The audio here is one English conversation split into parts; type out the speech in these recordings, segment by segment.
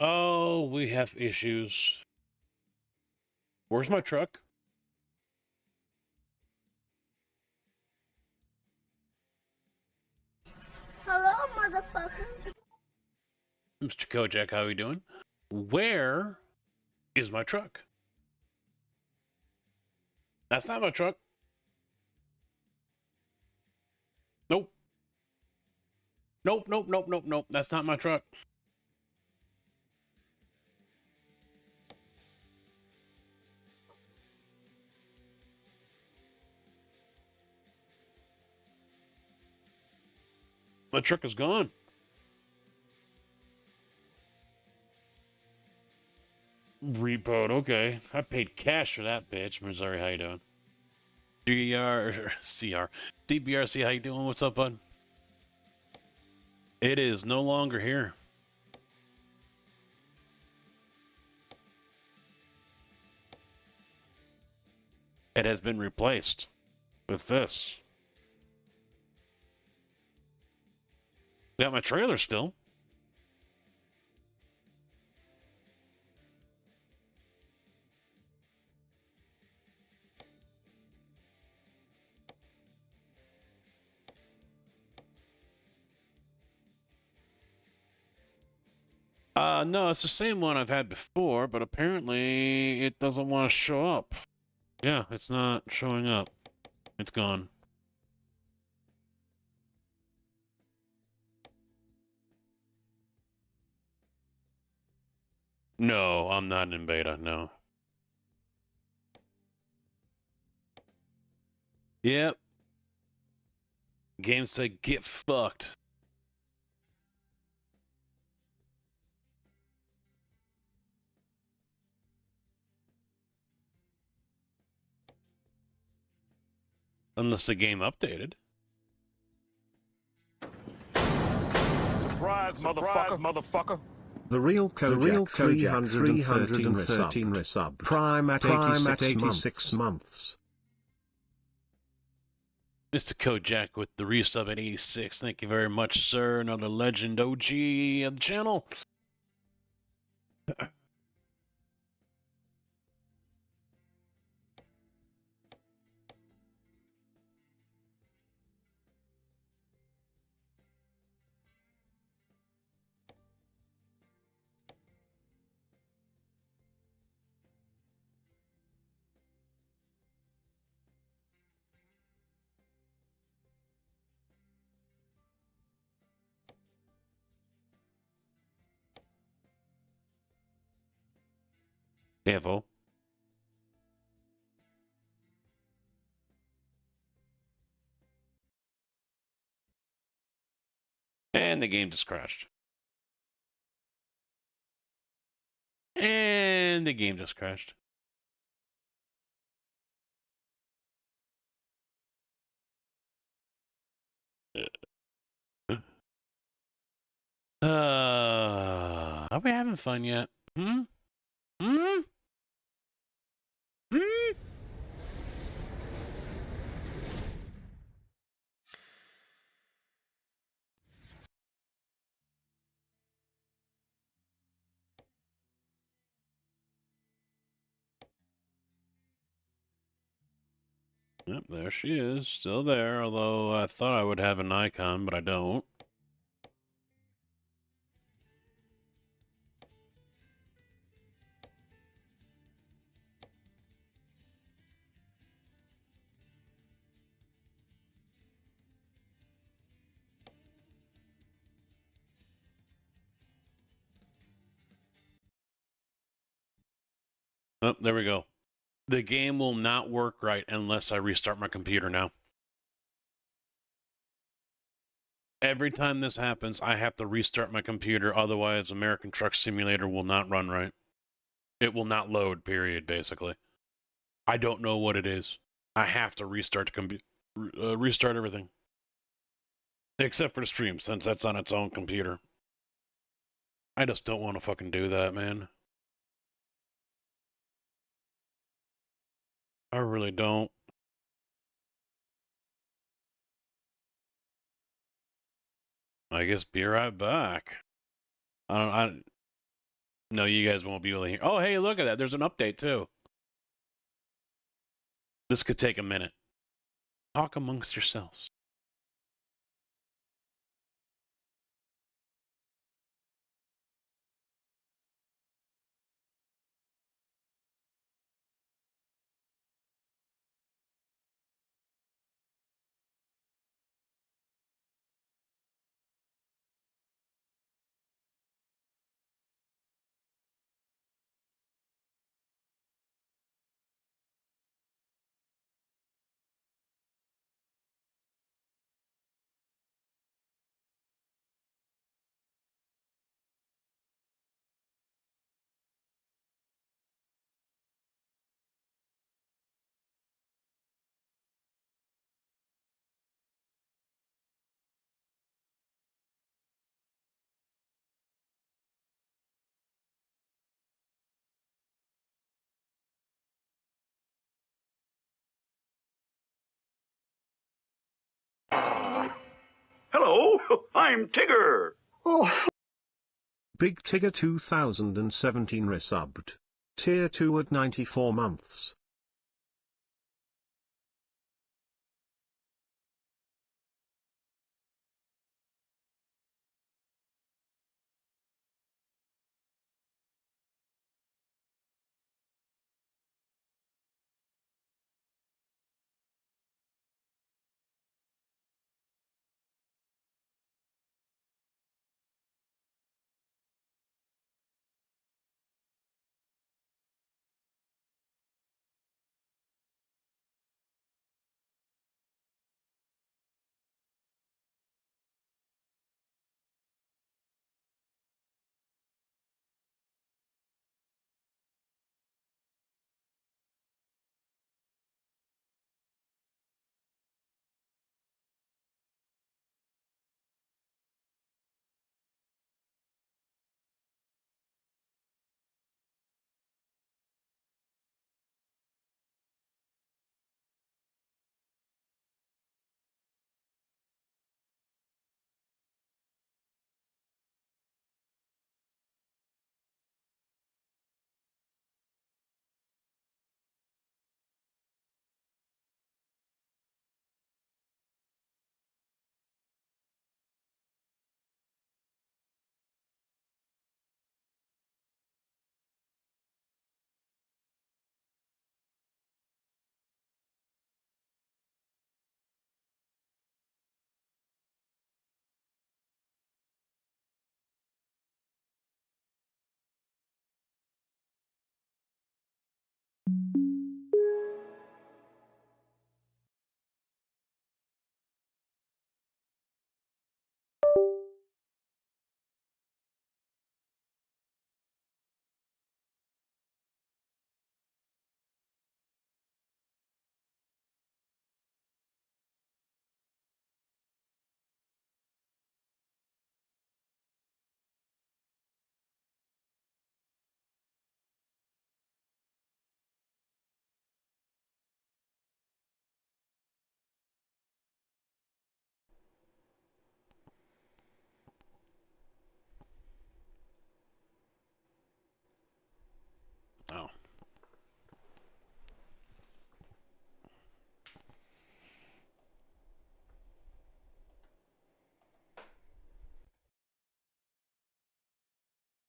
Oh, we have issues. Where's my truck? Hello, motherfucker. Mr. Kojak, how are you doing? Where is my truck? That's not my truck. Nope. Nope, nope, nope, nope, nope. That's not my truck. My truck is gone. Repoed, okay. I paid cash for that bitch. Missouri, how you doing? DBRC, how you doing? What's up, bud? It is no longer here. It has been replaced with this. Got my trailer still. No, it's the same one I've had before, but apparently it doesn't want to show up. Yeah, it's not showing up. It's gone. No, I'm not in beta, no. Yep. Game said get fucked. Unless the game updated. Surprise, motherfucker. The real Kojak 313 resub. Prime at 86 months. Mr. Kojak with the resub at 86. Thank you very much, sir. Another legend OG of the channel. Careful. And the game just crashed. And the game just crashed. Are we having fun yet? Hmm? Hmm? Hmm? Yep, there she is. Still there, although I thought I would have an icon, but I don't. Oh, there we go. The game will not work right unless I restart my computer now. Every time this happens, I have to restart my computer, otherwise American Truck Simulator will not run right. It will not load, period, basically. I don't know what it is. I have to restart restart everything. Except for the stream, since that's on its own computer. I just don't want to fucking do that, man. I really don't. I guess be right back. I don't. No, you guys won't be able to hear. Oh, hey, look at that. There's an update, too. This could take a minute. Talk amongst yourselves. Hello, I'm Tigger. Oh. Big Tigger 2017 resubbed. Tier 2 at 94 months. Oh.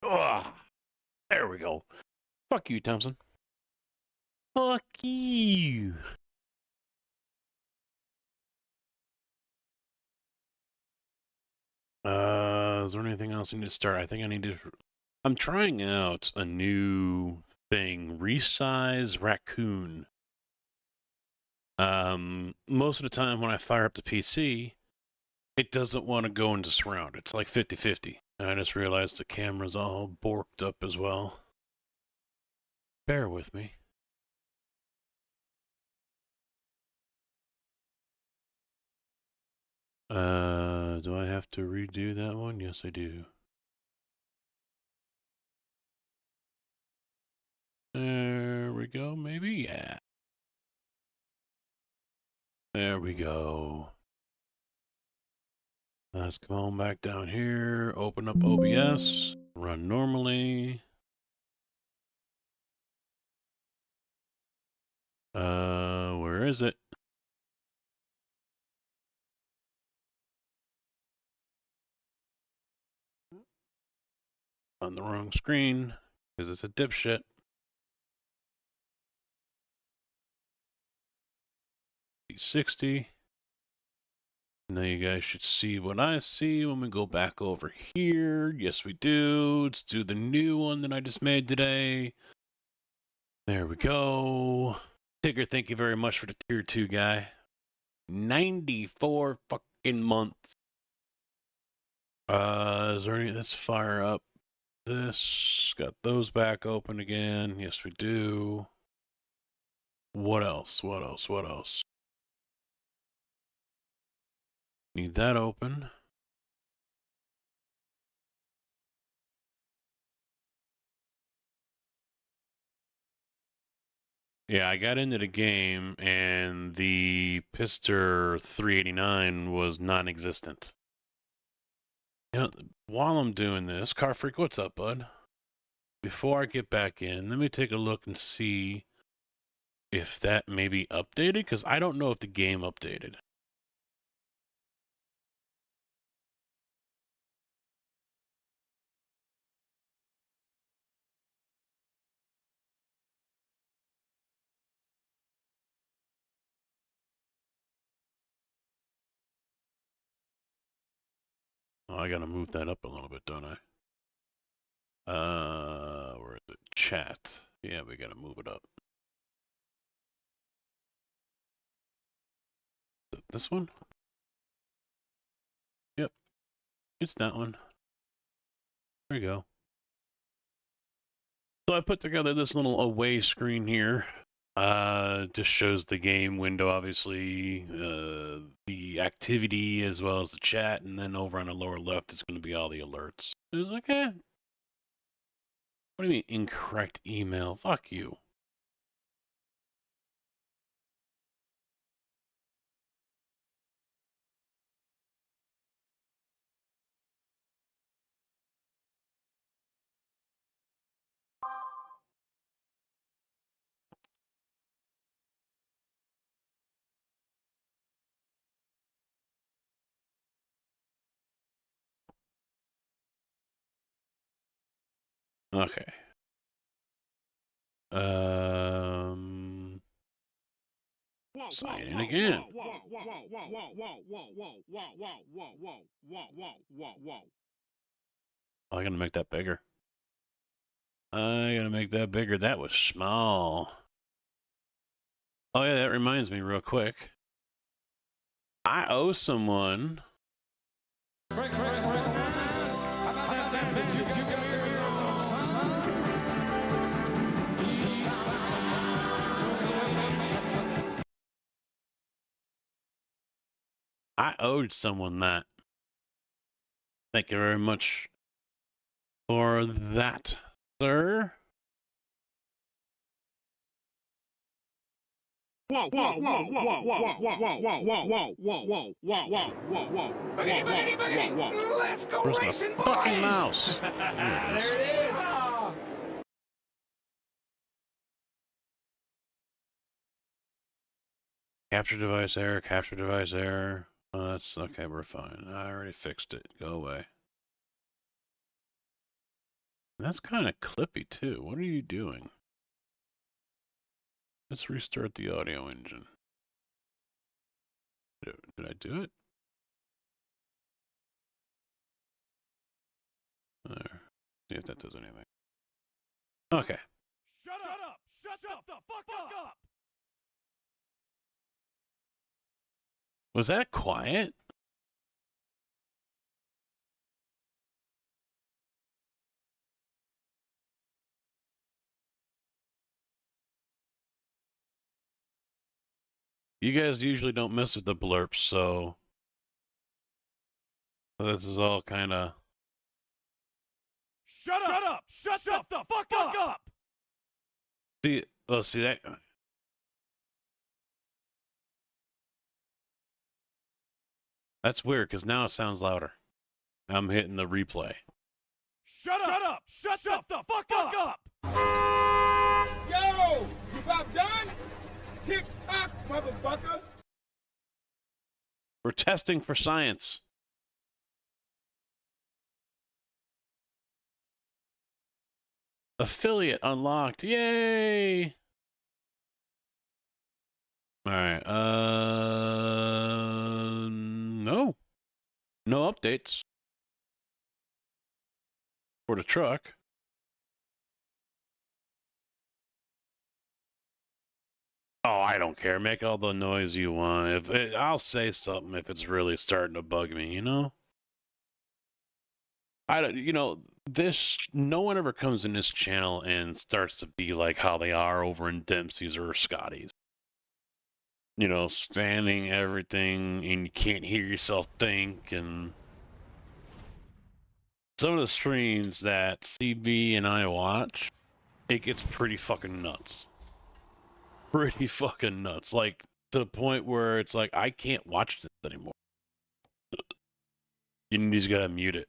Ugh. There we go. Fuck you, Thompson. Fuck you. Is there anything else I need to start? I think I need to... I'm trying out a new thing. Resize Raccoon. Most of the time when I fire up the PC, it doesn't want to go into surround. It's like 50-50. And I just realized the camera's all borked up as well. Bear with me. Do I have to redo that one? Yes, I do. There we go, maybe? Yeah. There we go. Let's come on back down here, open up OBS, run normally. Where is it? On the wrong screen, because it's a dipshit. P60. Now you guys should see what I see when we go back over here. Yes, we do. Let's do the new one that I just made today. There we go. Tigger, thank you very much for the tier 2 guy. 94 fucking months. Is there any? Let's fire up this. Got those back open again. Yes, we do. What else? What else? What else? Need that open. Yeah, I got into the game and the Pizzster 389 was non-existent. You know, while I'm doing this, Car Freak, what's up, bud? Before I get back in, let me take a look and see if that may be updated, because I don't know if the game updated. Oh, I gotta move that up a little bit, don't I? Where is it? Chat. Yeah, we gotta move it up. This one? Yep. It's that one. There you go. So I put together this little away screen here. Just shows the game window, obviously, the activity as well as the chat, and then over on the lower left is going to be all the alerts. It was like, what do you mean incorrect email? Fuck you. Okay. Sign in again. Oh, I gotta make that bigger. I gotta make that bigger. That was small. Oh yeah, that reminds me real quick. I owe someone. I owed someone that. Thank you very much for that, sir. Whoa, whoa, whoa, whoa, whoa, whoa, whoa, whoa, whoa, whoa, whoa, whoa, whoa, whoa, whoa. Boogity, boogity, boogity. Let's go racing, boys. Fucking mouse. There it is. Capture device error, capture device error. Oh, that's okay, we're fine. I already fixed it. Go away. That's kind of clippy too. What are you doing? Let's restart the audio engine. Did I do it? There. See if that does anything. Okay. Shut up! Shut the fuck up! Was that quiet? You guys usually don't mess with the blurps, so this is all kind of. Shut up! Shut the fuck up! See, oh, see that. That's weird because now it sounds louder. I'm hitting the replay. Shut up! Shut the fuck up! Yo! You about done? Tick-tock, motherfucker! We're testing for science. Affiliate unlocked. Yay! Alright, no. No updates. For the truck. Oh, I don't care. Make all the noise you want. I'll say something if it's really starting to bug me, you know? I don't, you know, no one ever comes in this channel and starts to be like how they are over in Dempsey's or Scotty's. You know, standing everything and you can't hear yourself think, and some of the streams that CB and I watch, it gets pretty fucking nuts. Pretty fucking nuts. Like, to the point where it's like, I can't watch this anymore. You just gotta mute it.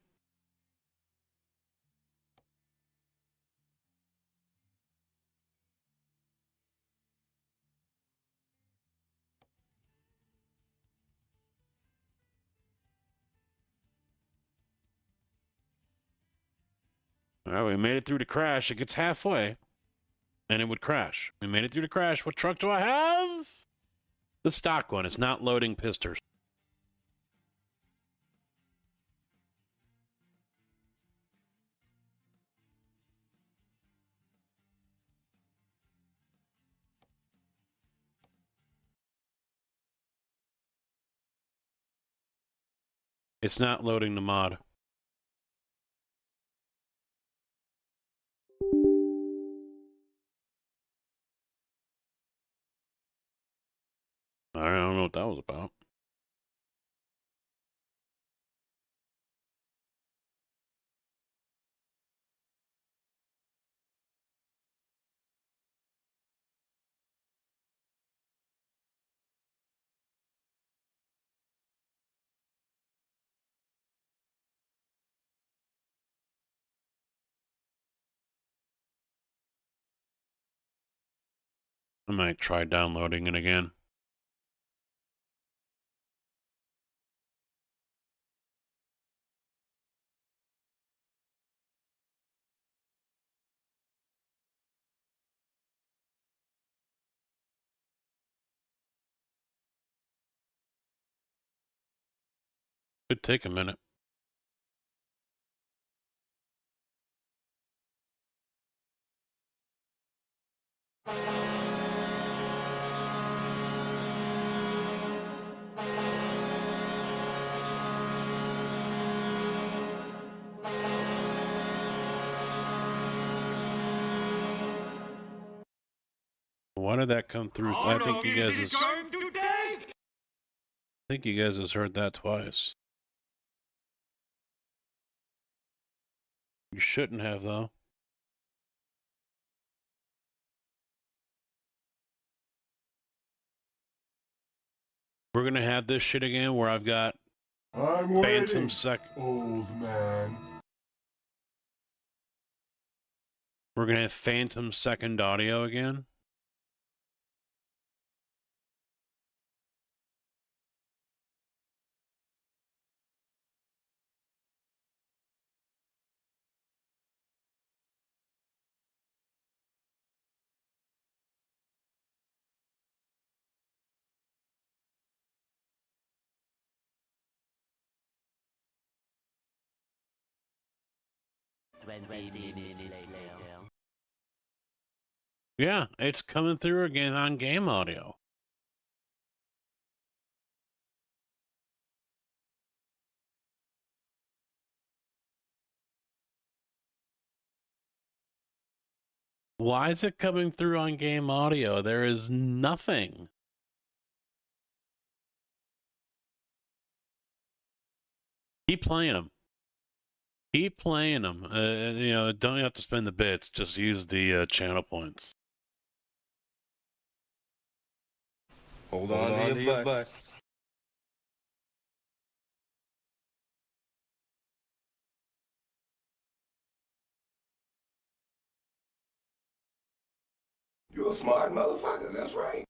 Alright, we made it through the crash. It gets halfway, and it would crash. We made it through the crash. What truck do I have? The stock one. It's not loading Pizzsters. It's not loading the mod. I don't know what that was about. I might try downloading it again. Could take a minute. Why did that come through? I think you guys has heard that twice. You shouldn't have, though. We're gonna have this shit again where I've got Phantom old man. We're gonna have Phantom second audio again. Yeah, it's coming through again on game audio. Why is it coming through on game audio? There is nothing. Keep playing them. Keep playing them. You know, don't have to spend the bits. Just use the channel points. Hold on to your butt. You a smart motherfucker, that's right.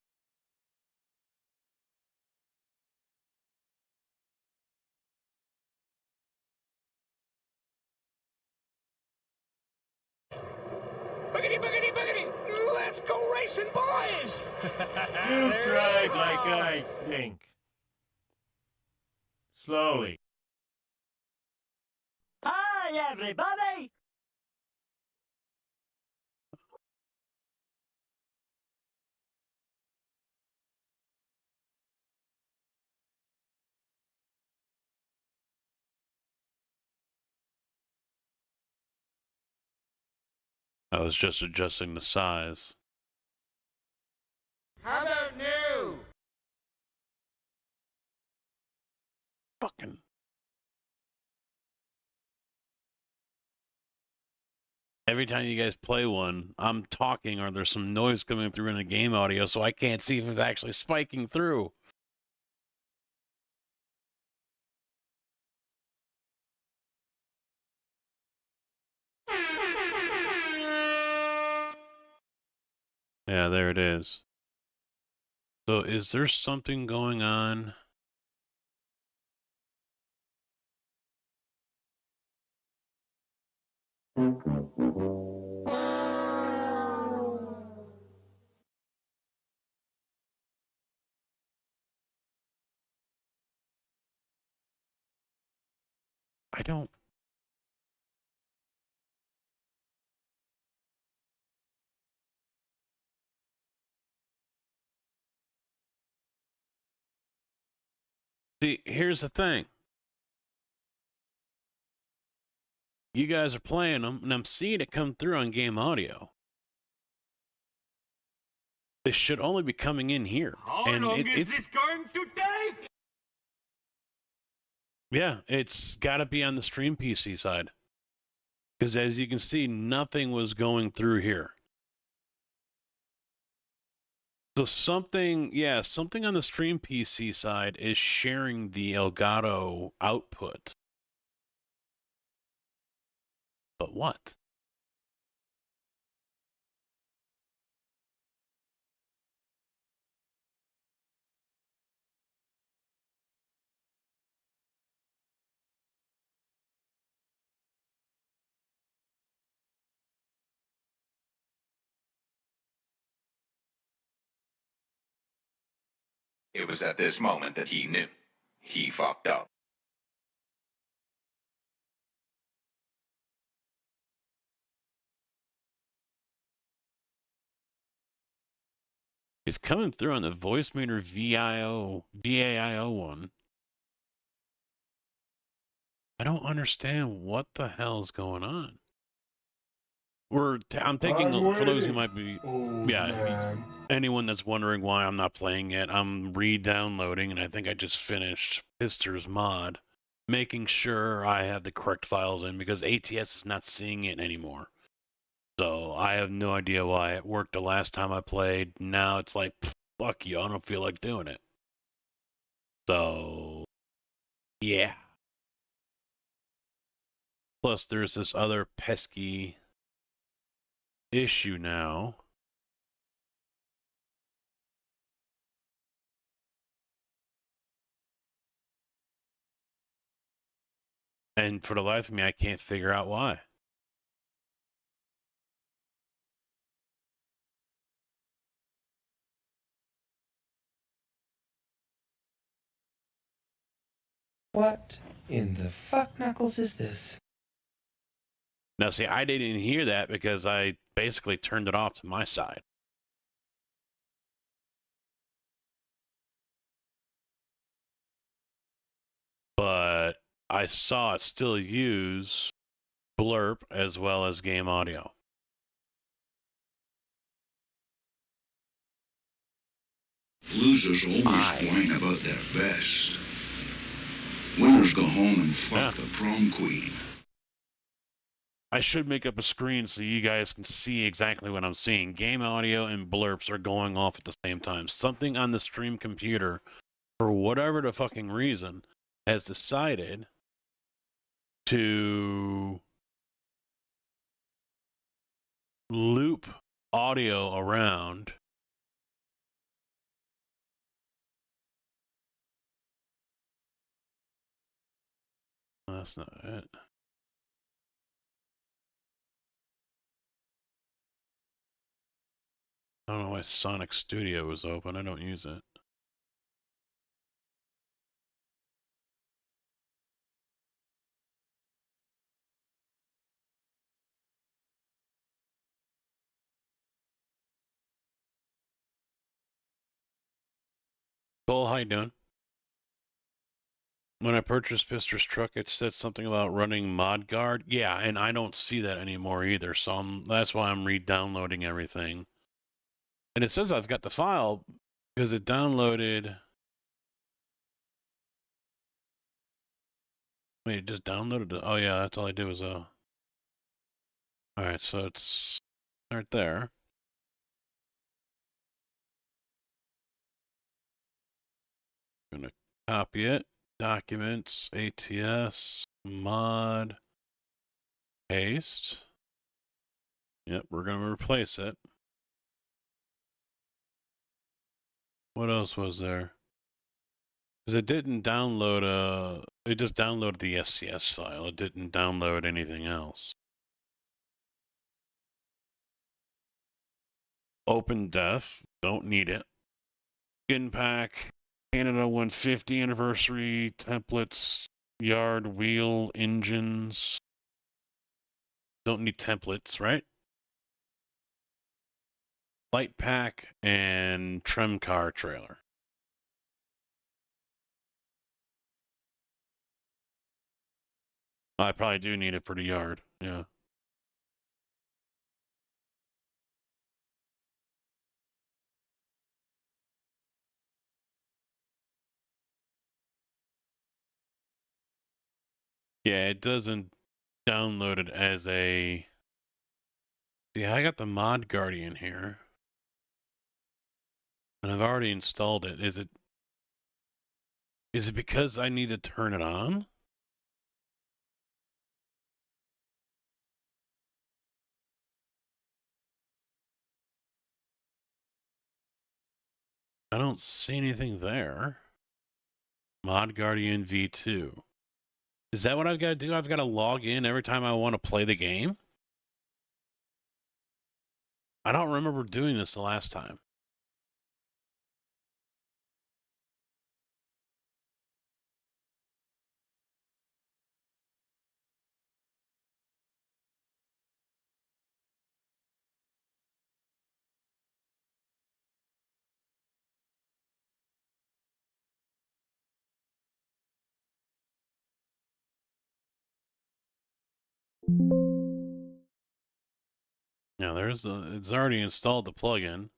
Let's go racing, boys! You drive like I think. Slowly. Hi, everybody! I was just adjusting the size. How about new? Fucking. Every time you guys play one, I'm talking or there's some noise coming through in the game audio, so I can't see if it's actually spiking through. Yeah, there it is. So is there something going on? I don't. See, here's the thing. You guys are playing them, and I'm seeing it come through on game audio. This should only be coming in here. How and long is it's this going to take? Yeah, it's got to be on the stream PC side. Because as you can see, nothing was going through here. So something on the stream PC side is sharing the Elgato output. But what? It was at this moment that he knew. He fucked up. It's coming through on the voice meter VAIO one. I don't understand what the hell's going on. I'm taking, for those who might be, anyone that's wondering why I'm not playing it, I'm re-downloading, and I think I just finished Pizzster's mod, making sure I have the correct files in, because ATS is not seeing it anymore. So I have no idea why. It worked the last time I played. Now it's like, fuck you, I don't feel like doing it. So, yeah. Plus, there's this other pesky issue now. And for the life of me, I can't figure out why. What in the fuck knuckles is this? Now, see, I didn't hear that because I basically turned it off to my side. But I saw it still use Blurp as well as game audio. Losers always whine about their best. Winners go home and fuck the prom queen. I should make up a screen so you guys can see exactly what I'm seeing. Game audio and blurps are going off at the same time. Something on the stream computer, for whatever the fucking reason, has decided to loop audio around. That's not it. I don't know why Sonic Studio was open. I don't use it. Cole, how you doing? When I purchased Pizzster's truck, it said something about running mod guard. Yeah, and I don't see that anymore either. So that's why I'm re-downloading everything. And it says I've got the file because it downloaded. Wait, it just downloaded it. Oh yeah, that's all I did was All right, so it's right there. I'm gonna copy it. Documents, ATS, mod, paste. Yep, we're gonna replace it. What else was there? Because it didn't download it just downloaded the SCS file. It didn't download anything else. Open Def, don't need it. Skin pack, Canada 150 anniversary, templates, yard, wheel, engines. Don't need templates, right? Light pack and trim car trailer. I probably do need it for the yard, yeah. Yeah, it doesn't download it as a... Yeah, I got the Mod Guardian here. And I've already installed it. Is it because I need to turn it on? I don't see anything there. Mod Guardian V2. Is that what I've got to do? I've got to log in every time I want to play the game? I don't remember doing this the last time. Yeah, it's already installed the plugin.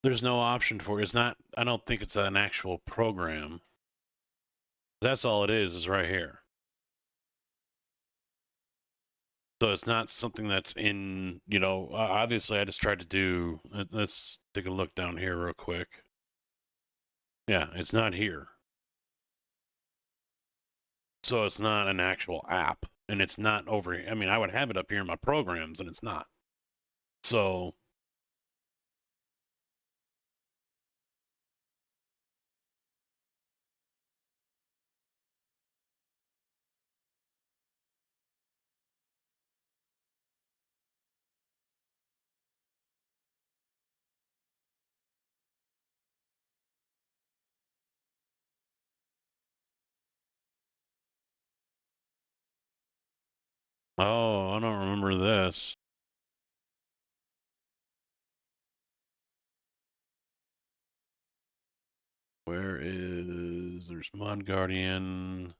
There's no option for it. It's not, I don't think it's an actual program. That's all it is right here. So it's not something that's in, obviously I just tried to do, let's take a look down here real quick. Yeah, it's not here. So it's not an actual app, and it's not over. I mean, I would have it up here in my programs, and it's not. So oh, I don't remember this. There's Mod Guardian.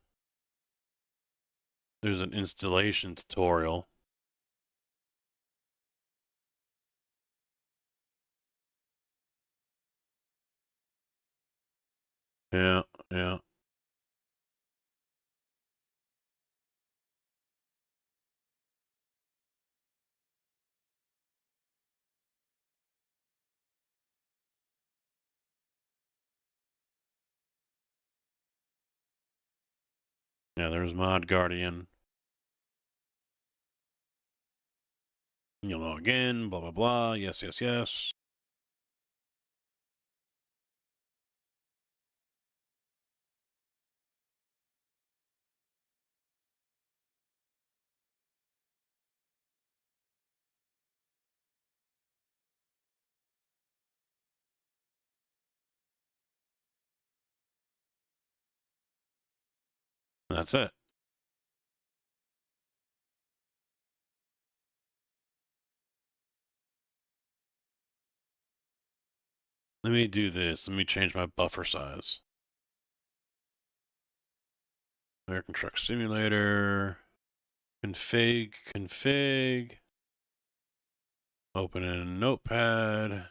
There's an installation tutorial. Yeah, yeah. Yeah, there's Mod Guardian. You log in, blah, blah, blah. Yes, yes, yes. That's it. Let me do this. Let me change my buffer size. American Truck Simulator. Config. Open in a notepad.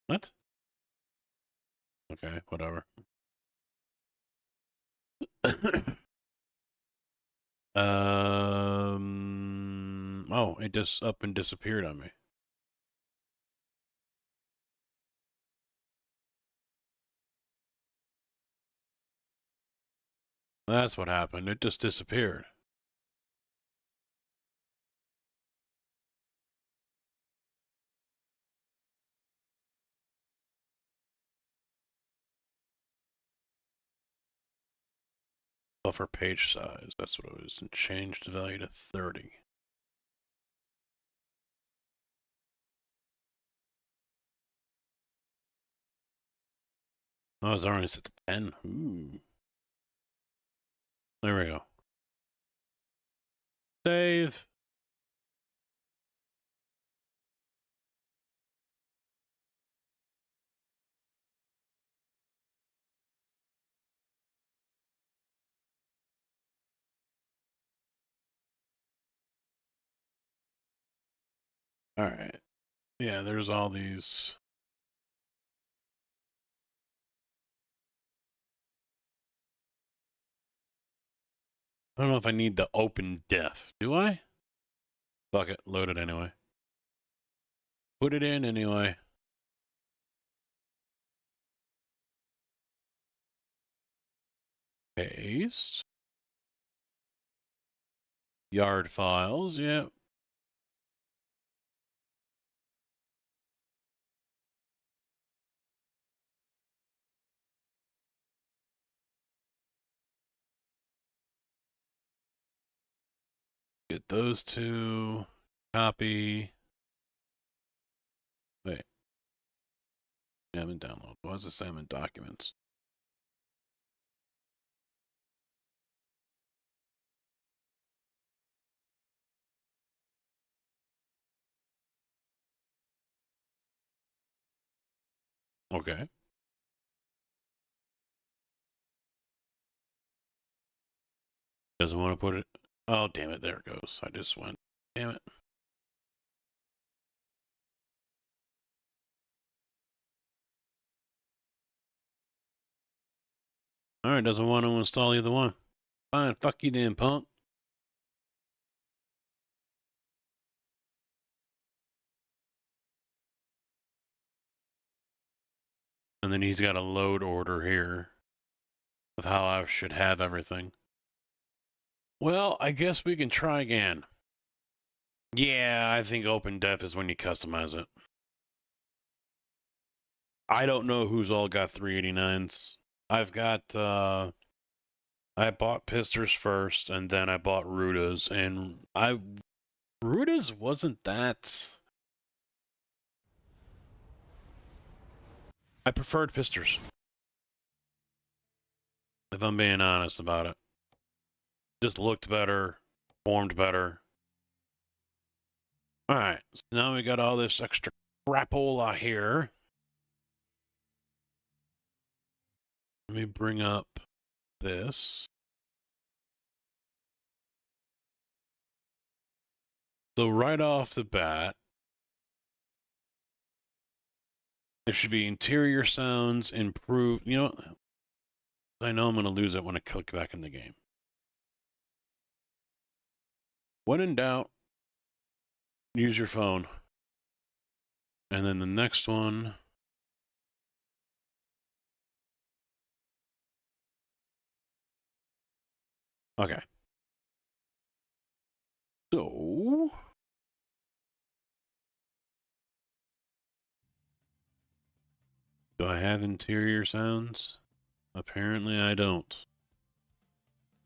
What? Okay, whatever. Oh, it just up and disappeared on me. That's what happened. It just disappeared. Buffer page size. That's what it was. And changed the value to 30. Oh, it's already set to 10. Ooh. There we go. Save. All right. Yeah, there's all these. I don't know if I need the open def. Do I? Fuck it. Load it anyway. Put it in anyway. Paste. Yard files. Yep. Get those two. Copy. Wait. Yeah, I'm in download. Why does it say I'm in documents? Okay. Doesn't want to put it. Oh, damn it. There it goes. I just went. Damn it. Alright, doesn't want to install either one. Fine, fuck you then, punk. And then he's got a load order here of how I should have everything. Well, I guess we can try again. Yeah, I think OpenDef is when you customize it. I don't know who's all got 389s. I've got, I bought Pizzsters first, and then I bought Ruda's, and Ruda's wasn't that... I preferred Pizzsters. If I'm being honest about it. Just looked better, formed better. Alright, so now we got all this extra crapola here. Let me bring up this. So right off the bat, there should be interior sounds improved. You know, I know I'm going to lose it when I click back in the game. When in doubt, use your phone. And then the next one. Okay. So. Do I have interior sounds? Apparently I don't.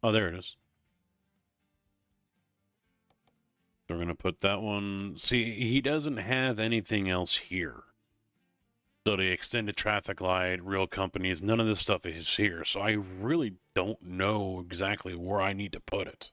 Oh, there it is. We're going to put that one. See, he doesn't have anything else here. So the extended traffic light, real companies, none of this stuff is here. So I really don't know exactly where I need to put it.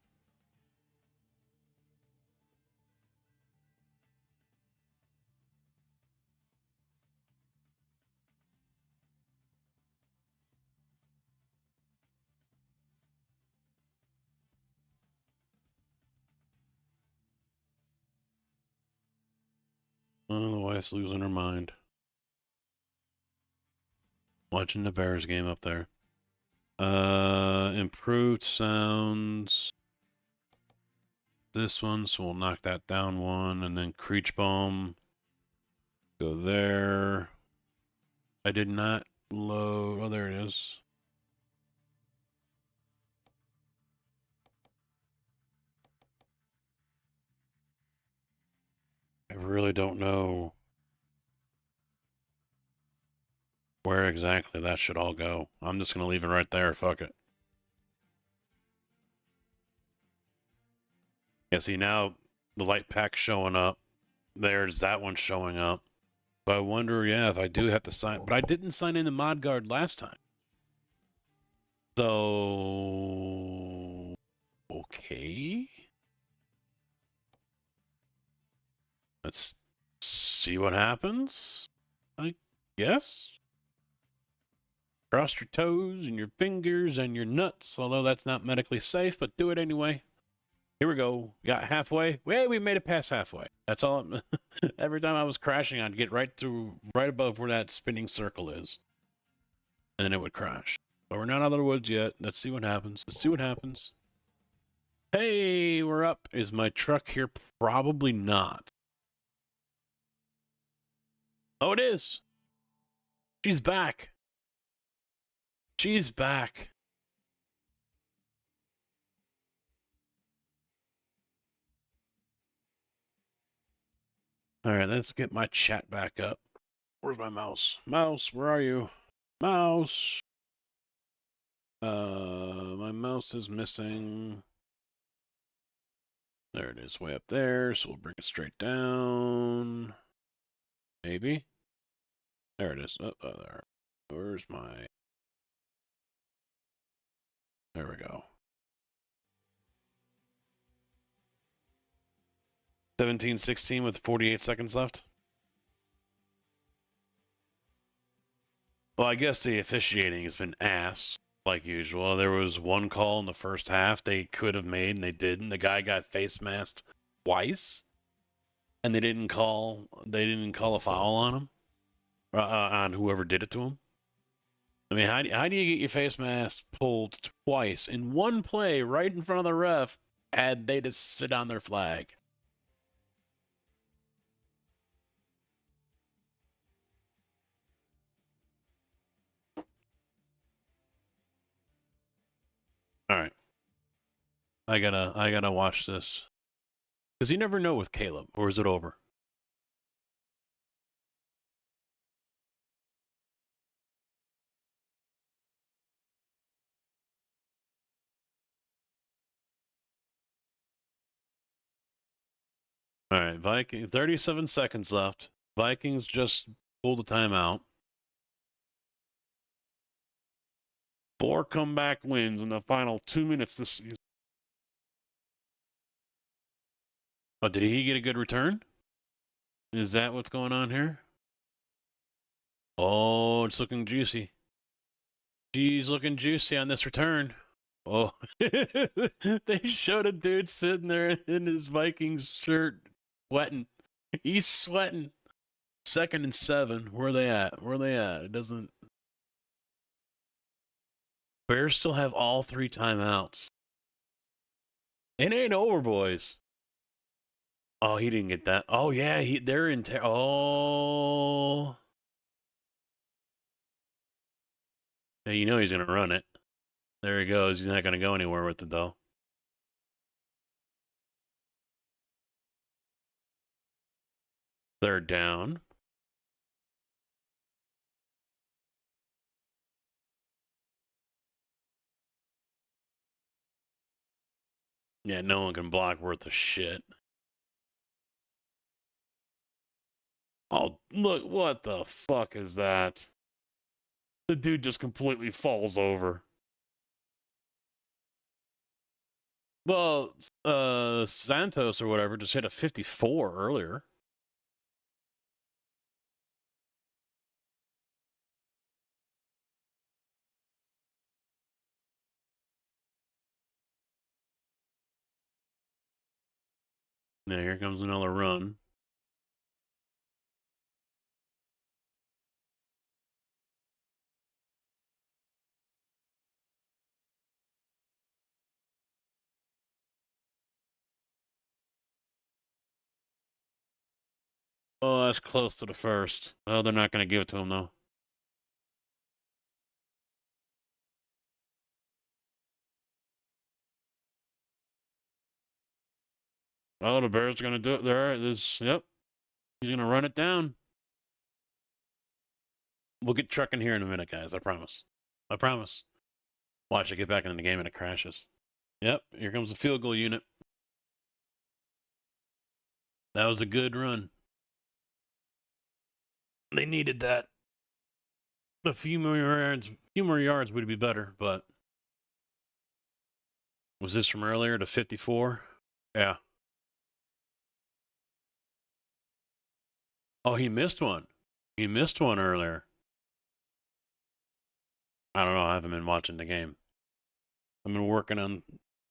Oh, the wife's losing her mind. Watching the Bears game up there. Improved sounds. This one, so we'll knock that down one, and then Creech Bomb. Go there. I did not load. Oh, there it is. I really don't know where exactly that should all go. I'm just going to leave it right there. Fuck it. Yeah, see, now the light pack's showing up. There's that one showing up. But I wonder, yeah, if I do have to sign. But I didn't sign into ModGuard last time. So... okay. Let's see what happens, I guess. Cross your toes and your fingers and your nuts, although that's not medically safe, but do it anyway. Here we go. Got halfway. Well, we made it past halfway. That's all. Every time I was crashing, I'd get right above where that spinning circle is. And then it would crash. But we're not out of the woods yet. Let's see what happens. Let's see what happens. Hey, we're up. Is my truck here? Probably not. Oh, it is. She's back. She's back. All right, let's get my chat back up. Where's my mouse? Mouse, where are you? Mouse. My mouse is missing. There it is, way up there. So we'll bring it straight down. Maybe. There it is. Oh, there. Where's my... There we go. 17:16 with 48 seconds left. Well, I guess the officiating has been ass, like usual. There was one call in the first half they could have made, and they didn't. The guy got face masked twice, and they didn't call a foul on him, on whoever did it to him. I mean, how do you get your face mask pulled twice in one play right in front of the ref, and they just sit on their flag? All right. I gotta watch this. Because you never know with Caleb, or is it over? All right, Viking, 37 seconds left. Vikings just pulled a timeout. 4 comeback wins in the final 2 minutes this season. Oh, did he get a good return? Is that what's going on here? Oh, it's looking juicy. She's looking juicy on this return. Oh, they showed a dude sitting there in his Vikings shirt, sweating. He's sweating. 2nd and 7. Where are they at? Where are they at? It doesn't. Bears still have all 3 timeouts. It ain't over, boys. Oh, he didn't get that. Oh, yeah, they're in. Oh. Yeah, you know he's going to run it. There he goes. He's not going to go anywhere with it, though. Third down. Yeah, no one can block worth a shit. Oh, look, what the fuck is that? The dude just completely falls over. Well, Santos or whatever just hit a 54 earlier. Now here comes another run. Oh, that's close to the first. Oh, they're not going to give it to him, though. Oh, the Bears are going to do it. There it is. Yep. He's going to run it down. We'll get Truckin here in a minute, guys. I promise. I promise. Watch it get back into the game and it crashes. Yep. Here comes the field goal unit. That was a good run. They needed that. A few more yards would be better, but was this from earlier to 54? Yeah. Oh, he missed one. He missed one earlier. I don't know. I haven't been watching the game. I've been working on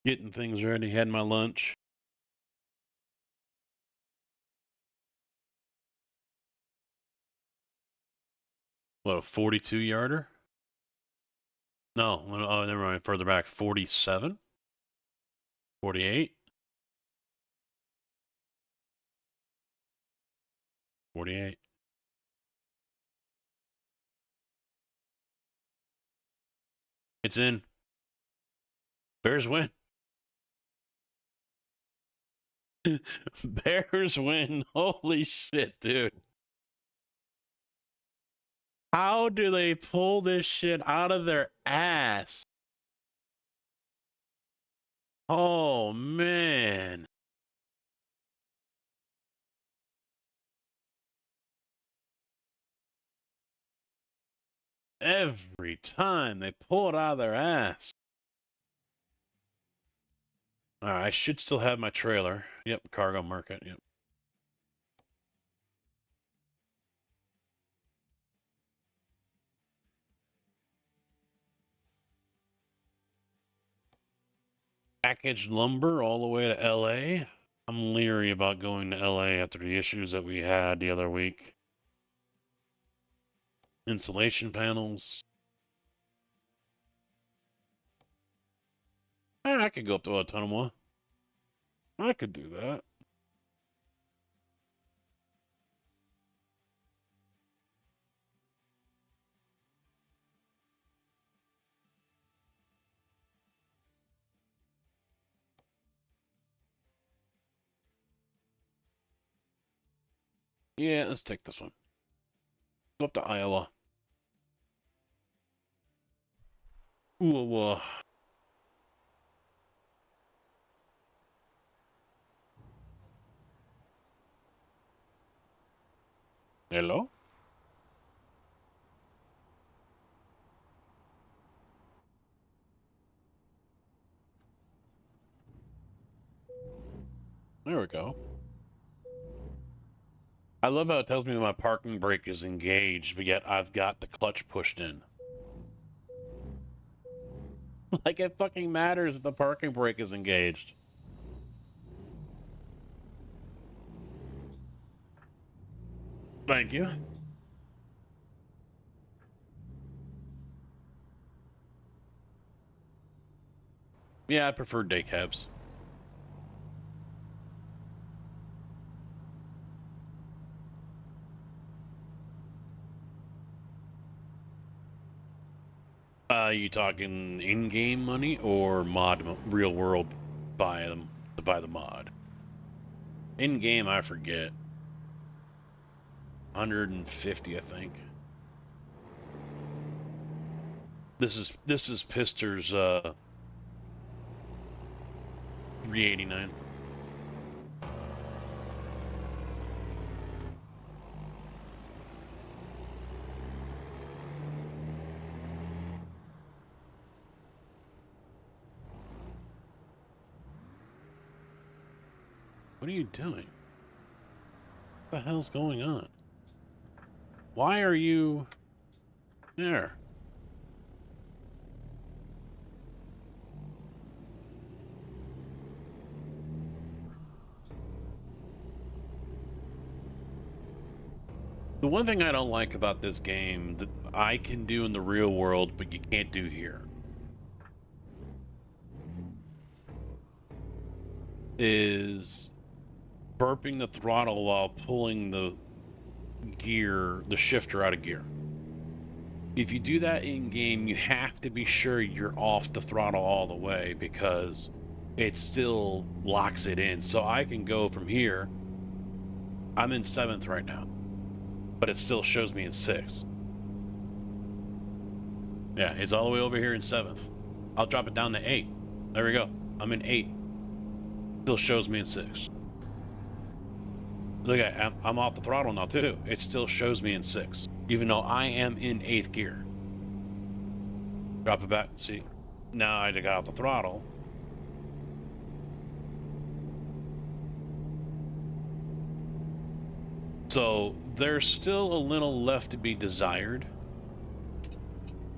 getting things ready. Had my lunch. What, a 42-yarder? No. Oh, never mind. Further back. 47? 48? 48. It's in. Bears win. Bears win. Holy shit, dude. How do they pull this shit out of their ass? Oh, man. Every time they pull it out of their ass. All right, I should still have my trailer. Yep, cargo market. Yep. Packaged lumber all the way to LA. I'm leery about going to LA after the issues that we had the other week. Insulation panels. I could go up to Otonoma. I could do that. Yeah, let's take this one. Go up to Iowa. Ooh, hello? There we go. I love how it tells me my parking brake is engaged, but yet I've got the clutch pushed in. Like it fucking matters if the parking brake is engaged. Thank you. Yeah, I prefer day cabs. You talking in-game money or real world buy them to buy the mod? In-game, I forget. 150, I think. This is Pizzster's 389. What are you doing? What the hell's going on? Why are you there? The one thing I don't like about this game that I can do in the real world, but you can't do here, is burping the throttle while pulling the shifter out of gear. If you do that in game, you have to be sure you're off the throttle all the way because it still locks it in. So I can go from here. I'm in 7th right now, but it still shows me in 6th. Yeah, it's all the way over here in 7th. I'll drop it down to 8. There we go. I'm in 8. Still shows me in 6th. Look at, I'm off the throttle now too. It still shows me in 6th, even though I am in 8th gear. Drop it back and see. Now I got out the throttle. So there's still a little left to be desired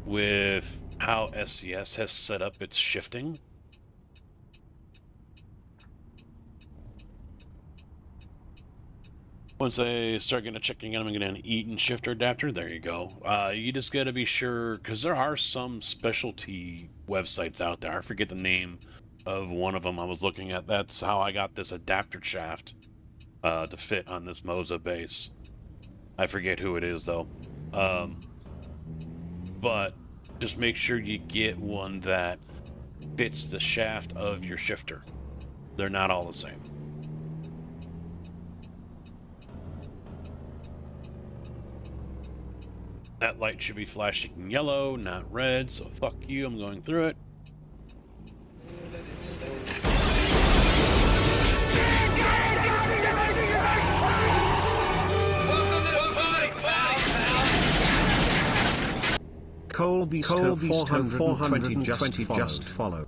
with how SCS has set up its shifting. Once I start getting a checking in, I'm going to get an Eaton shifter adapter. There you go. You just got to be sure, because there are some specialty websites out there. I forget the name of one of them I was looking at. That's how I got this adapter shaft to fit on this Moza base. I forget who it is, though. But just make sure you get one that fits the shaft of your shifter. They're not all the same. That light should be flashing yellow, not red, so fuck you, I'm going through it. Colby 420 just follow.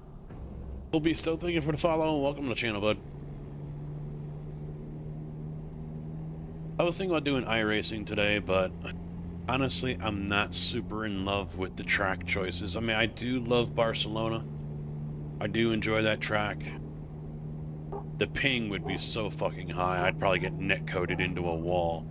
Colby still thank you for the follow and welcome to the channel, bud. I was thinking about doing iRacing today, but honestly, I'm not super in love with the track choices. I mean, I do love Barcelona. I do enjoy that track. The ping would be so fucking high, I'd probably get net-coded into a wall.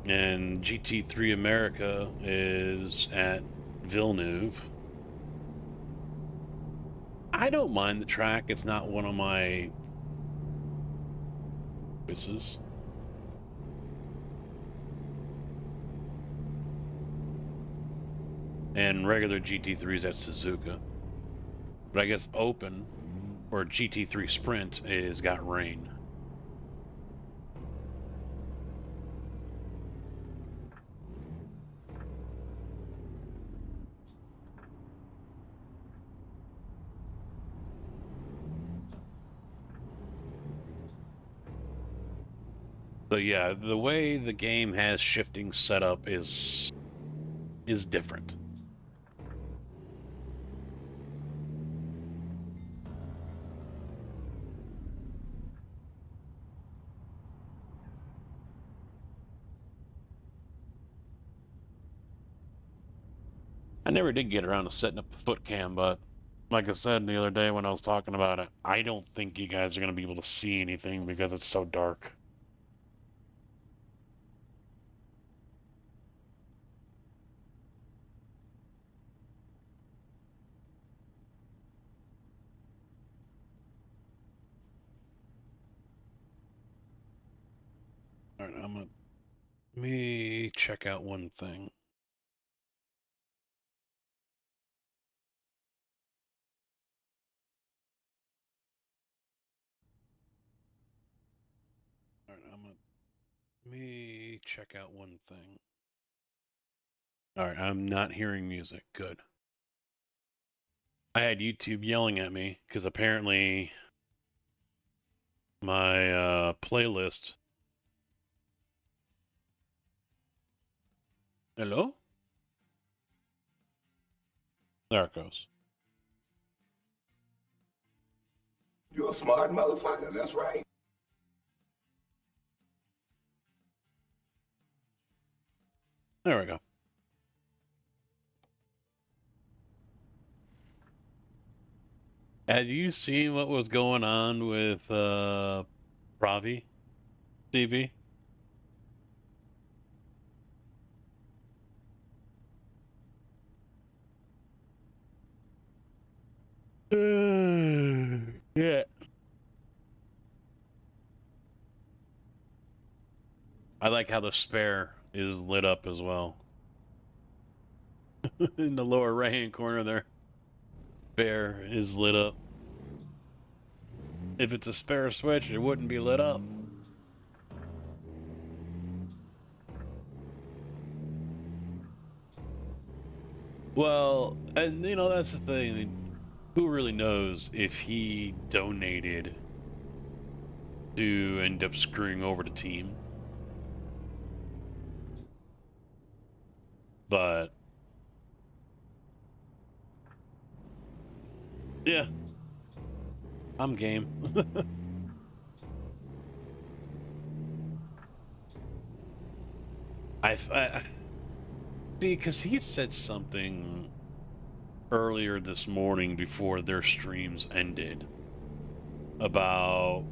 And GT3 America is at Villeneuve. I don't mind the track. It's not one of my choices. And regular GT3s at Suzuka. But I guess open, or GT3 Sprint, is got rain. So yeah, the way the game has shifting set up is different. I never did get around to setting up a foot cam, but like I said the other day when I was talking about it, I don't think you guys are going to be able to see anything because it's so dark. All right, let me check out one thing. All right, let me check out one thing. All right, I'm not hearing music. Good. I had YouTube yelling at me because apparently my playlist. Hello? There it goes. You're a smart motherfucker, that's right. There we go. Had you seen what was going on with Ravi, DB? Yeah. I like how the spare is lit up as well. In the lower right-hand corner there. Spare is lit up. If it's a spare switch, it wouldn't be lit up. Well, and you know, that's the thing. I mean, who really knows if he donated to end up screwing over the team? But yeah, I'm game. I see, because he said something earlier this morning before their streams ended about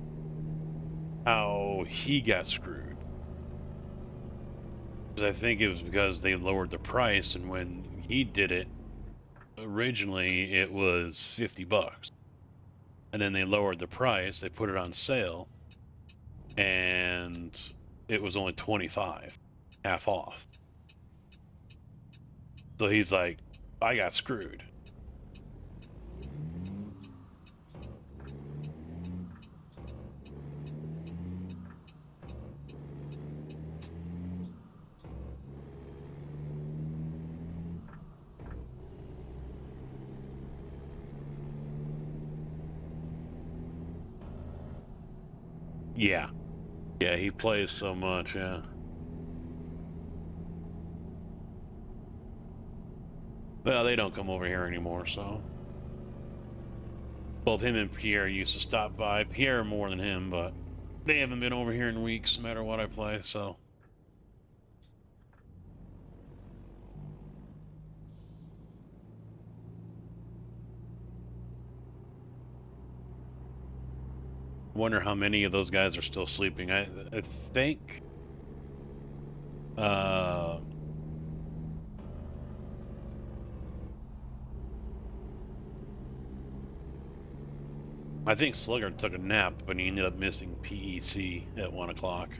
how he got screwed. I think it was because they lowered the price, and when he did it, originally it was $50. And then they lowered the price, they put it on sale, and it was only $25, half off. So he's like, I got screwed. Yeah. Yeah, he plays so much, yeah. Well, they don't come over here anymore, so. Both him and Pierre used to stop by. Pierre more than him, but they haven't been over here in weeks, no matter what I play, so. Wonder how many of those guys are still sleeping. I think I think Slugger took a nap, but he ended up missing PEC at 1 o'clock.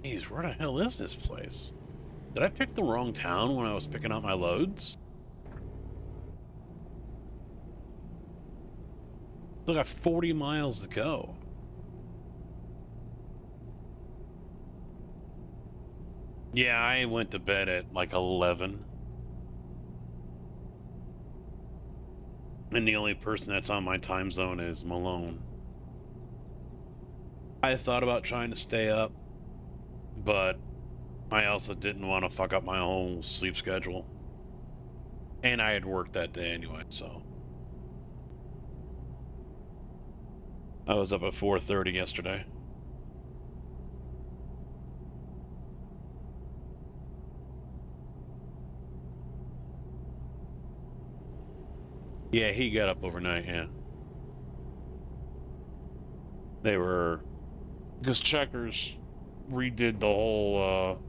Jeez, where the hell is this place? Did I pick the wrong town when I was picking up my loads? Still got 40 miles to go. Yeah, I went to bed at like 11. And the only person that's on my time zone is Malone. I thought about trying to stay up, but I also didn't want to fuck up my whole sleep schedule. And I had worked that day anyway, so. I was up at 4:30 yesterday. Yeah, he got up overnight, yeah. They were... Because Checkers redid the whole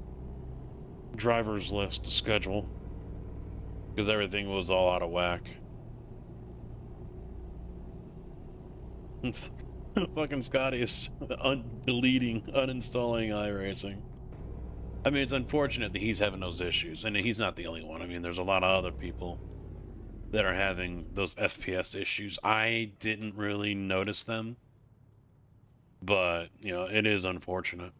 driver's list schedule. Because everything was all out of whack. Fucking Scotty is uninstalling iRacing. I mean, it's unfortunate that he's having those issues. And he's not the only one. I mean, there's a lot of other people that are having those FPS issues. I didn't really notice them But, you know, it is unfortunate.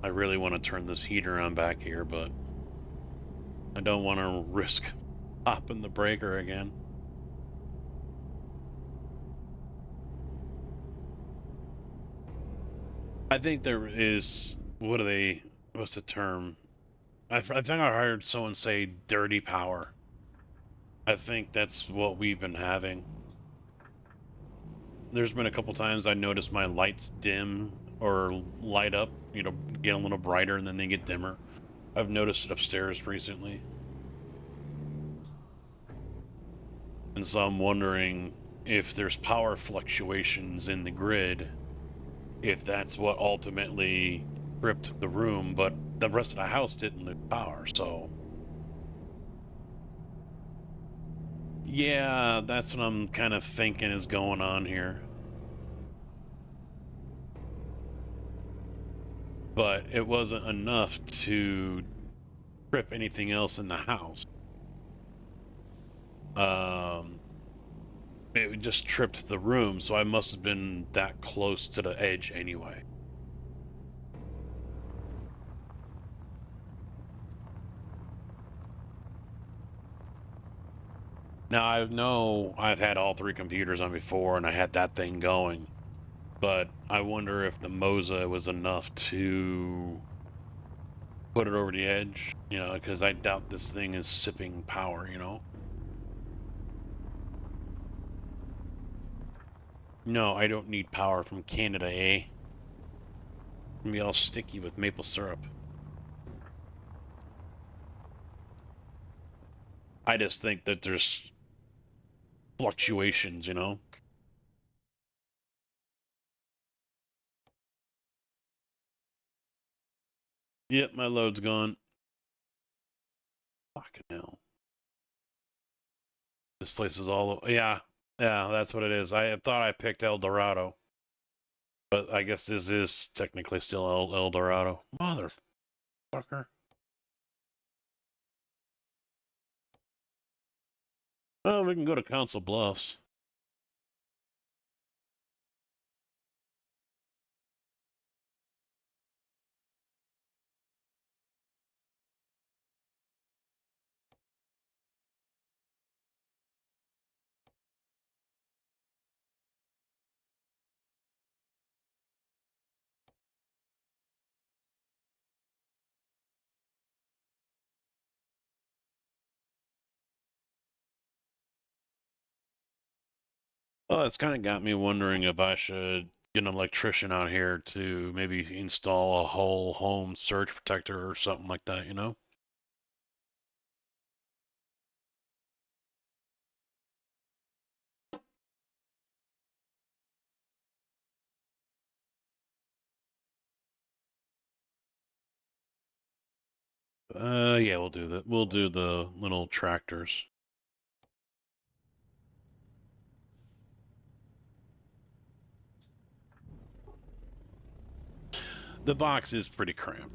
I really want to turn this heater on back here, but I don't want to risk popping the breaker again. I think there is, what's the term? I think I heard someone say dirty power. I think that's what we've been having. There's been a couple times I noticed my lights dim or light up, you know, get a little brighter and then they get dimmer. I've noticed it upstairs recently. And so I'm wondering if there's power fluctuations in the grid, if that's what ultimately tripped the room, but the rest of the house didn't lose power, so... Yeah, that's what I'm kind of thinking is going on here. But it wasn't enough to trip anything else in the house. It just tripped the room, so I must have been that close to the edge anyway. Now, I know I've had all three computers on before, and I had that thing going. But I wonder if the Moza was enough to put it over the edge, you know, because I doubt this thing is sipping power, you know? No, I don't need power from Canada, eh? It'll be all sticky with maple syrup. I just think that there's fluctuations, you know? Yep, my load's gone. Fucking hell. This place is all... Yeah, that's what it is. I thought I picked El Dorado. But I guess this is technically still El Dorado. Motherfucker. Oh, we can go to Council Bluffs. Well, it's kind of got me wondering if I should get an electrician out here to maybe install a whole home surge protector or something like that, you know? Yeah, we'll do that. We'll do the little tractors. The box is pretty cramped.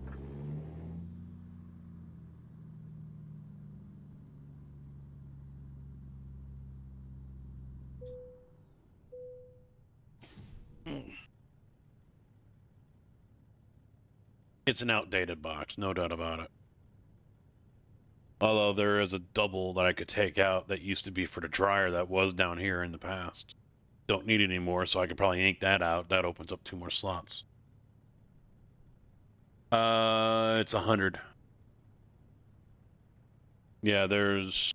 It's an outdated box, no doubt about it. Although there is a double that I could take out that used to be for the dryer that was down here in the past. Don't need it anymore, so I could probably yank that out. That opens up 2 more slots. It's 100. Yeah, there's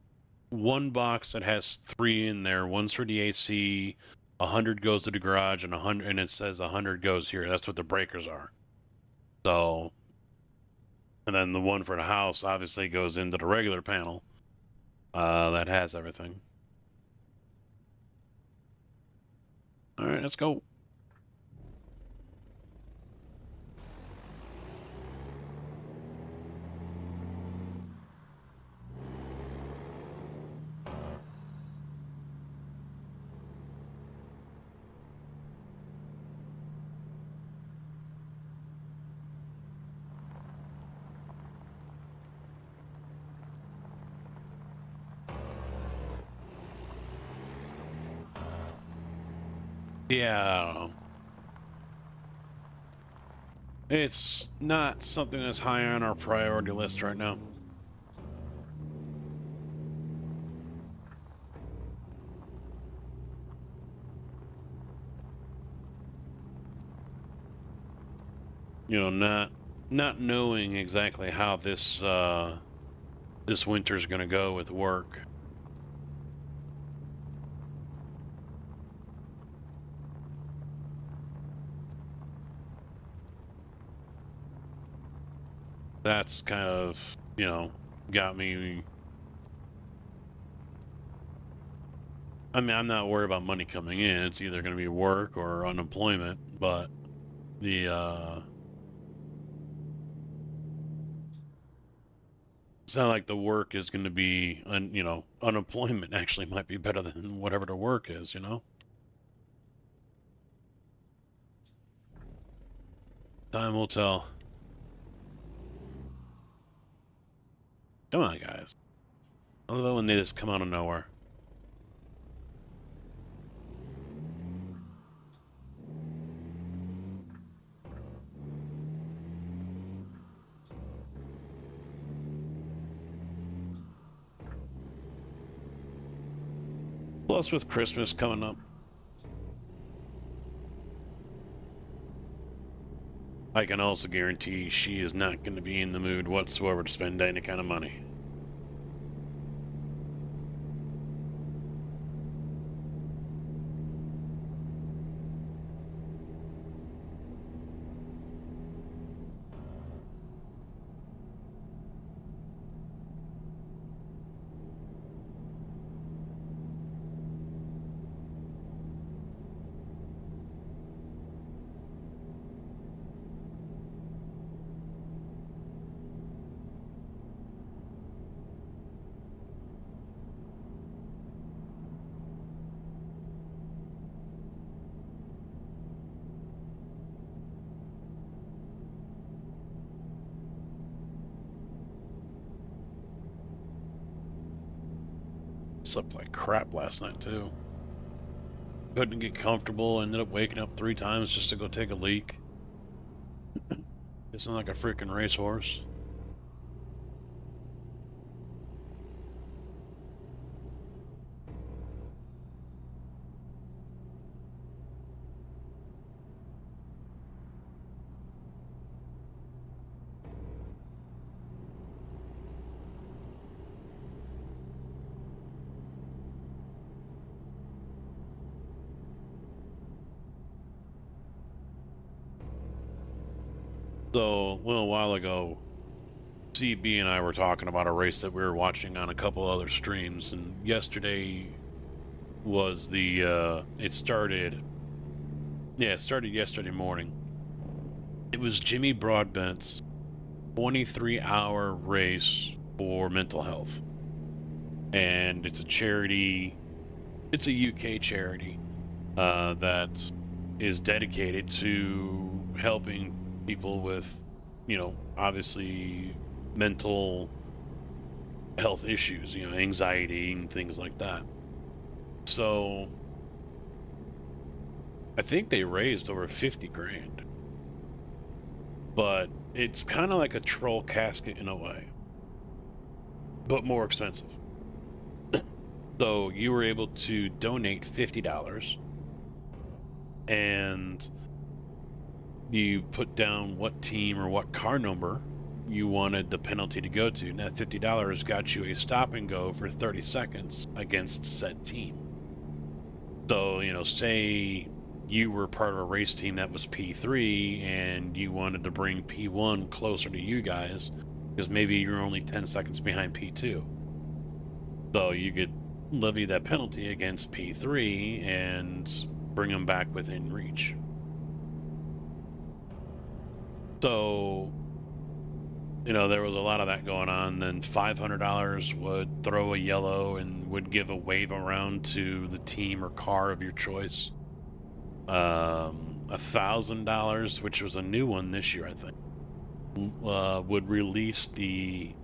one box that has 3 in there. One's for the AC, 100 goes to the garage, and 100, and it says 100 goes here. That's what the breakers are. So, and then the one for the house obviously goes into the regular panel that has everything. All right, let's go. Yeah, I don't know. It's not something that's high on our priority list right now. You know, not knowing exactly how this this winter's gonna go with work. That's kind of, you know, got me. I mean, I'm not worried about money coming in. It's either going to be work or unemployment, but the it's not like the work is going to be, you know, unemployment actually might be better than whatever the work is, you know? Time will tell. Come on, guys. I love it when they just come out of nowhere. Plus, with Christmas coming up, I can also guarantee she is not going to be in the mood whatsoever to spend any kind of money. Slept like crap last night too. Couldn't get comfortable, ended up waking up 3 times just to go take a leak. It's not like a freaking racehorse. So, a little while ago, CB and I were talking about a race that we were watching on a couple other streams, and yesterday was the, it started yesterday morning. It was Jimmy Broadbent's 23-hour race for mental health. And it's a charity, it's a UK charity that is dedicated to helping people with, you know, obviously mental health issues, you know, anxiety and things like that. So I think they raised over 50 grand. But it's kind of like a troll casket in a way, but more expensive. So you were able to donate $50 and you put down what team or what car number you wanted the penalty to go to. And that $50 got you a stop and go for 30 seconds against said team. So, you know, say you were part of a race team that was P3 and you wanted to bring P1 closer to you guys because maybe you're only 10 seconds behind P2. So you could levy that penalty against P3 and bring them back within reach. So, you know, there was a lot of that going on. Then $500 would throw a yellow and would give a wave around to the team or car of your choice. $1,000, which was a new one this year, I think, would release the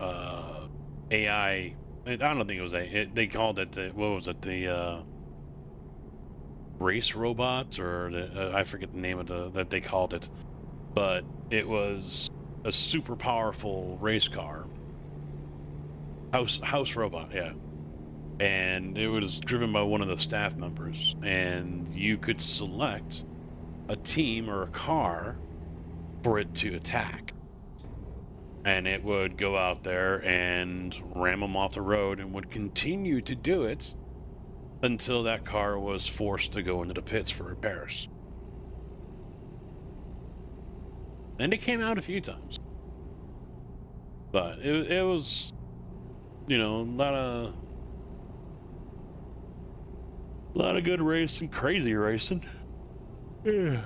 AI. I don't think it was they called it what was it, the race robot, or I forget the name of that they called it, but it was a super powerful race car, house robot, yeah. And it was driven by one of the staff members, and you could select a team or a car for it to attack, and it would go out there and ram them off the road and would continue to do it until that car was forced to go into the pits for repairs. And it came out a few times, but it was, you know, a lot of good racing, crazy racing. Yeah.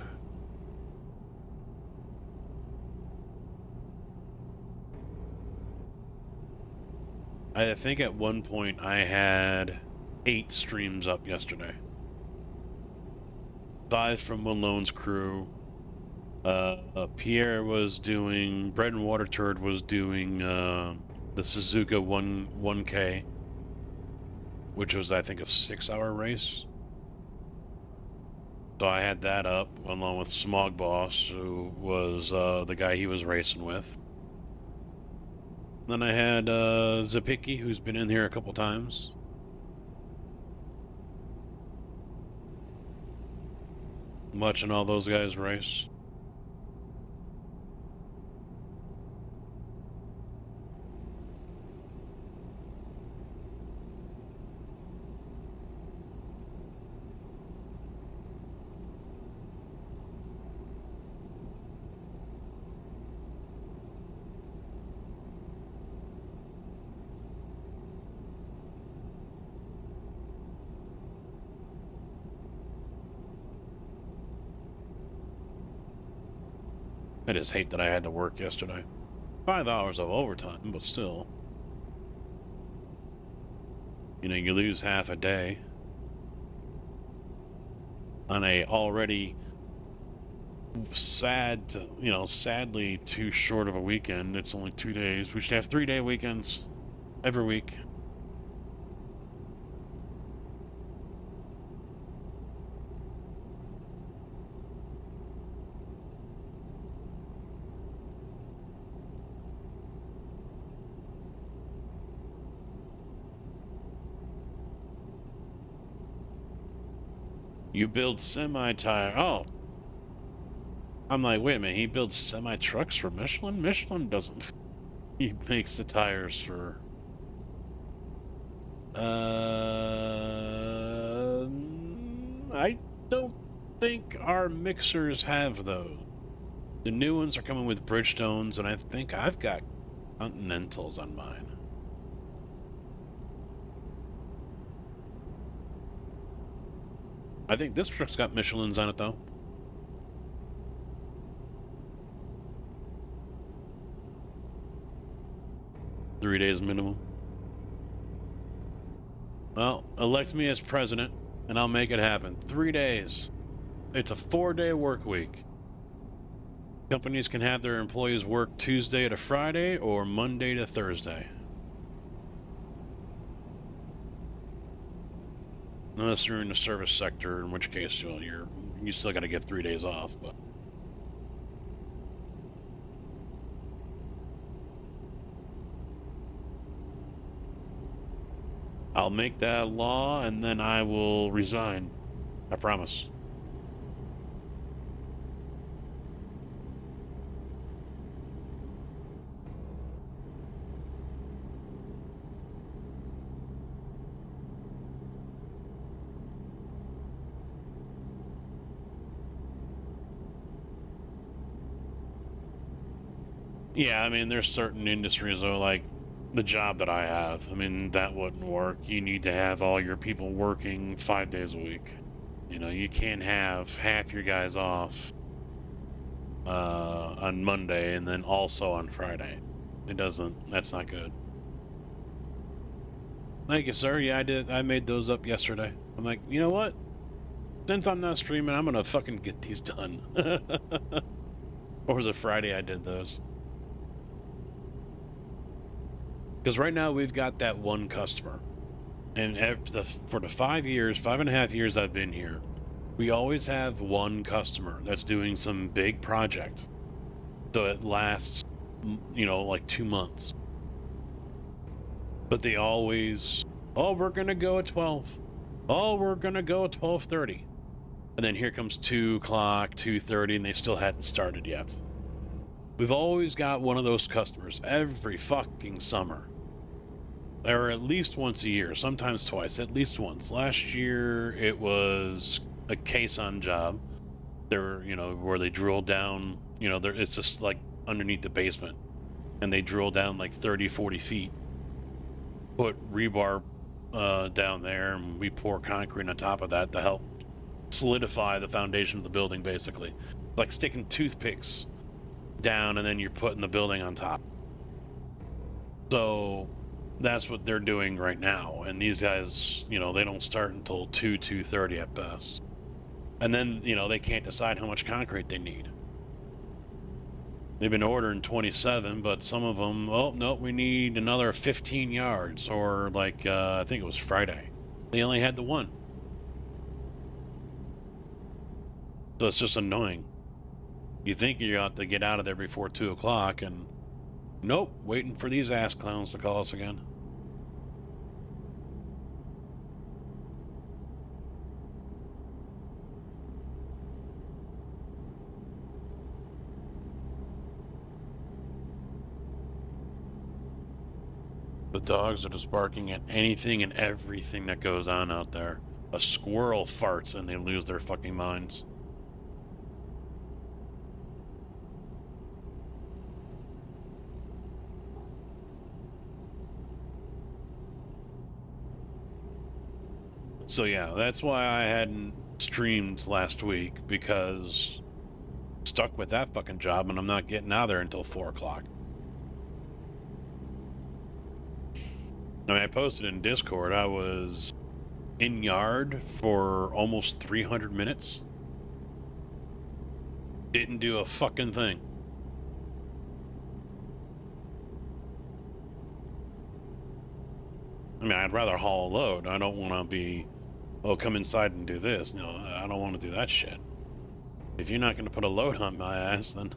I think at one point I had 8 streams up yesterday. 5 from Malone's crew. Pierre was doing, Bread and Water Turd was doing the Suzuka 1K, which was, I think, a 6-hour race. So I had that up along with Smog Boss, who was the guy he was racing with. Then I had Zapicki, who's been in here a couple times. Watching all those guys race. I just hate that I had to work yesterday. 5 hours of overtime, but still. You know, you lose half a day on a already sadly too short of a weekend. It's only 2 days. We should have 3-day weekends every week. You build semi-tire. Oh. I'm like, wait a minute, he builds semi-trucks for Michelin? Michelin doesn't. He makes the tires for... I don't think our mixers have those. The new ones are coming with Bridgestones, and I think I've got Continentals on mine. I think this truck's got Michelins on it, though. Three days minimum. Well, elect me as president, and I'll make it happen. 3 days. It's a 4-day work week. Companies can have their employees work Tuesday to Friday or Monday to Thursday. Unless you're in the service sector, in which case, well, you still got to get 3 days off. But I'll make that law, and then I will resign. I promise. Yeah, I mean, there's certain industries though, like the job that I have. I mean, that wouldn't work. You need to have all your people working 5 days a week. You know, you can't have half your guys off on Monday and then also on Friday. It doesn't. That's not good. Thank you, sir. Yeah, I did. I made those up yesterday. I'm like, you know what? Since I'm not streaming, I'm gonna fucking get these done. Or was it Friday I did those? Because right now we've got that one customer. And for the 5.5 years I've been here, we always have one customer that's doing some big project. So it lasts, you know, like 2 months. But they always, oh, we're going to go at 12. Oh, we're going to go at 12:30. And then here comes 2 o'clock, 2:30, and they still hadn't started yet. We've always got one of those customers every fucking summer. Or at least once a year, sometimes twice, at least once. Last year, it was a caisson job. There, you know, where they drill down, you know, it's just like underneath the basement. And they drill down like 30, 40 feet. Put rebar down there, and we pour concrete on top of that to help solidify the foundation of the building, basically. Like sticking toothpicks down, and then you're putting the building on top. So that's what they're doing right now. And these guys, you know, they don't start until 2:30 at best. And then, you know, they can't decide how much concrete they need. They've been ordering 27, but some of them, oh, no, we need another 15 yards. Or like, I think it was Friday. They only had the one. So it's just annoying. You think you ought to get out of there before 2 o'clock, and nope, waiting for these ass clowns to call us again. The dogs are just barking at anything and everything that goes on out there. A squirrel farts and they lose their fucking minds. So yeah, that's why I hadn't streamed last week, because stuck with that fucking job and I'm not getting out of there until 4 o'clock. I mean, I posted in Discord, I was in yard for almost 300 minutes. Didn't do a fucking thing. I mean, I'd rather haul a load. I don't want to be, oh, come inside and do this. No, I don't want to do that shit. If you're not going to put a load on my ass, then...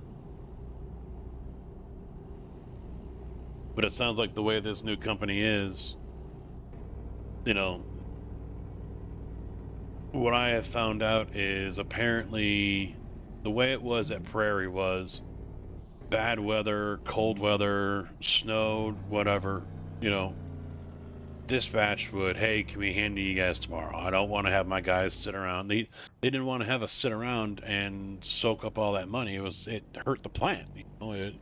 But it sounds like the way this new company is, you know, what I have found out is apparently the way it was at Prairie was bad weather, cold weather, snowed, whatever, you know, dispatch would, hey, can we hand to you guys tomorrow? I don't want to have my guys sit around. They didn't want to have us sit around and soak up all that money. It hurt the plant, you know,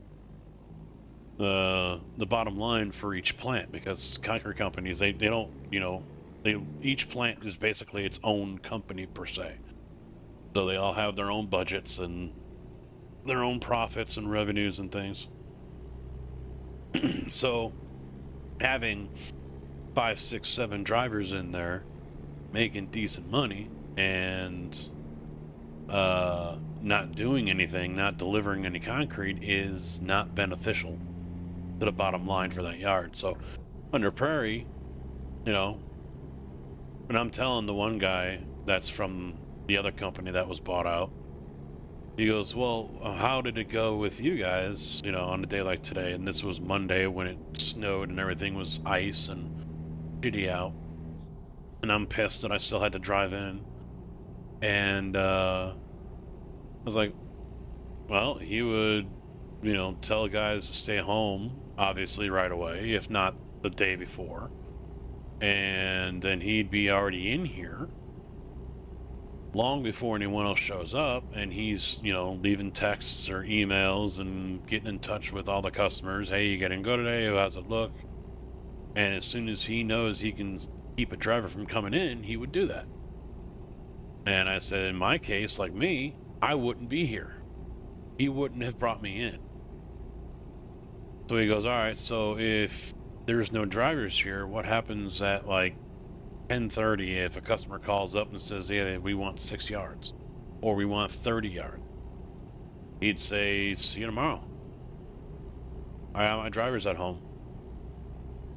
the bottom line for each plant, because concrete companies, they don't, you know, each plant is basically its own company per se. So they all have their own budgets and their own profits and revenues and things. So having 5, 6, 7 drivers in there making decent money and not doing anything, not delivering any concrete, is not beneficial to the bottom line for that yard. So under Prairie, you know, and I'm telling the one guy that's from the other company that was bought out, he goes, well, how did it go with you guys, you know, on a day like today? And this was Monday when it snowed and everything was ice and shitty out. And I'm pissed that I still had to drive in. And I was like, well, he would, you know, tell guys to stay home, obviously right away, if not the day before. And then he'd be already in here. long before anyone else shows up, and he's, you know, leaving texts or emails and getting in touch with all the customers. Hey, you getting go today? How's it look? And as soon as he knows he can keep a driver from coming in, he would do that. And I said, in my case, like me, I wouldn't be here. He wouldn't have brought me in. So he goes, all right, so if there's no drivers here, what happens at like 10:30 if a customer calls up and says, yeah, we want 6 yards or we want 30 yards? He'd say, see you tomorrow. I have my driver's at home.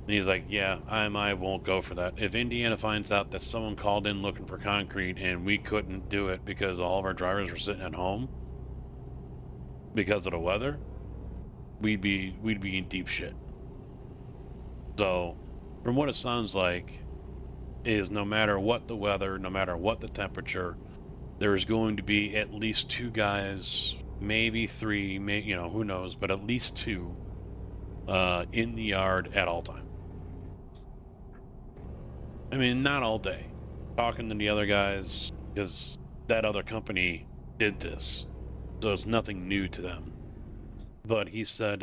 And he's like, yeah, I won't go for that. If Indiana finds out that someone called in looking for concrete and we couldn't do it because all of our drivers were sitting at home because of the weather, we'd be in deep shit. So, from what it sounds like, is no matter what the weather, no matter what the temperature, there's going to be at least 2 guys, maybe 3, you know, who knows, but at least 2 in the yard at all times. I mean, not all day. Talking to the other guys, because that other company did this, so it's nothing new to them. But he said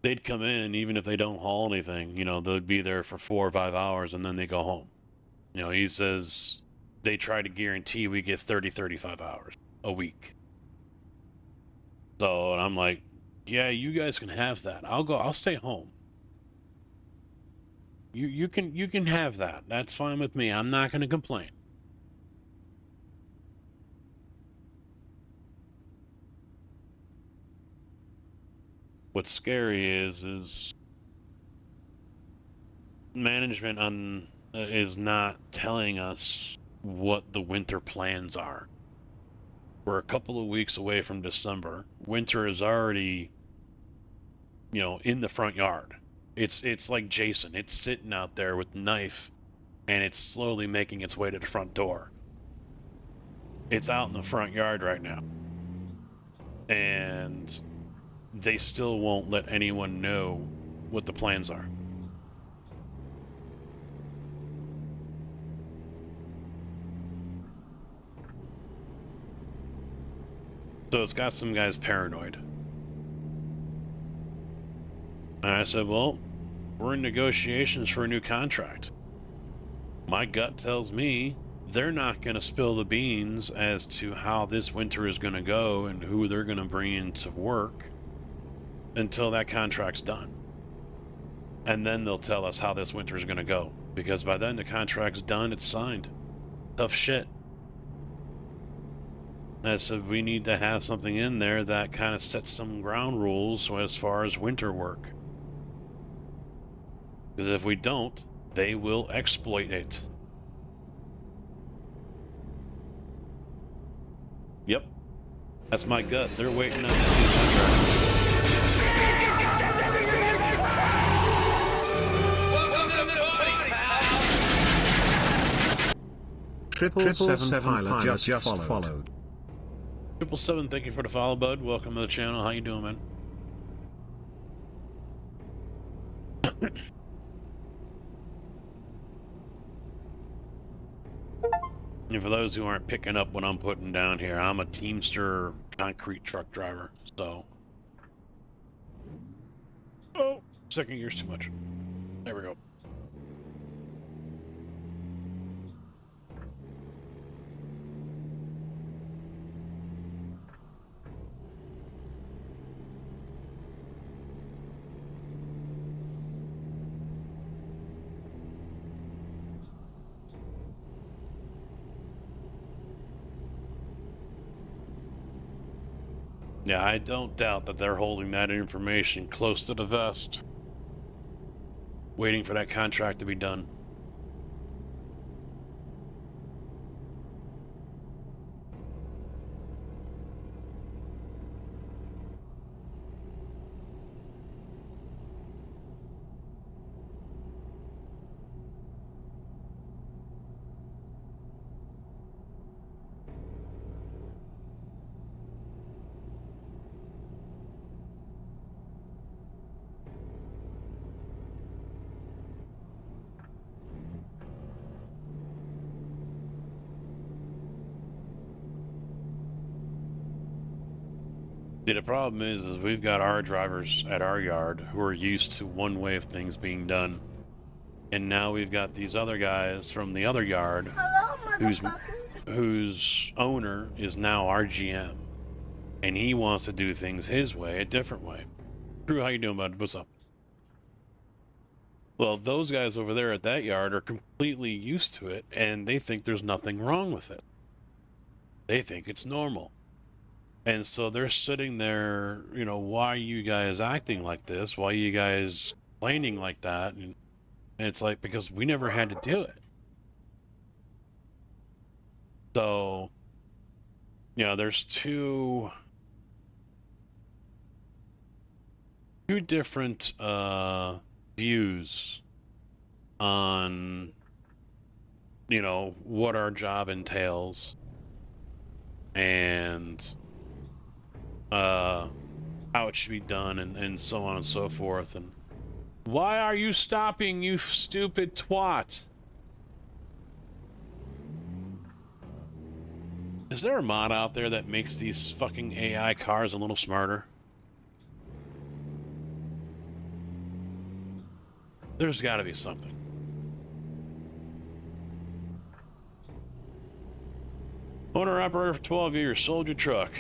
they'd come in, even if they don't haul anything, you know, they'd be there for 4 or 5 hours, and then they go home. You know, he says they try to guarantee we get 30, 35 hours a week. So, and I'm like, yeah, you guys can have that. I'll stay home. You can have that. That's fine with me. I'm not going to complain. What's scary is management is not telling us what the winter plans are. We're a couple of weeks away from December. Winter is already, you know, in the front yard. It's like Jason. It's sitting out there with the knife, and it's slowly making its way to the front door. It's out in the front yard right now. And they still won't let anyone know what the plans are. So it's got some guys paranoid. And I said, well, we're in negotiations for a new contract. My gut tells me they're not going to spill the beans as to how this winter is going to go and who they're going to bring in to work until that contract's done. And then they'll tell us how this winter is going to go. Because by then the contract's done, it's signed. Tough shit. I said, we need to have something in there that kind of sets some ground rules as far as winter work. Because if we don't, they will exploit it. Yep. That's my gut. They're waiting on that contract. Triple seven pilot just followed. 777, thank you for the follow, bud. Welcome to the channel. How you doing, man? And for those who aren't picking up what I'm putting down here, I'm a Teamster concrete truck driver, so... Oh, second gear's too much. There we go. Yeah, I don't doubt that they're holding that information close to the vest, waiting for that contract to be done. See, the problem is we've got our drivers at our yard who are used to one way of things being done. And now we've got these other guys from the other yard whose owner is now our GM. And he wants to do things his way, a different way. Drew, how you doing, bud? What's up? Well, those guys over there at that yard are completely used to it, and they think there's nothing wrong with it. They think it's normal. And so they're sitting there, you know, why are you guys acting like this? Why are you guys complaining like that? And it's like, because we never had to do it. So, you know, there's two different views on, you know, what our job entails and how it should be done and so on and so forth. And why are you stopping, you stupid twat? Is there a mod out there that makes these fucking AI cars a little smarter? There's got to be something. Owner operator for 12 years, sold your truck.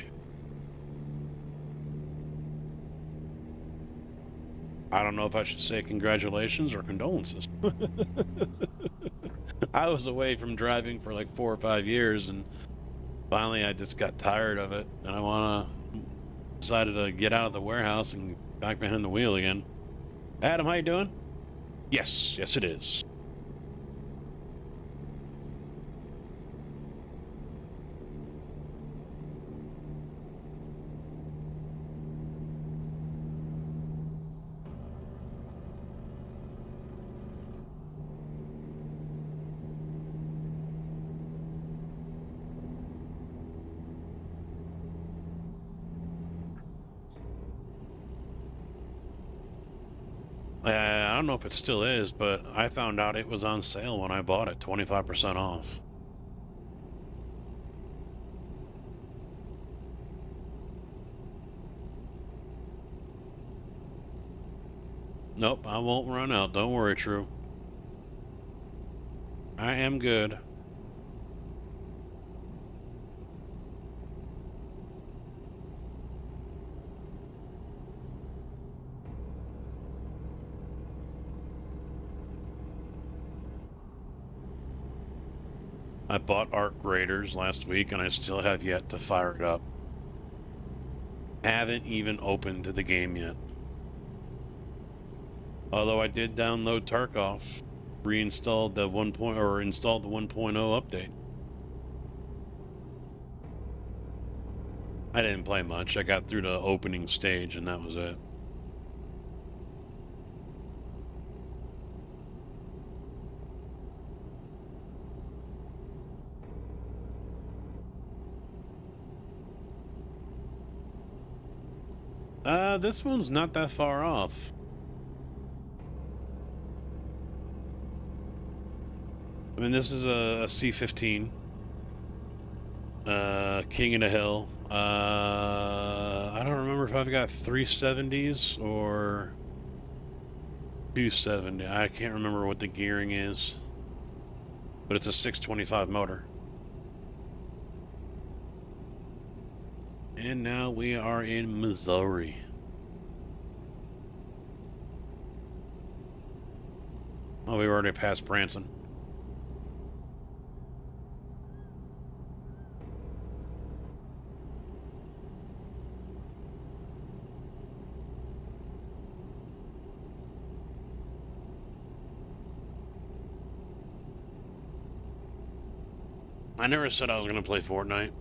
I don't know if I should say congratulations or condolences. I was away from driving for like 4 or 5 years, and finally I just got tired of it, and decided to get out of the warehouse and back behind the wheel again. Adam, how you doing? Yes, yes it is. I don't know if it still is, but I found out it was on sale when I bought it, 25% off. Nope, I won't run out. Don't worry, True. I am good. I bought Arc Raiders last week, and I still have yet to fire it up. Haven't even opened the game yet. Although I did download Tarkov, reinstalled the installed the 1.0 update. I didn't play much. I got through the opening stage, and that was it. This one's not that far off. I mean, this is a C-15. King of the Hill. I don't remember if I've got 370s or 270. I can't remember what the gearing is. But it's a 625 motor. And now we are in Missouri. Oh, we already passed Branson. I never said I was going to play Fortnite.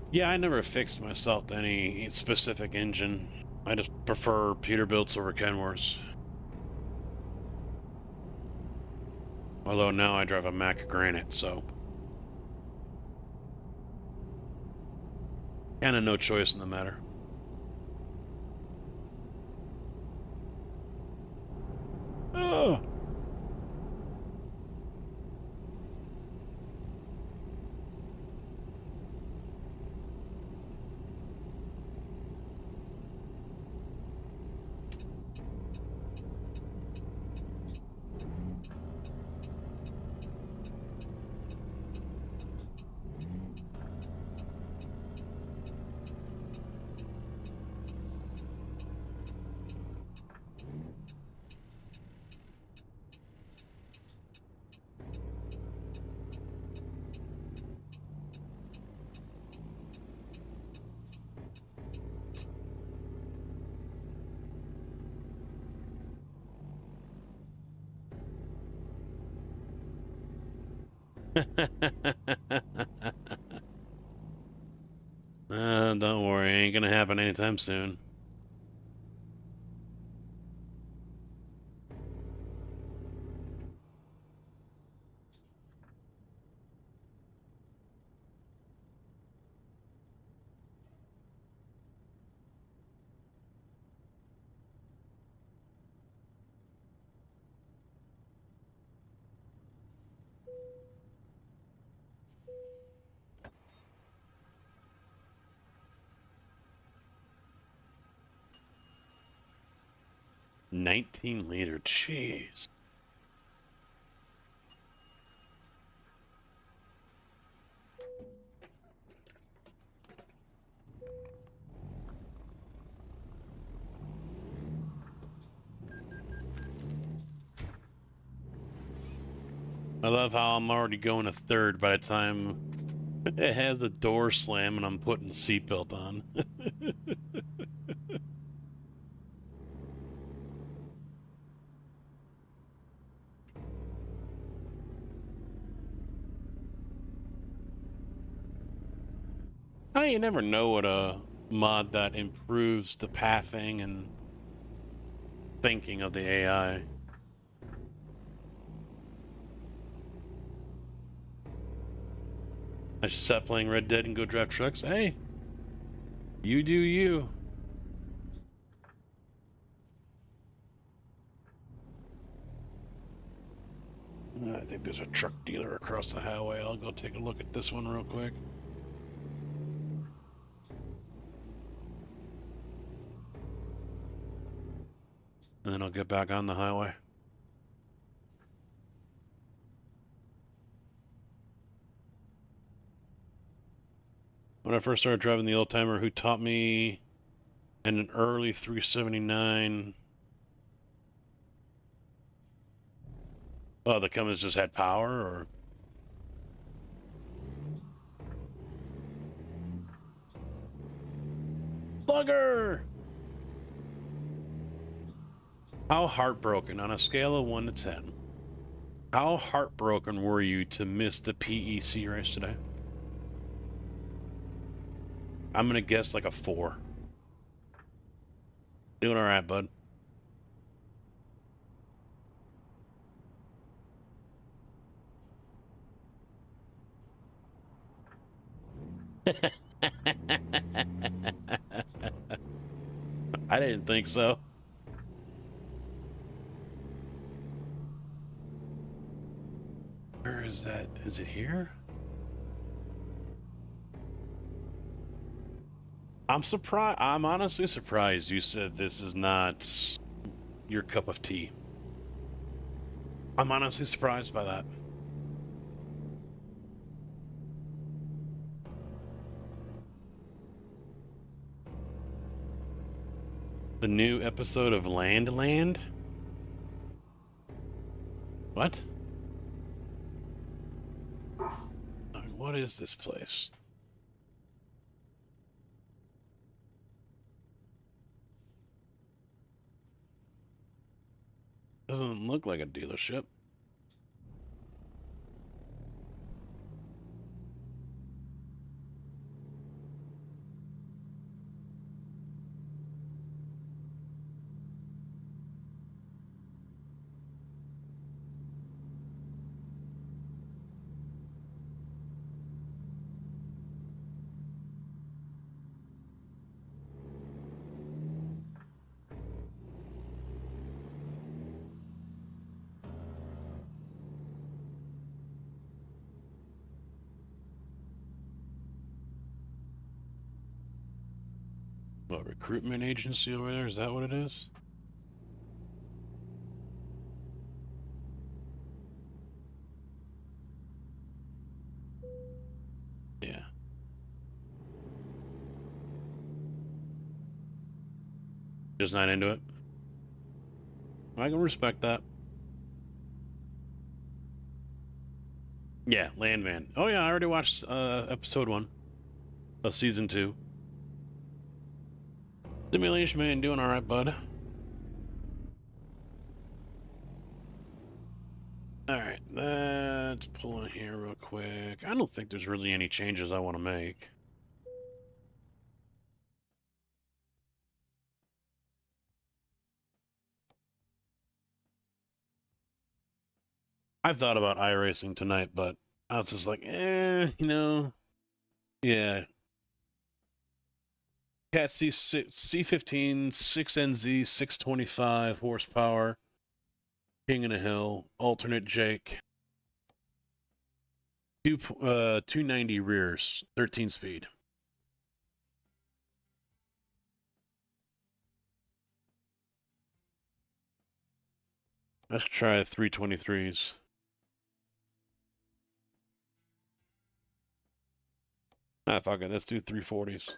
Yeah, I never fixed myself to any specific engine. I just prefer Peterbilt's over Kenworth's. Although now I drive a Mack Granite, so kinda no choice in the matter. Oh. Don't worry, ain't gonna happen anytime soon. $19 jeez. I love how I'm already going to third by the time it has a door slam and I'm putting the seatbelt on. You never know what a mod that improves the pathing and thinking of the AI. I should stop playing Red Dead and go drive trucks. Hey, you do you. I think there's a truck dealer across the highway. I'll go take a look at this one real quick. And then I'll get back on the highway. When I first started driving the old timer who taught me in an early 379. Oh, the Cummins just had power, or? Slugger! How heartbroken on a scale of 1 to 10? How heartbroken were you to miss the PEC race today? I'm gonna guess like a 4. Doing all right, bud. I didn't think so. Where is that? Is it here? I'm surprised. I'm honestly surprised you said this is not your cup of tea. I'm honestly surprised by that. The new episode of Land? What? What is this place? Doesn't look like a dealership. What, recruitment agency over there? Is that what it is? Yeah. Just not into it. I can respect that. Yeah, Landman. Oh yeah, I already watched episode 1 of season 2. Simulation Man doing all right, bud. All right, let's let's pull in here real quick. I don't think there's really any changes I want to make. I thought about iRacing tonight, but I was just like, you know, yeah. Cat C15, 6NZ, 625 horsepower, King in a Hill, alternate Jake, 290 rears, 13 speed. Let's try 323s. Ah, fuck it. Let's do 340s.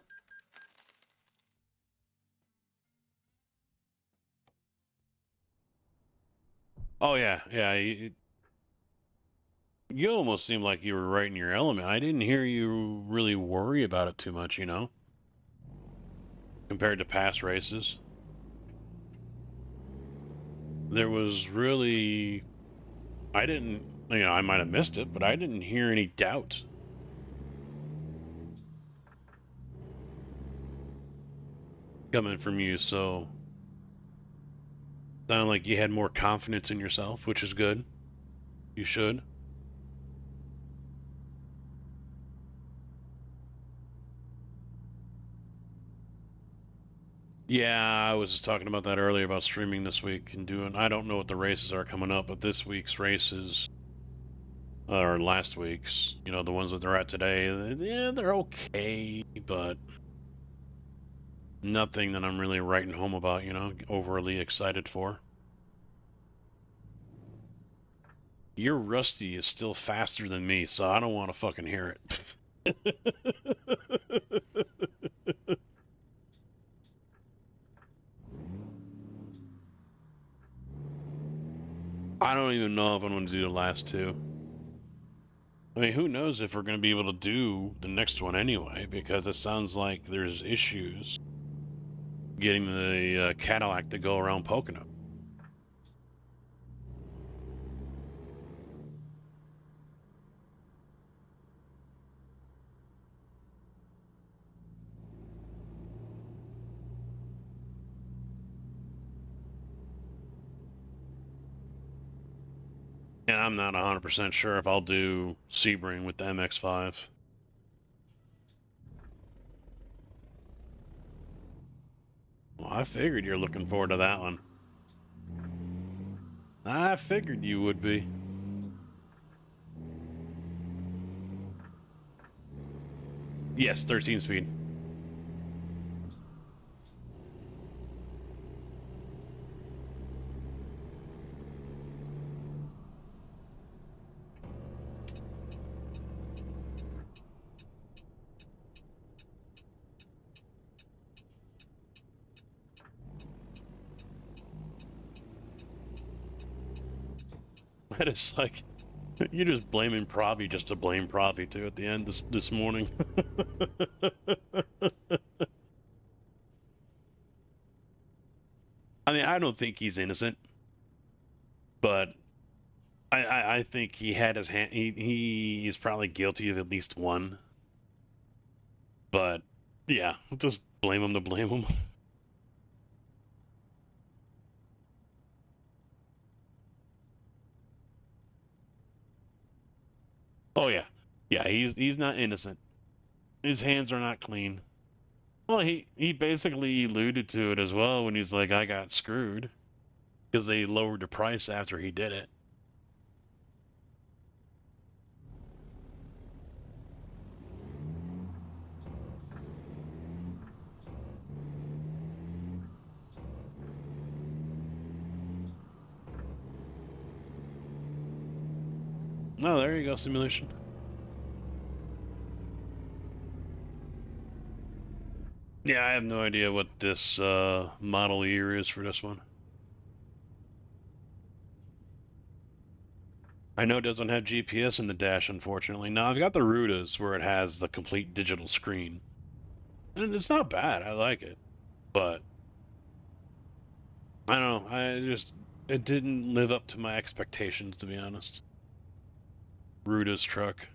Oh, yeah. Yeah. You almost seemed like you were right in your element. I didn't hear you really worry about it too much, you know, compared to past races. There was really... I didn't... You know, I might have missed it, but I didn't hear any doubt coming from you, so sounded like you had more confidence in yourself, which is good. You should. Yeah, I was just talking about that earlier about streaming this week and doing... I don't know what the races are coming up, but this week's races, or last week's, you know, the ones that they're at today, yeah, they're okay, but nothing that I'm really writing home about, you know, overly excited for. Your Rusty is still faster than me, so I don't want to fucking hear it. I don't even know if I'm going to do the last two. I mean, who knows if we're going to be able to do the next one anyway, because it sounds like there's issues getting the Cadillac to go around Pocono. And I'm not 100% sure if I'll do Sebring with the MX-5. Well, I figured you're looking forward to that one. I figured you would be. Yes, 13 speed. That is like, you're just blaming Pravi just to blame Pravi too at the end this morning. I mean, I don't think he's innocent, but I think he had his hand. He's probably guilty of at least one. But yeah, just blame him to blame him. Oh yeah, yeah. He's not innocent. His hands are not clean. Well, he basically alluded to it as well when he's like, I got screwed because they lowered the price after he did it. No, there you go, simulation. Yeah, I have no idea what this model year is for this one. I know it doesn't have GPS in the dash, unfortunately. Now, I've got the Rutas where it has the complete digital screen. And it's not bad, I like it. But, I don't know, it didn't live up to my expectations, to be honest. Ruda's truck.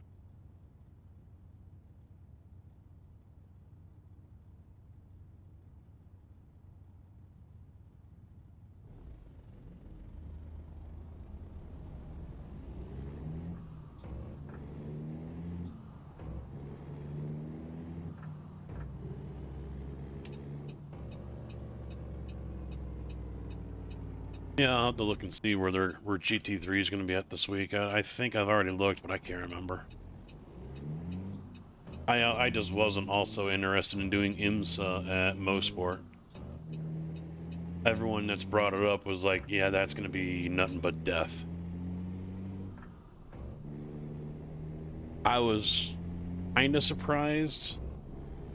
Yeah, I'll have to look and see where GT3 is going to be at this week. I think I've already looked, but I can't remember. I just wasn't also interested in doing IMSA at Mosport. Everyone that's brought it up was like, yeah, that's going to be nothing but death. I was kind of surprised,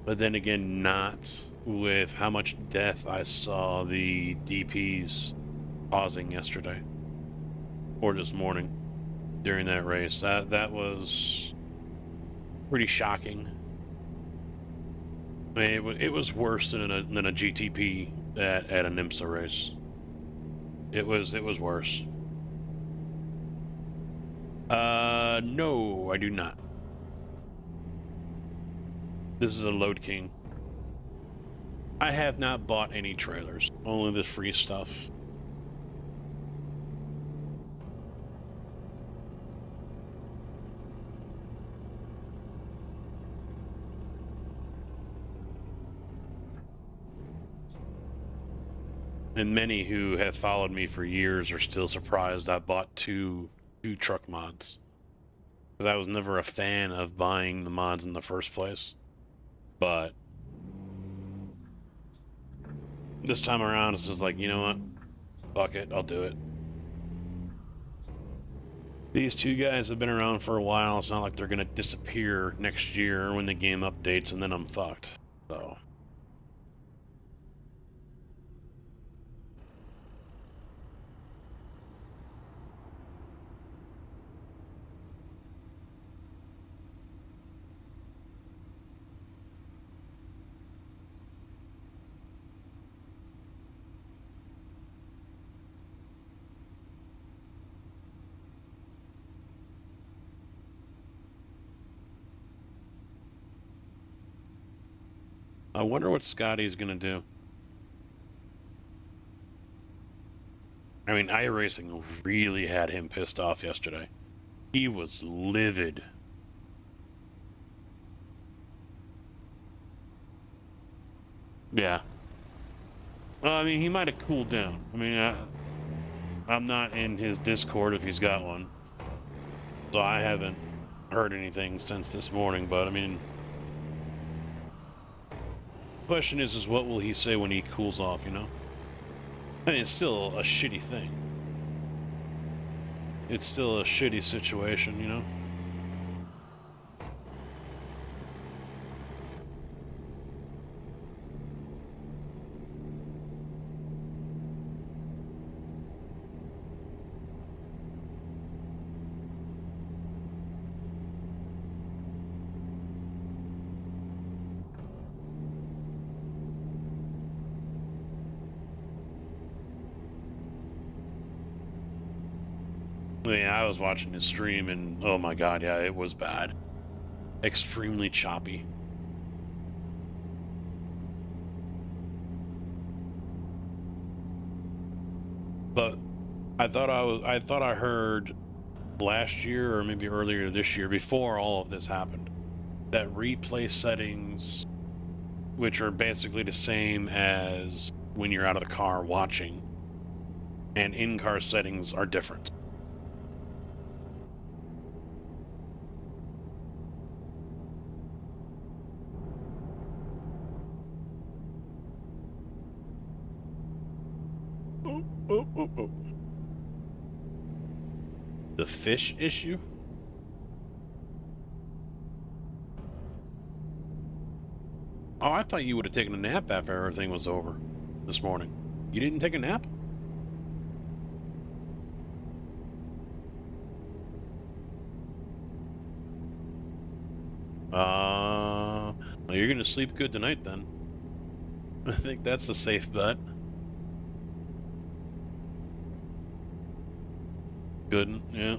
but then again, not with how much death I saw the DPs causing yesterday or this morning during that race. That was pretty shocking. I mean, it was worse than a GTP at an IMSA race. It was worse. No, I do not. This is a Load King. I have not bought any trailers, only the free stuff. And many who have followed me for years are still surprised I bought two truck mods. Because I was never a fan of buying the mods in the first place. But this time around, it's just like, you know what? Fuck it, I'll do it. These two guys have been around for a while. It's not like they're going to disappear next year when the game updates and then I'm fucked. So... I wonder what Scotty's gonna do. I mean, iRacing really had him pissed off yesterday. He was livid. Yeah. I mean, he might have cooled down. I mean, I'm not in his Discord if he's got one. So I haven't heard anything since this morning, but I mean... question is what will he say when he cools off, you know? I mean, it's still a shitty thing. It's still a shitty situation, you know? Yeah, I was watching his stream and oh my god, yeah, it was bad. Extremely choppy. But I thought I heard last year or maybe earlier this year, before all of this happened, that replay settings, which are basically the same as when you're out of the car watching, and in-car settings are different. Oh. The fish issue? Oh, I thought you would have taken a nap after everything was over this morning. You didn't take a nap? Well, you're gonna sleep good tonight then. I think that's a safe bet. Good, yeah.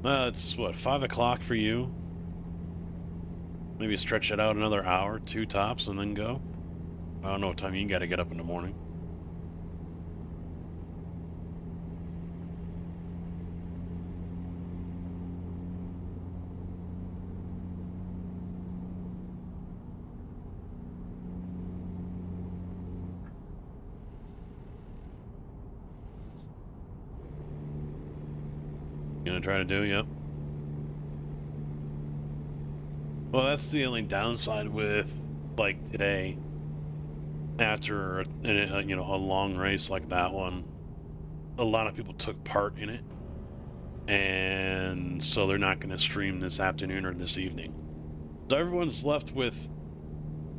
It's what, 5 o'clock for you? Maybe stretch it out another hour, 2 tops, and then go. I don't know what time you gotta get up in the morning. Gonna try to do, yep. Well, that's the only downside with, like, today. After, a long race like that one, a lot of people took part in it. And so they're not going to stream this afternoon or this evening. So everyone's left with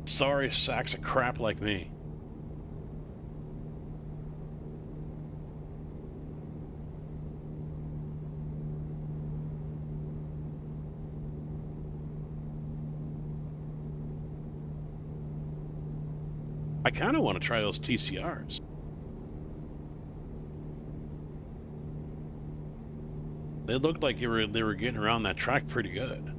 sorry sacks of crap like me. I kind of want to try those TCRs. They looked like they were getting around that track pretty good.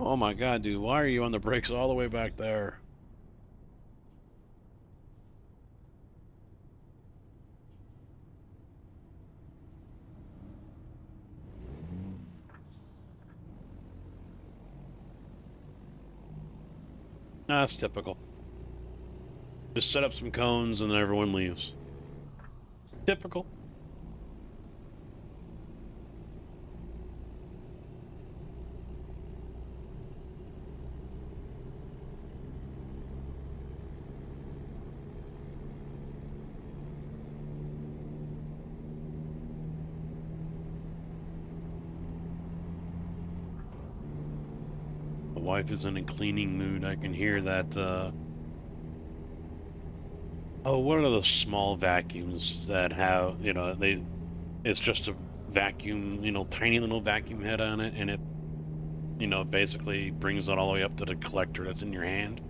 Oh my god, dude, why are you on the brakes all the way back there? That's typical. Just set up some cones and then everyone leaves. Typical. Wife is in a cleaning mood. I can hear that. Oh, what are those small vacuums that have, it's just a vacuum, tiny little vacuum head on it, and it, basically brings it all the way up to the collector that's in your hand.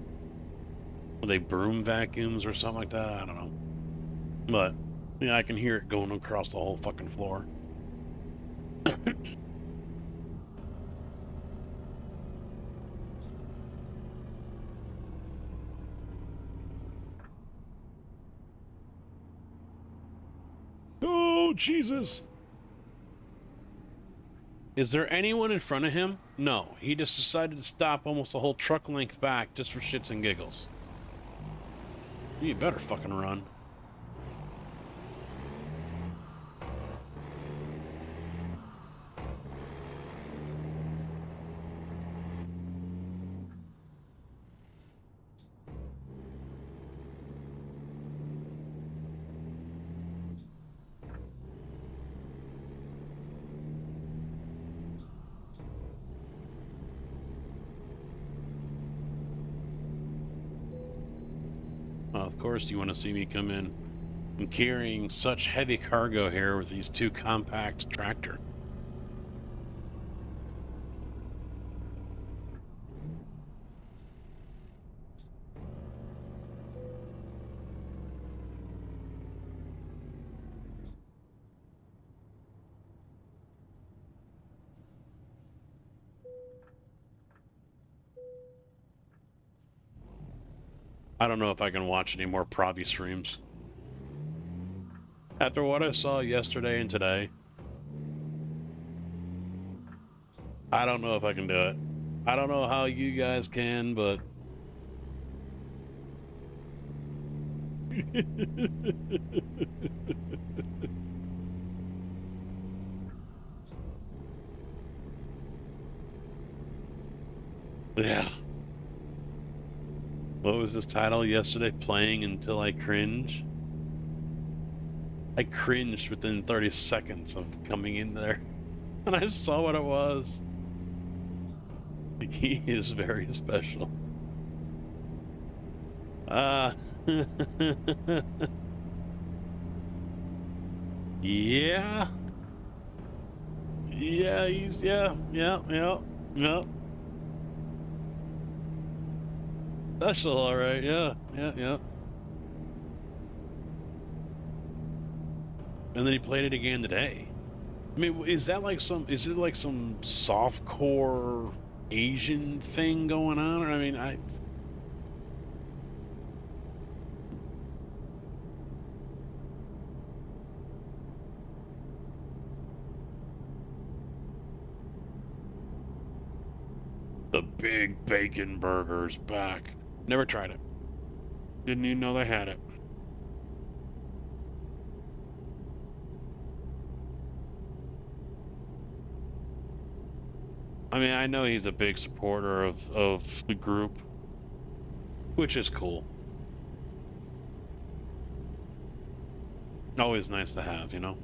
Are they broom vacuums or something like that? I don't know. But, yeah, I can hear it going across the whole fucking floor. Oh, Jesus. Is there anyone in front of him? No. He just decided to stop almost a whole truck length back just for shits and giggles. You better fucking run. Of course you want to see me come in. I'm carrying such heavy cargo here with these 2 compact tractor. I don't know if I can watch any more Pravi streams. After what I saw yesterday and today, I don't know if I can do it. I don't know how you guys can, but... yeah. What was this title yesterday? Playing Until I Cringe? I cringed within 30 seconds of coming in there. And I saw what it was. He is very special. Yeah. Yeah, he's, yeah. Special, alright, yeah. And then he played it again today. I mean, is it like some softcore Asian thing going on? Or, I mean, the big bacon burger's back. Never tried it. Didn't even know they had it. I mean, I know he's a big supporter of the group, which is cool. Always nice to have, you know?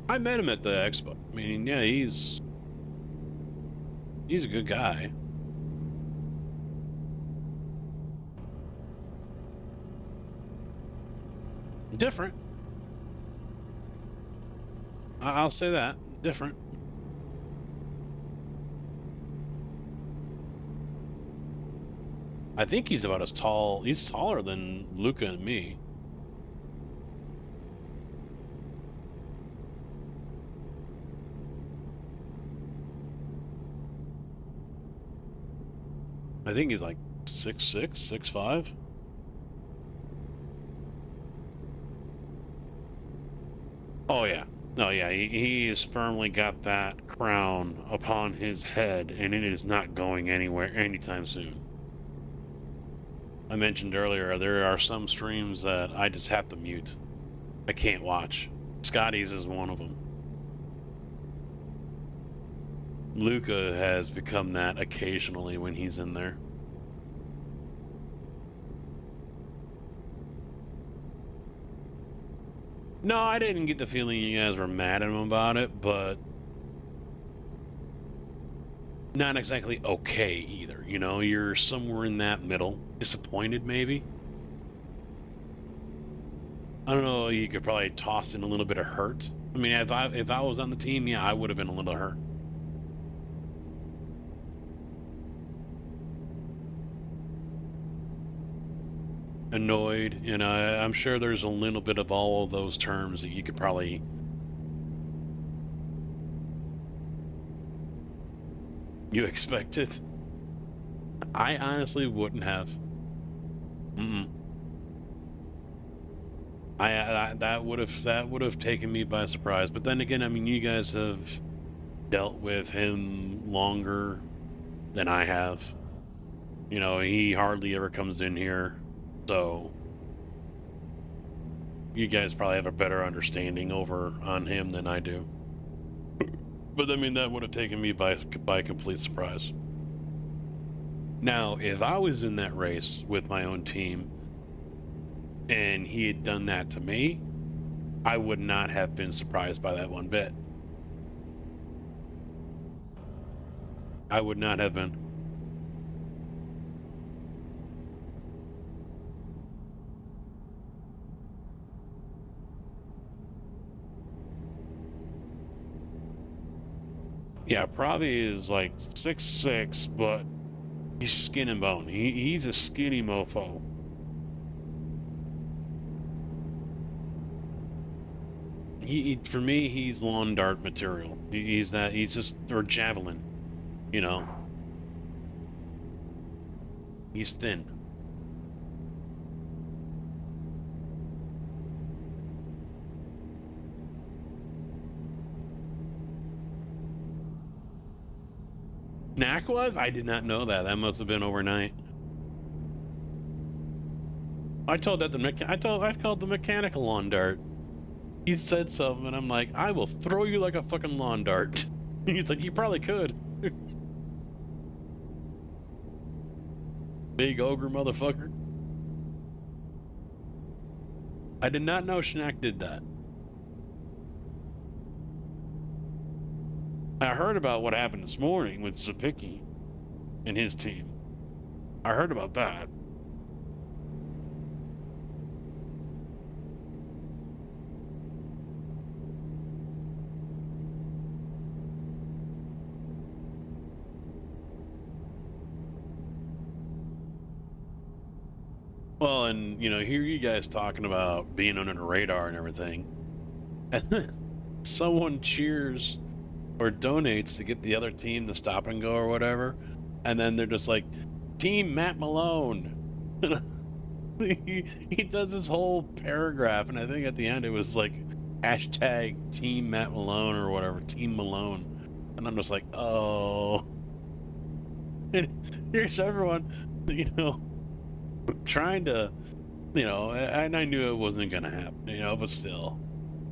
I met him at the expo. I mean, yeah, he's a good guy. Different. I'll say that. Different. I think he's about as tall. He's taller than Luca and me. I think he's like 6'6", 6'5". Oh yeah. No, yeah, he has firmly got that crown upon his head, and it is not going anywhere anytime soon. I mentioned earlier, there are some streams that I just have to mute. I can't watch. Scotty's is one of them. Luca has become that occasionally when he's in there. No, I didn't get the feeling you guys were mad at him about it, but not exactly okay either. You know, you're somewhere in that middle. Disappointed, maybe? I don't know, you could probably toss in a little bit of hurt. I mean, if I was on the team, yeah, I would have been a little hurt. Annoyed, you know, I'm sure there's a little bit of all of those terms that you could probably you expected. I honestly wouldn't have. That would have taken me by surprise. But then again, I mean, you guys have dealt with him longer than I have. You know, he hardly ever comes in here. So, you guys probably have a better understanding over on him than I do. But I mean, that would have taken me by complete surprise. Now, if I was in that race with my own team, and he had done that to me, I would not have been surprised by that one bit. I would not have been. Yeah, Pravi is like 6'6", but he's skin and bone. He's a skinny mofo. For me, he's lawn dart material. He's just, or javelin, you know. He's thin. Knack was? I did not know that. That must have been overnight. I told that I called the mechanical lawn dart. He said something, and I'm like, I will throw you like a fucking lawn dart. He's like, you probably could. Big ogre motherfucker. I did not know Schnack did that. I heard about what happened this morning with Zapicki and his team. I heard about that. Well, and, you know, hear you guys talking about being under the radar and everything. And then someone cheers or donates to get the other team to stop and go or whatever. And then they're just like, Team Matt Malone. he does this whole paragraph, and I think at the end it was like, hashtag Team Matt Malone or whatever, Team Malone. And I'm just like, oh. And here's everyone, you know, trying to, you know, and I knew it wasn't gonna happen, you know, but still,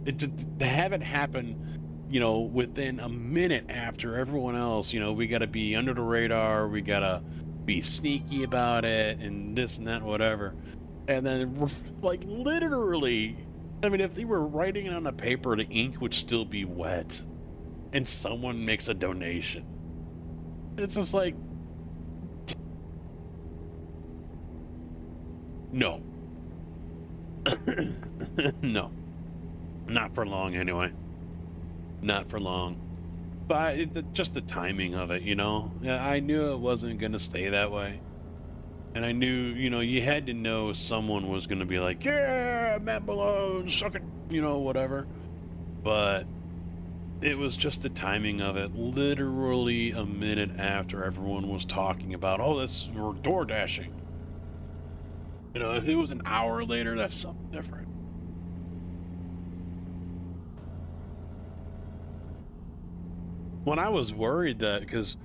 to have it happen, you know, within a minute after everyone else, you know, we gotta be under the radar, we gotta be sneaky about it, and this and that, and whatever, and then like literally, I mean, if they were writing it on a paper, the ink would still be wet, and someone makes a donation. It's just like, no. No. Not for long, anyway. Not for long. But just the timing of it, you know? I knew it wasn't going to stay that way. And I knew, you know, you had to know someone was going to be like, yeah, Matt Malone, suck it, you know, whatever. But it was just the timing of it. Literally a minute after everyone was talking about, oh, we're door dashing. You know, if it was an hour later, that's something different. When I was worried that, because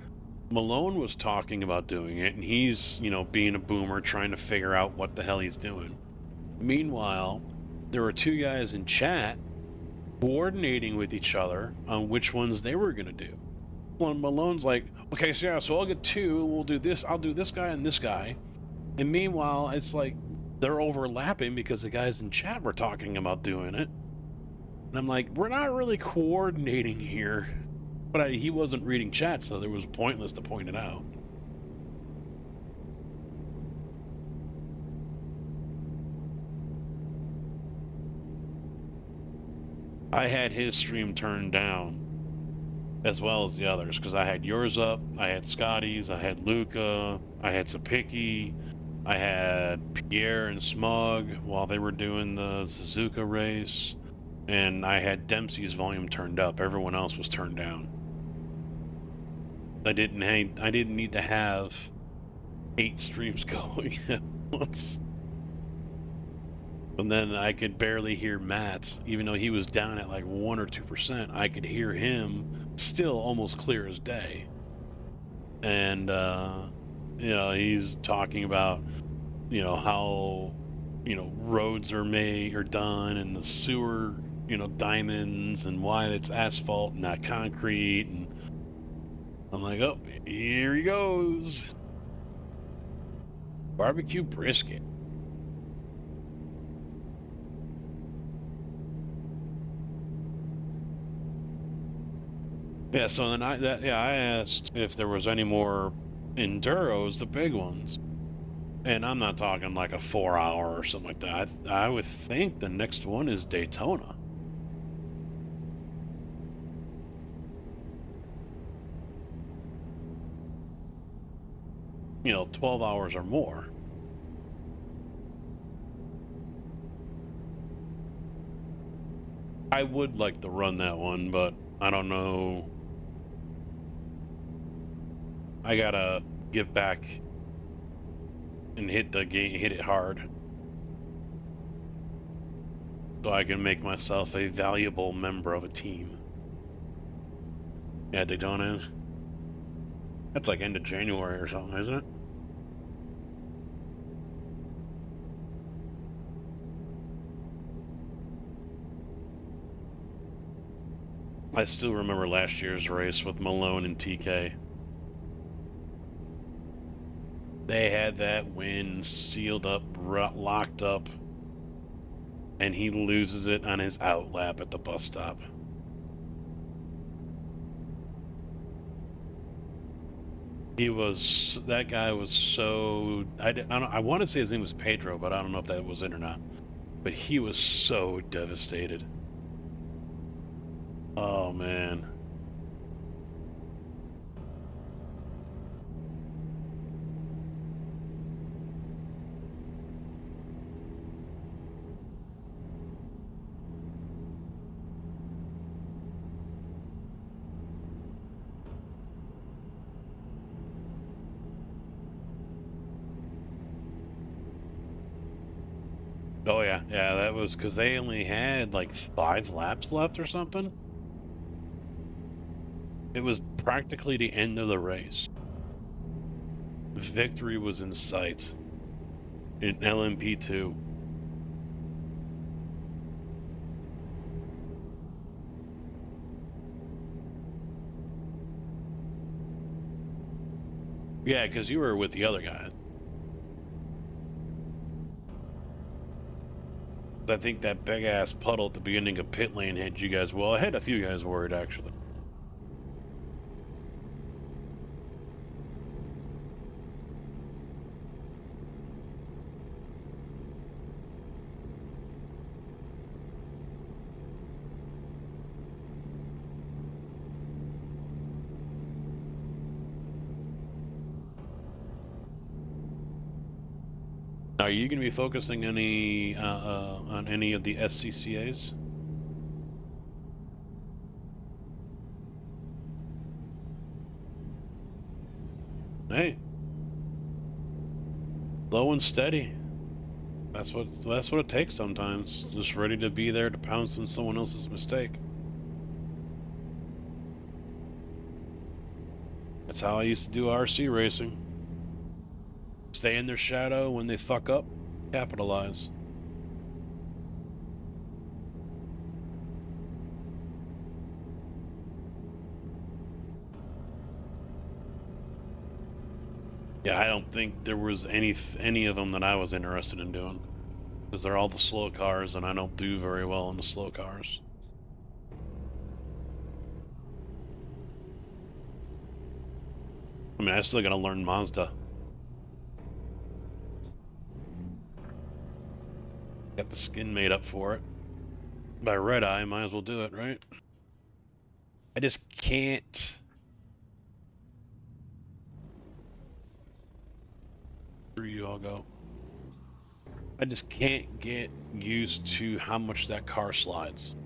Malone was talking about doing it, and he's, you know, being a boomer, trying to figure out what the hell he's doing. Meanwhile, there were two guys in chat coordinating with each other on which ones they were going to do. When Malone's like, okay, so yeah, so I'll get two, we'll do this, I'll do this guy and this guy. And meanwhile, it's like they're overlapping because the guys in chat were talking about doing it. And I'm like, we're not really coordinating here. But he wasn't reading chat, so it was pointless to point it out. I had his stream turned down, as well as the others, because I had yours up, I had Scotty's, I had Luca, I had Sapicki, I had Pierre and Smug while they were doing the Suzuka race, and I had Dempsey's volume turned up. Everyone else was turned down. I didn't need to have 8 streams going at once. And then I could barely hear Matt, even though he was down at like 1 or 2%. I could hear him still almost clear as day. And, you know, he's talking about, you know, how, you know, roads are done, and the sewer, you know, diamonds, and why it's asphalt and not concrete. And I'm like, oh, here he goes. Barbecue brisket. Yeah, so then I asked if there was any more enduros, the big ones. And I'm not talking like a 4-hour or something like that. I would think the next one is Daytona. You know, 12 hours or more. I would like to run that one, but I don't know. I gotta get back and hit the game, hit it hard, so I can make myself a valuable member of a team. Yeah, Daytona is. That's like end of January or something, isn't it? I still remember last year's race with Malone and TK. They they had that wind sealed up, locked up, and he loses it on his out lap at the bus stop. That guy was so, I want to say his name was Pedro, but I don't know if that was it or not. But he was so devastated. Oh, man. Oh yeah, yeah, that was because they only had like 5 laps left or something. It was practically the end of the race. Victory was in sight in LMP2. Yeah, because you were with the other guys. I think that big ass puddle at the beginning of pit lane had you guys. Well, I had a few guys worried actually. Are you going to be focusing any on any of the SCCAs? Hey, low and steady. That's what it takes sometimes. Just ready to be there to pounce on someone else's mistake. That's how I used to do RC racing. Stay in their shadow. When they fuck up, capitalize. Yeah, I don't think there was any of them that I was interested in doing, because they're all the slow cars, and I don't do very well in the slow cars. I mean, I still gotta learn Mazda. Got the skin made up for it. By red eye, might as well do it, right? I just can't. Where you all go? I just can't get used to how much that car slides.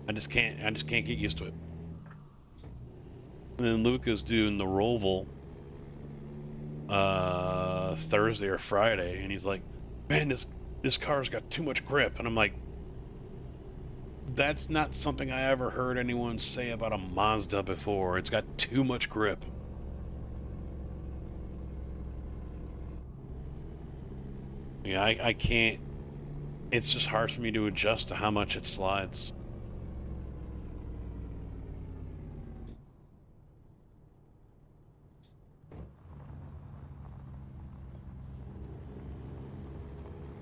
I just can't get used to it. And then Luke is doing the Roval Thursday or Friday, and he's like, man, this car's got too much grip. And I'm like, that's not something I ever heard anyone say about a Mazda before. It's got too much grip. Yeah, I can't. It's just hard for me to adjust to how much it slides.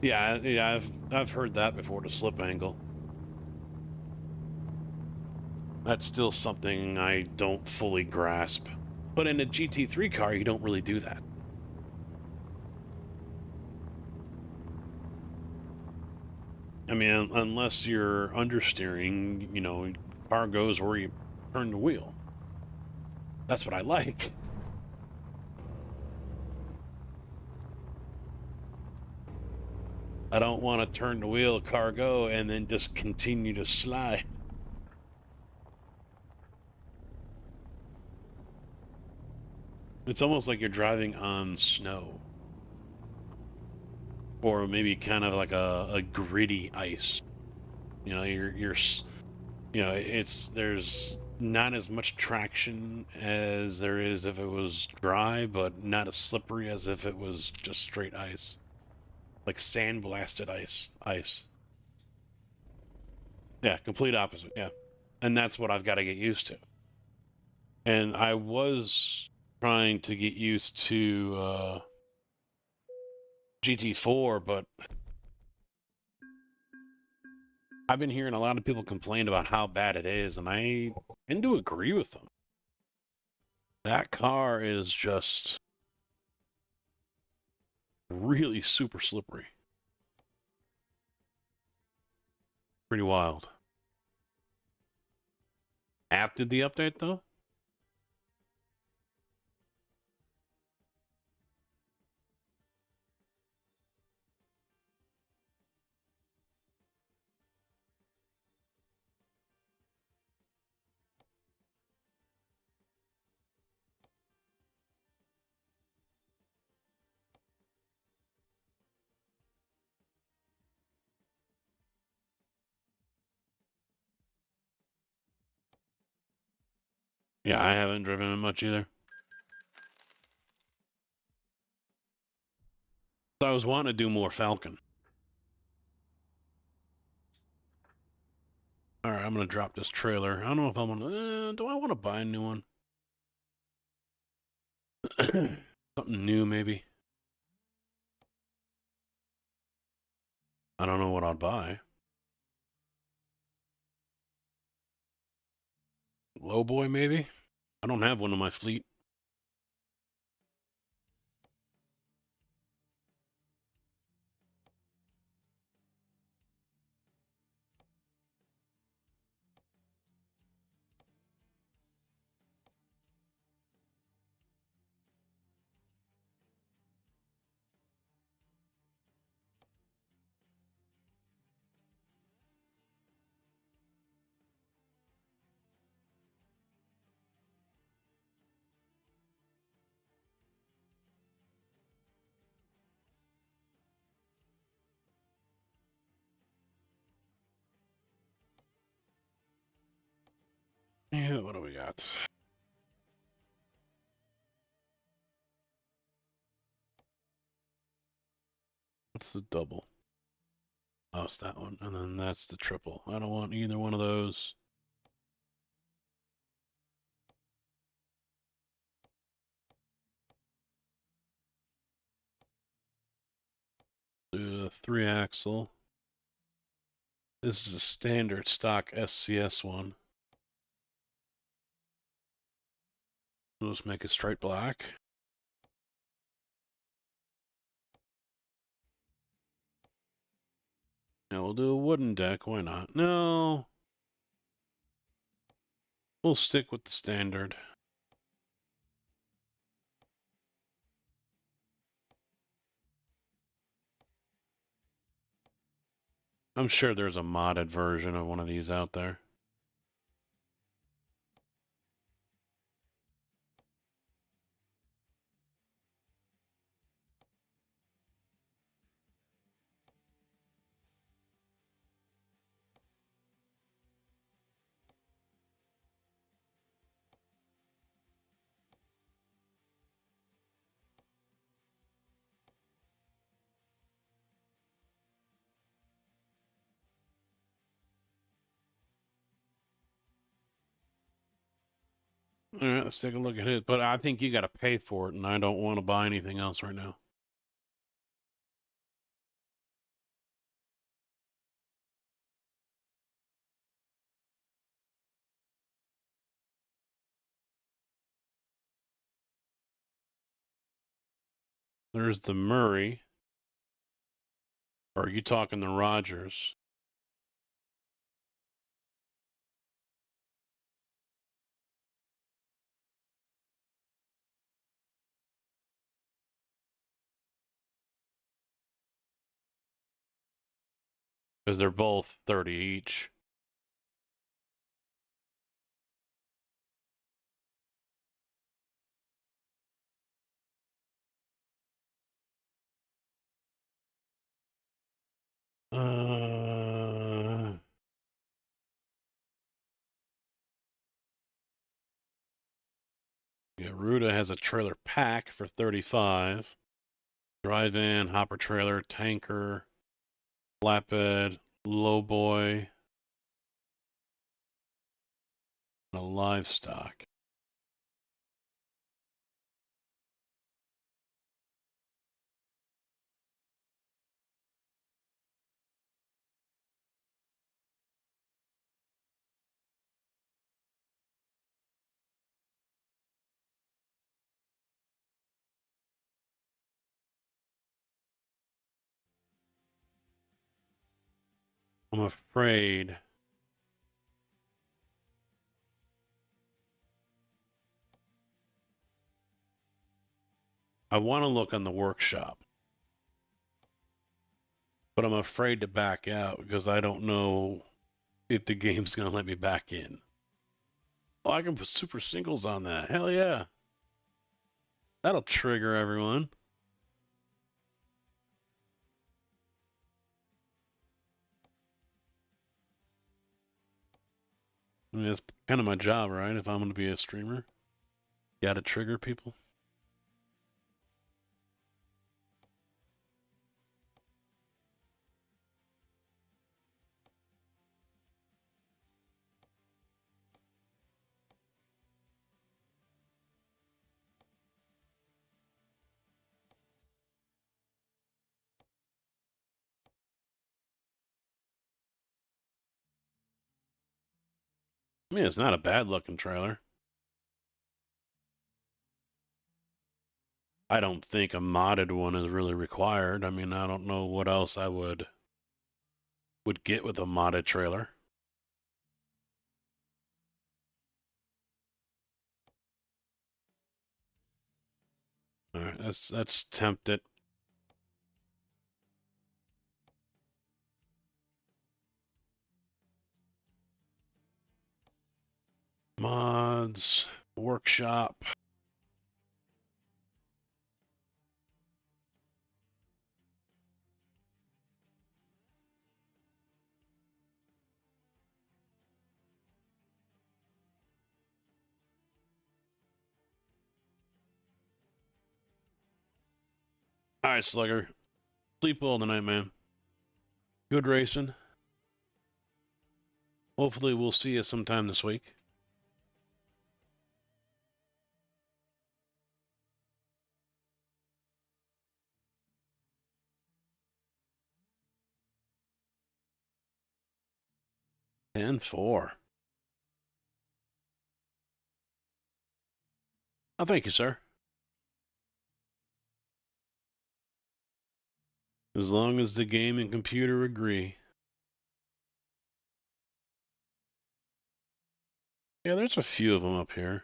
Yeah, I've heard that before, the slip angle. That's still something I don't fully grasp. But in a GT3 car, you don't really do that. I mean, unless you're understeering, you know, car goes where you turn the wheel. That's what I like. I don't want to turn the wheel, car go, and then just continue to slide. It's almost like you're driving on snow. Or maybe kind of like a gritty ice. You know, there's not as much traction as there is if it was dry, but not as slippery as if it was just straight ice. Like sandblasted ice. Yeah, complete opposite, yeah. And that's what I've got to get used to. And I was trying to get used to GT4, but I've been hearing a lot of people complain about how bad it is, and I tend to agree with them. That car is just really super slippery. Pretty wild. App did the update, though? Yeah, I haven't driven it much either. So I was wanting to do more Falcon. Alright, I'm going to drop this trailer. I don't know if I want to... do I want to buy a new one? Something new, maybe. I don't know what I'd buy. Lowboy, maybe? I don't have one in my fleet. Yeah, what do we got? What's the double? Oh, it's that one. And then that's the triple. I don't want either one of those. The 3-axle. This is a standard stock SCS one. We'll just make it straight black. Now we'll do a wooden deck. Why not? No. We'll stick with the standard. I'm sure there's a modded version of one of these out there. All right, let's take a look at it. But I think you got to pay for it, and I don't want to buy anything else right now. There's the Murray. Or are you talking the Rogers? Because they're both 30 each. Yeah, Ruda has a trailer pack for 35. Drive-in, hopper trailer, tanker, flatbed, lowboy, and a livestock. I'm afraid. I want to look on the workshop. But I'm afraid to back out because I don't know if the game's going to let me back in. Oh, I can put super singles on that. Hell yeah. That'll trigger everyone. I mean, that's kind of my job, right? If I'm going to be a streamer, gotta trigger people. I mean, it's not a bad looking trailer. I don't think a modded one is really required. I mean, I don't know what else I would get with a modded trailer. All right, that's tempted. Mods, workshop. All right, Slugger. Sleep well tonight, man. Good racing. Hopefully, we'll see you sometime this week. And 4. Oh, thank you, sir. As long as the game and computer agree. Yeah, there's a few of them up here.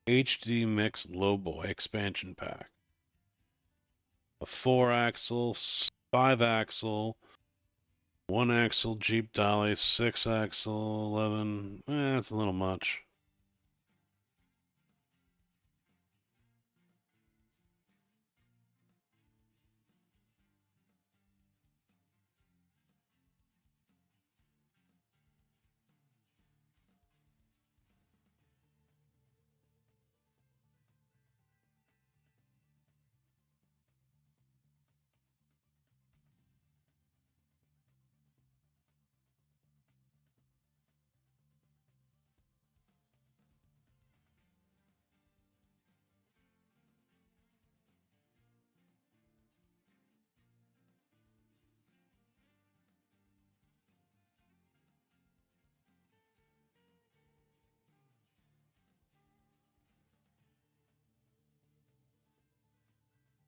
HD Mix Lowboy expansion pack. A 4-axle, 5-axle, 1-axle Jeep Dolly, 6-axle, 11. That's a little much.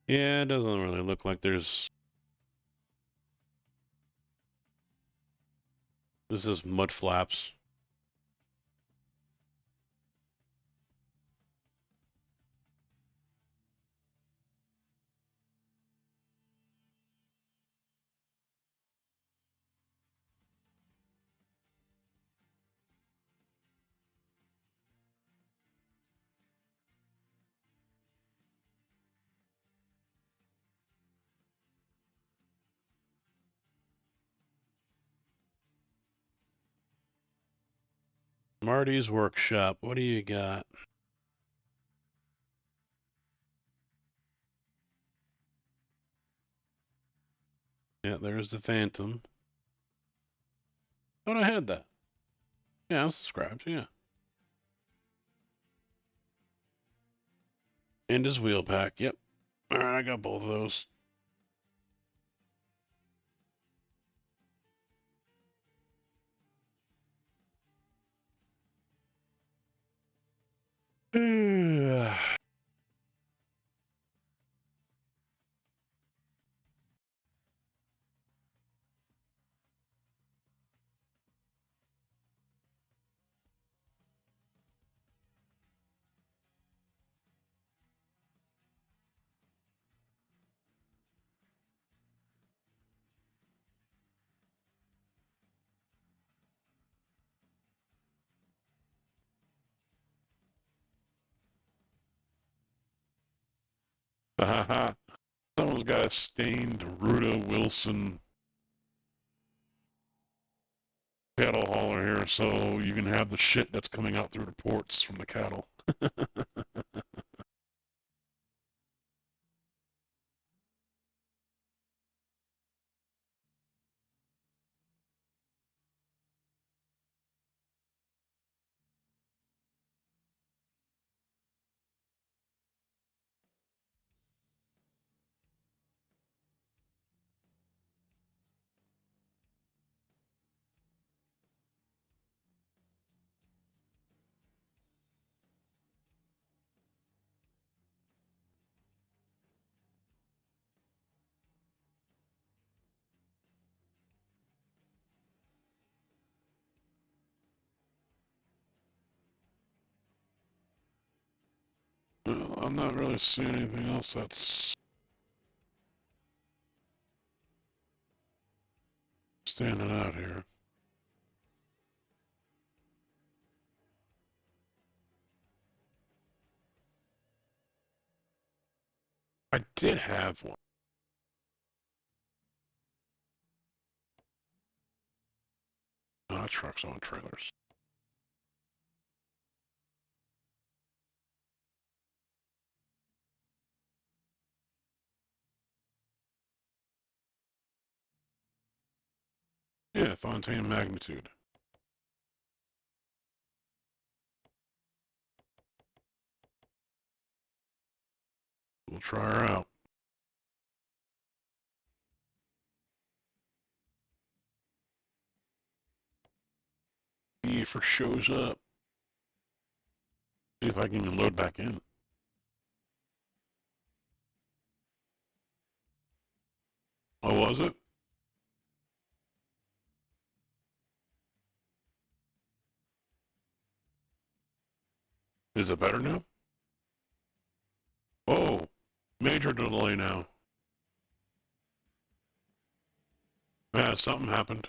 Yeah, it doesn't really look like there's... This is mud flaps. Marty's Workshop. What do you got? Yeah, there's the Phantom. Oh, I had that. Yeah, I'm subscribed. Yeah. And his wheel pack. Yep. All right, I got both of those. Someone's got a stained Ruta Wilson cattle hauler here, so you can have the shit that's coming out through the ports from the cattle. Well, I'm not really seeing anything else that's standing out here. I did have one. Not trucks on trailers. Yeah, Fontaine magnitude. We'll try her out. See if her shows up. See if I can even load back in. Oh, was it? Is it better now? Oh, major delay now. Yeah, something happened.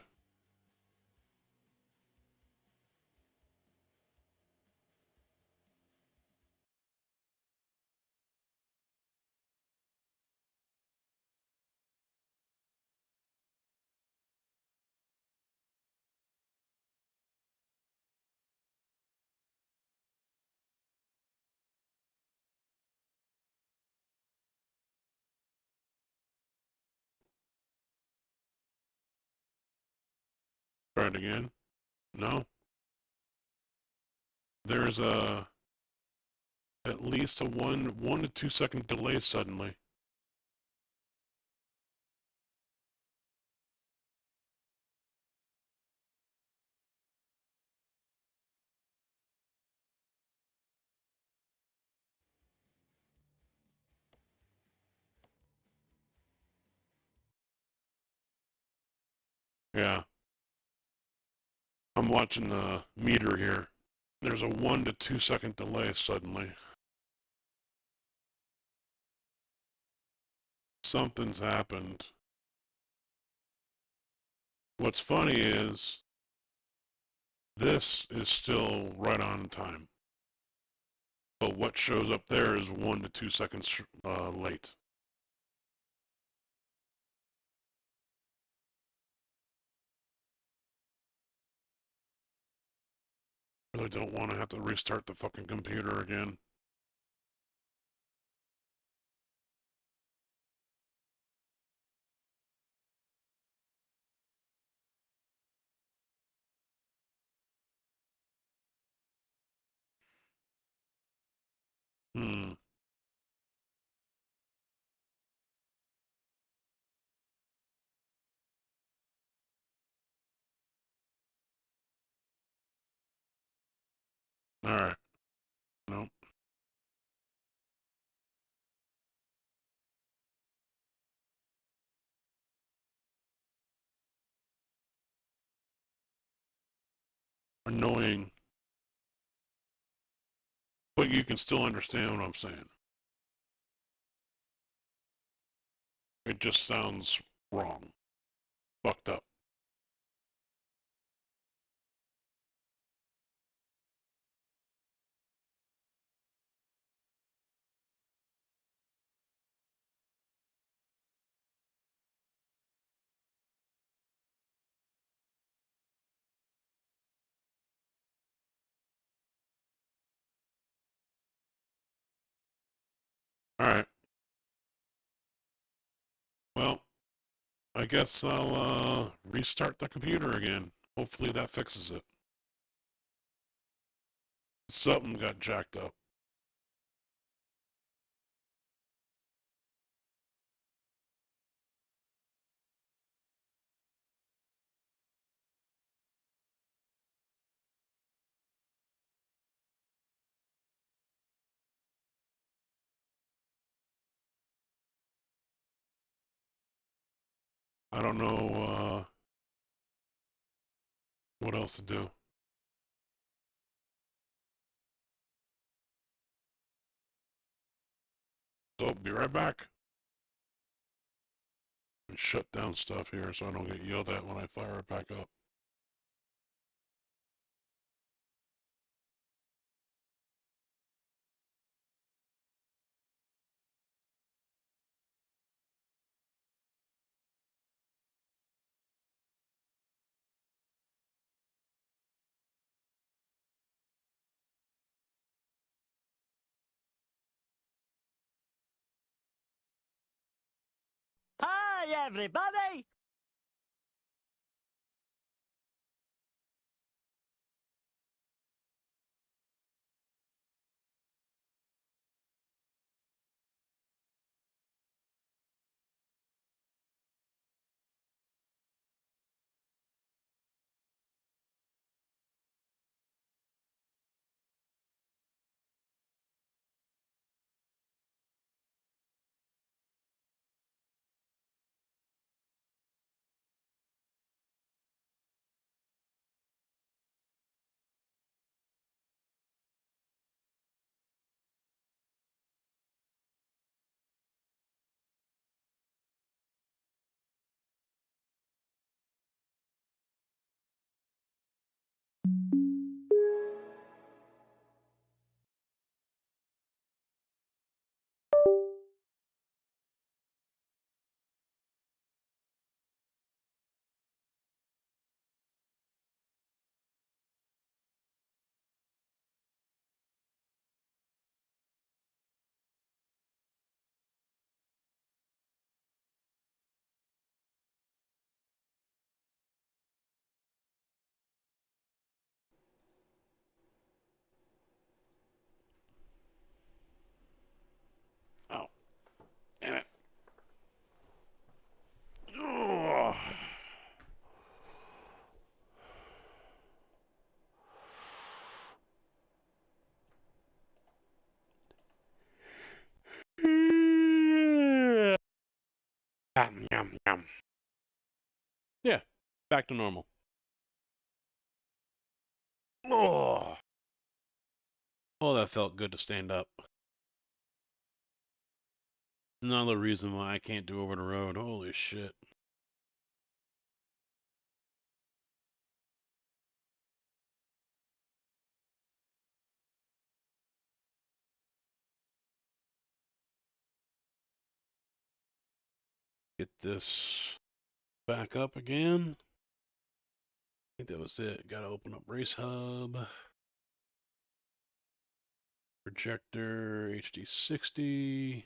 Try it again. No. There's at least a 1 to 2 second delay suddenly. Yeah. I'm watching the meter here. There's a 1 to 2 second delay suddenly. Something's happened. What's funny is this is still right on time. But what shows up there is 1 to 2 seconds late. Really don't want to have to restart the fucking computer again. Hmm. Alright. Nope. Annoying. But you can still understand what I'm saying. It just sounds wrong. Fucked up. Alright. Well, I guess I'll restart the computer again. Hopefully that fixes it. Something got jacked up. I don't know what else to do. So, be right back. And shut down stuff here so I don't get yelled at when I fire it back up. Hi, everybody! Oh, damn it. Ugh. Yum, yum, yum. Yeah, back to normal. Oh, oh, that felt good to stand up. Another reason why I can't do over the road. Holy shit. Get this back up again. I think that was it. Gotta open up Race Hub. Projector HD60.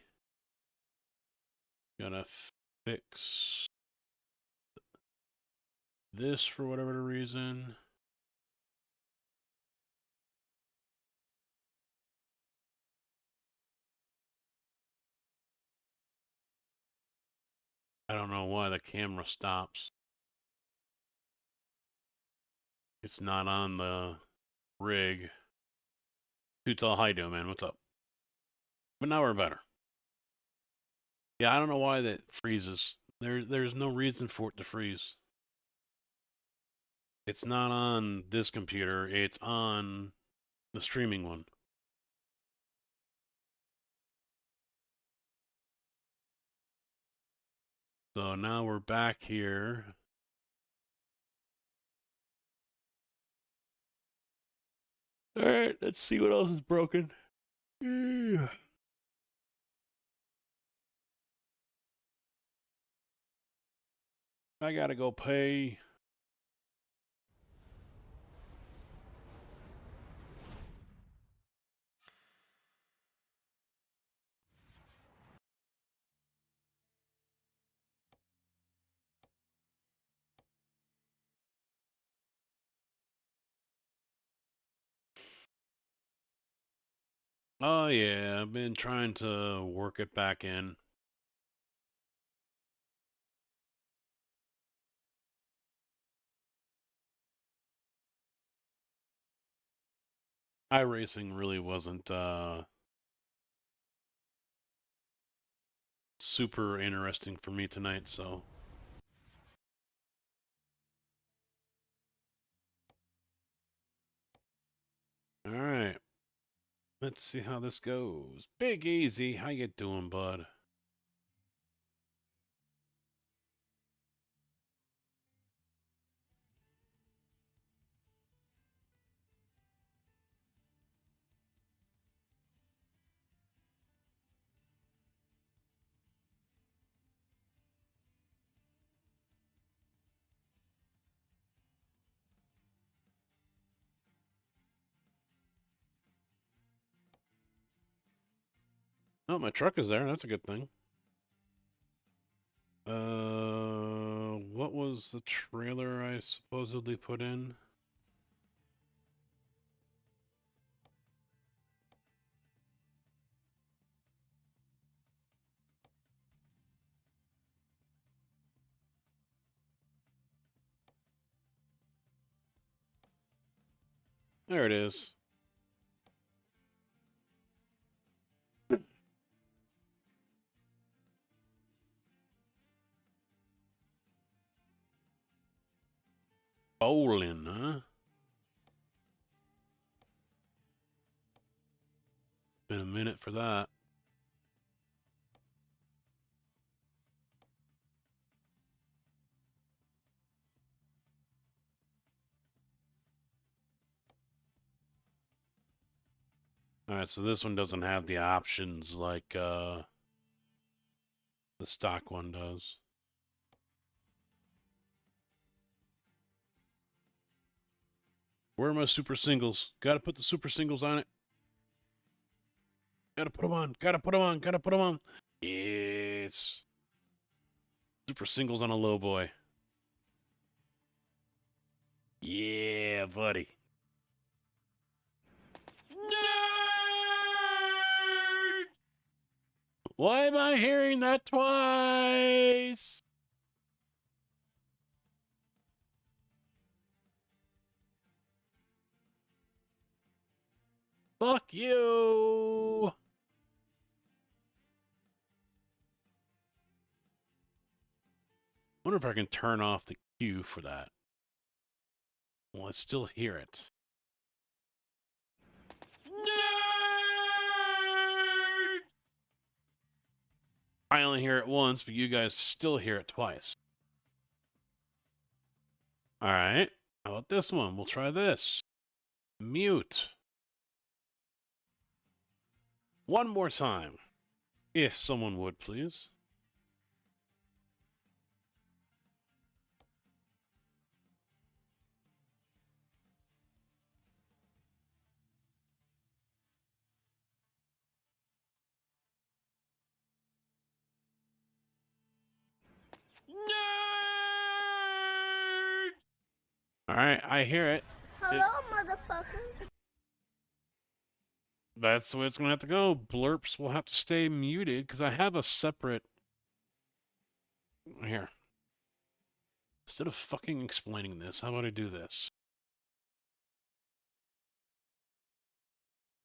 Gotta fix this for whatever reason. I don't know why the camera stops. It's not on the rig. Too tall, how you doing, man? What's up? But now we're better. Yeah, I don't know why that freezes. There's no reason for it to freeze. It's not on this computer, it's on the streaming one. So now we're back here. Alright, let's see what else is broken. Yeah. I gotta go pay. Oh yeah, I've been trying to work it back in. iRacing really wasn't super interesting for me tonight, so. Alright. Let's see how this goes. Big Easy, how you doing, bud? Oh, my truck is there. That's a good thing. What was the trailer I supposedly put in? There it is. Bowling, huh? Been a minute for that. Alright, so this one doesn't have the options like the stock one does. Where are my super singles? Gotta put the super singles on it. Gotta put them on. Gotta put them on. Gotta put them on. Yes. Super singles on a low boy. Yeah, buddy. Nerd! Why am I hearing that twice? Fuck you! Wonder if I can turn off the cue for that. Well, I still hear it. Nerd! I only hear it once, but you guys still hear it twice. Alright. How about this one? We'll try this. Mute. One more time. If someone would, please. Nerd! Alright, I hear it. Hello, motherfucker. That's the way it's going to have to go. Blurps will have to stay muted because I have a separate... Here. Instead of fucking explaining this, how about I do this?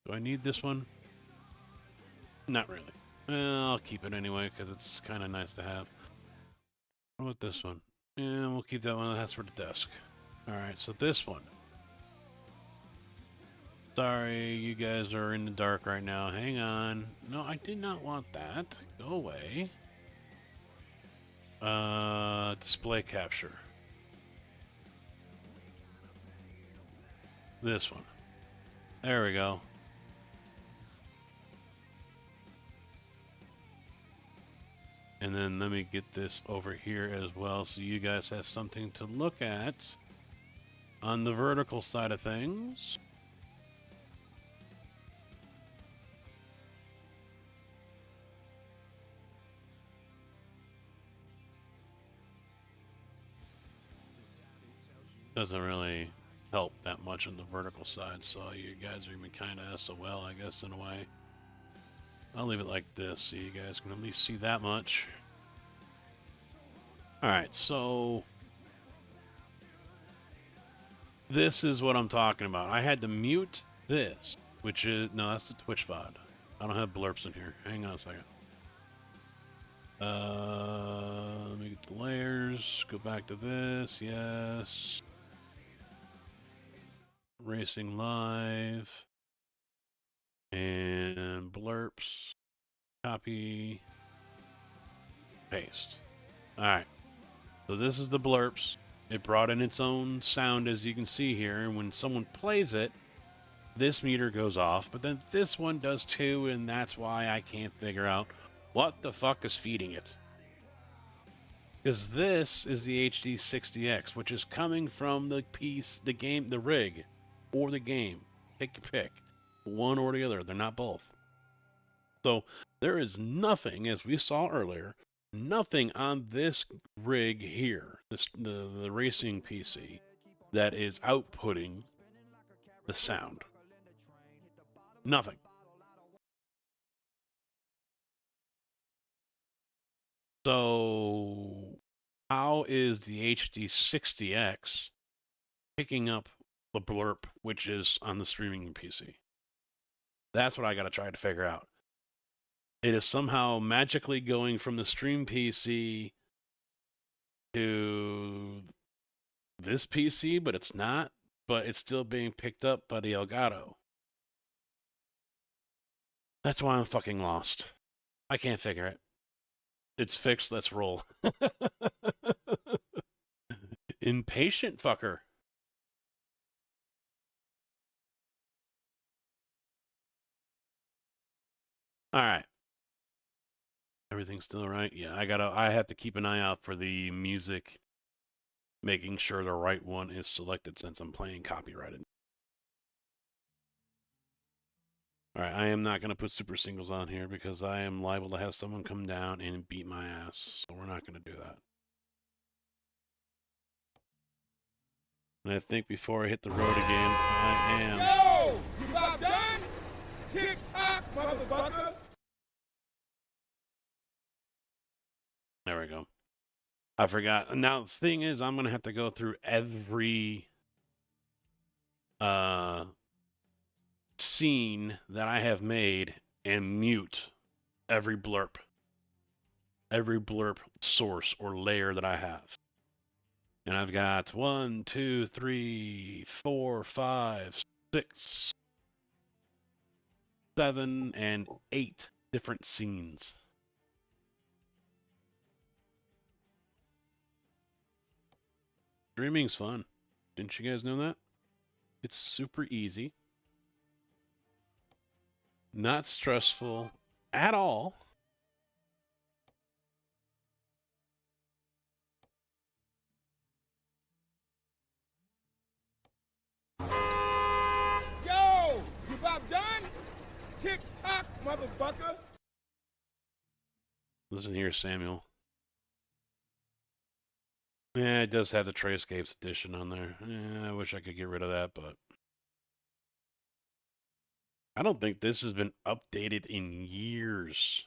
Do I need this one? Not really. Well, I'll keep it anyway because it's kind of nice to have. What about this one? Yeah, we'll keep that one. That's for the desk. Alright, so this one. Sorry, you guys are in the dark right now. Hang on. No, I did not want that. Go away. Display capture. This one. There we go. And then let me get this over here as well so you guys have something to look at on the vertical side of things. Doesn't really help that much on the vertical side, so you guys are even kind of SOL, I guess, in a way. I'll leave it like this so you guys can at least see that much. Alright, so this is what I'm talking about. I had to mute this, which is... No, that's the Twitch VOD. I don't have blurps in here. Hang on a second. Let me get the layers. Go back to this. Yes. Racing live. And blurps. Copy. Paste. Alright. So this is the blurps. It brought in its own sound, as you can see here, and when someone plays it, this meter goes off, but then this one does too, and that's why I can't figure out what the fuck is feeding it. Because this is the HD60X, which is coming from the piece, the game, the rig, or the game. Pick your pick. One or the other. They're not both. So there is nothing, as we saw earlier, nothing on this rig here, the racing PC, that is outputting the sound. Nothing. So how is the HD60X picking up the blurp, which is on the streaming PC? That's what I got to try to figure out. It is somehow magically going from the stream PC to this PC, but it's not. But it's still being picked up by the Elgato. That's why I'm fucking lost. I can't figure it. It's fixed, let's roll. Impatient fucker. Alright. Everything's still alright? Yeah, I have to keep an eye out for the music, making sure the right one is selected since I'm playing copyrighted. Alright, I am not going to put super singles on here because I am liable to have someone come down and beat my ass, so we're not going to do that. And I think before I hit the road again, I am... Yo! You about done? Tick-tock, motherfucker! There we go. I forgot. Now, the thing is, I'm going to have to go through every scene that I have made and mute every blurp source or layer that I have. And I've got 1, 2, 3, 4, 5, 6, 7, and 8 different scenes. Streaming's fun. Didn't you guys know that? It's super easy. Not stressful at all. Yo! You about done? Tick-tock, motherfucker! Listen here, Samuel. Yeah, it does have the Trayscapes edition on there. Yeah, I wish I could get rid of that, but I don't think this has been updated in years.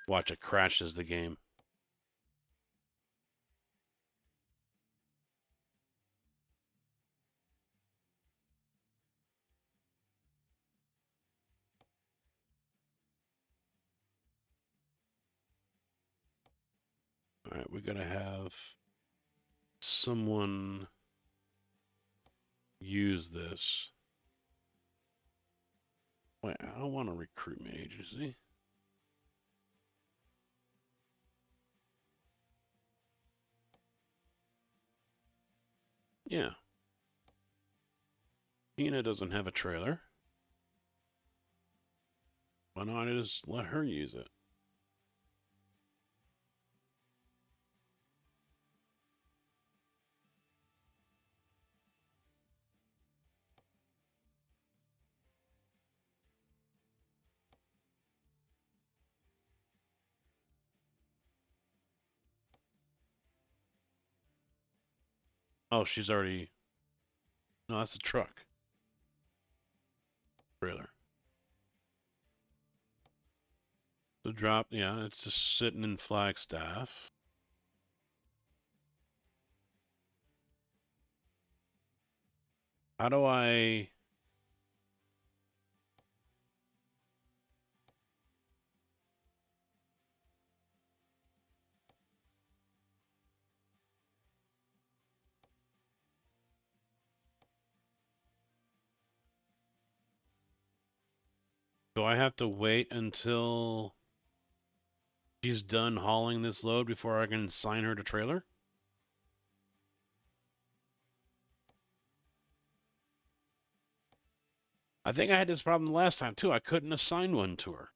Watch, it crashes the game. All right, we gotta have someone use this. Wait, I don't want a recruitment agency. Yeah. Tina doesn't have a trailer. Why not just let her use it? Oh, she's already... No, that's a truck. Trailer. The drop, yeah, it's just sitting in Flagstaff. How do I... Do I have to wait until she's done hauling this load before I can assign her to trailer? I think I had this problem last time, too. I couldn't assign one to her.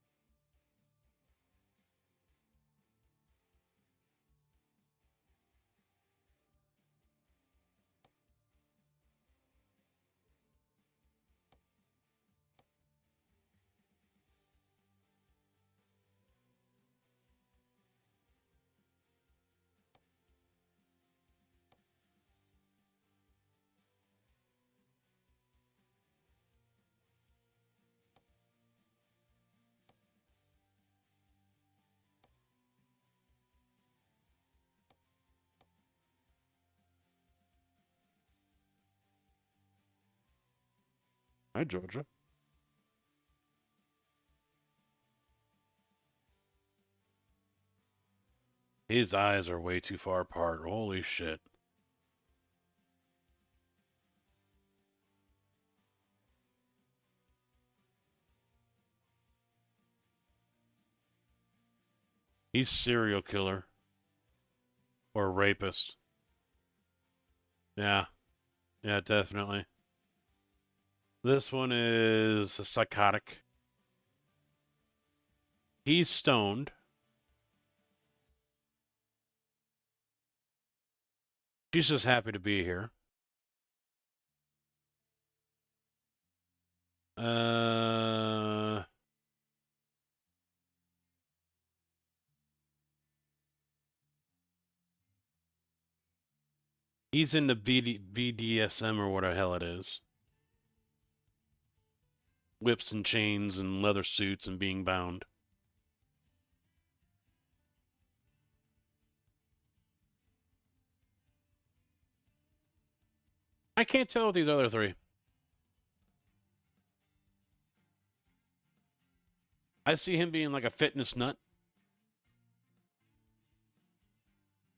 Hi, Georgia. His eyes are way too far apart. Holy shit. He's serial killer. Or rapist. Yeah. Yeah, definitely. This one is a psychotic. He's stoned. She's just happy to be here. He's in the BDSM or what the hell it is. Whips and chains and leather suits and being bound. I can't tell with these other three. I see him being like a fitness nut.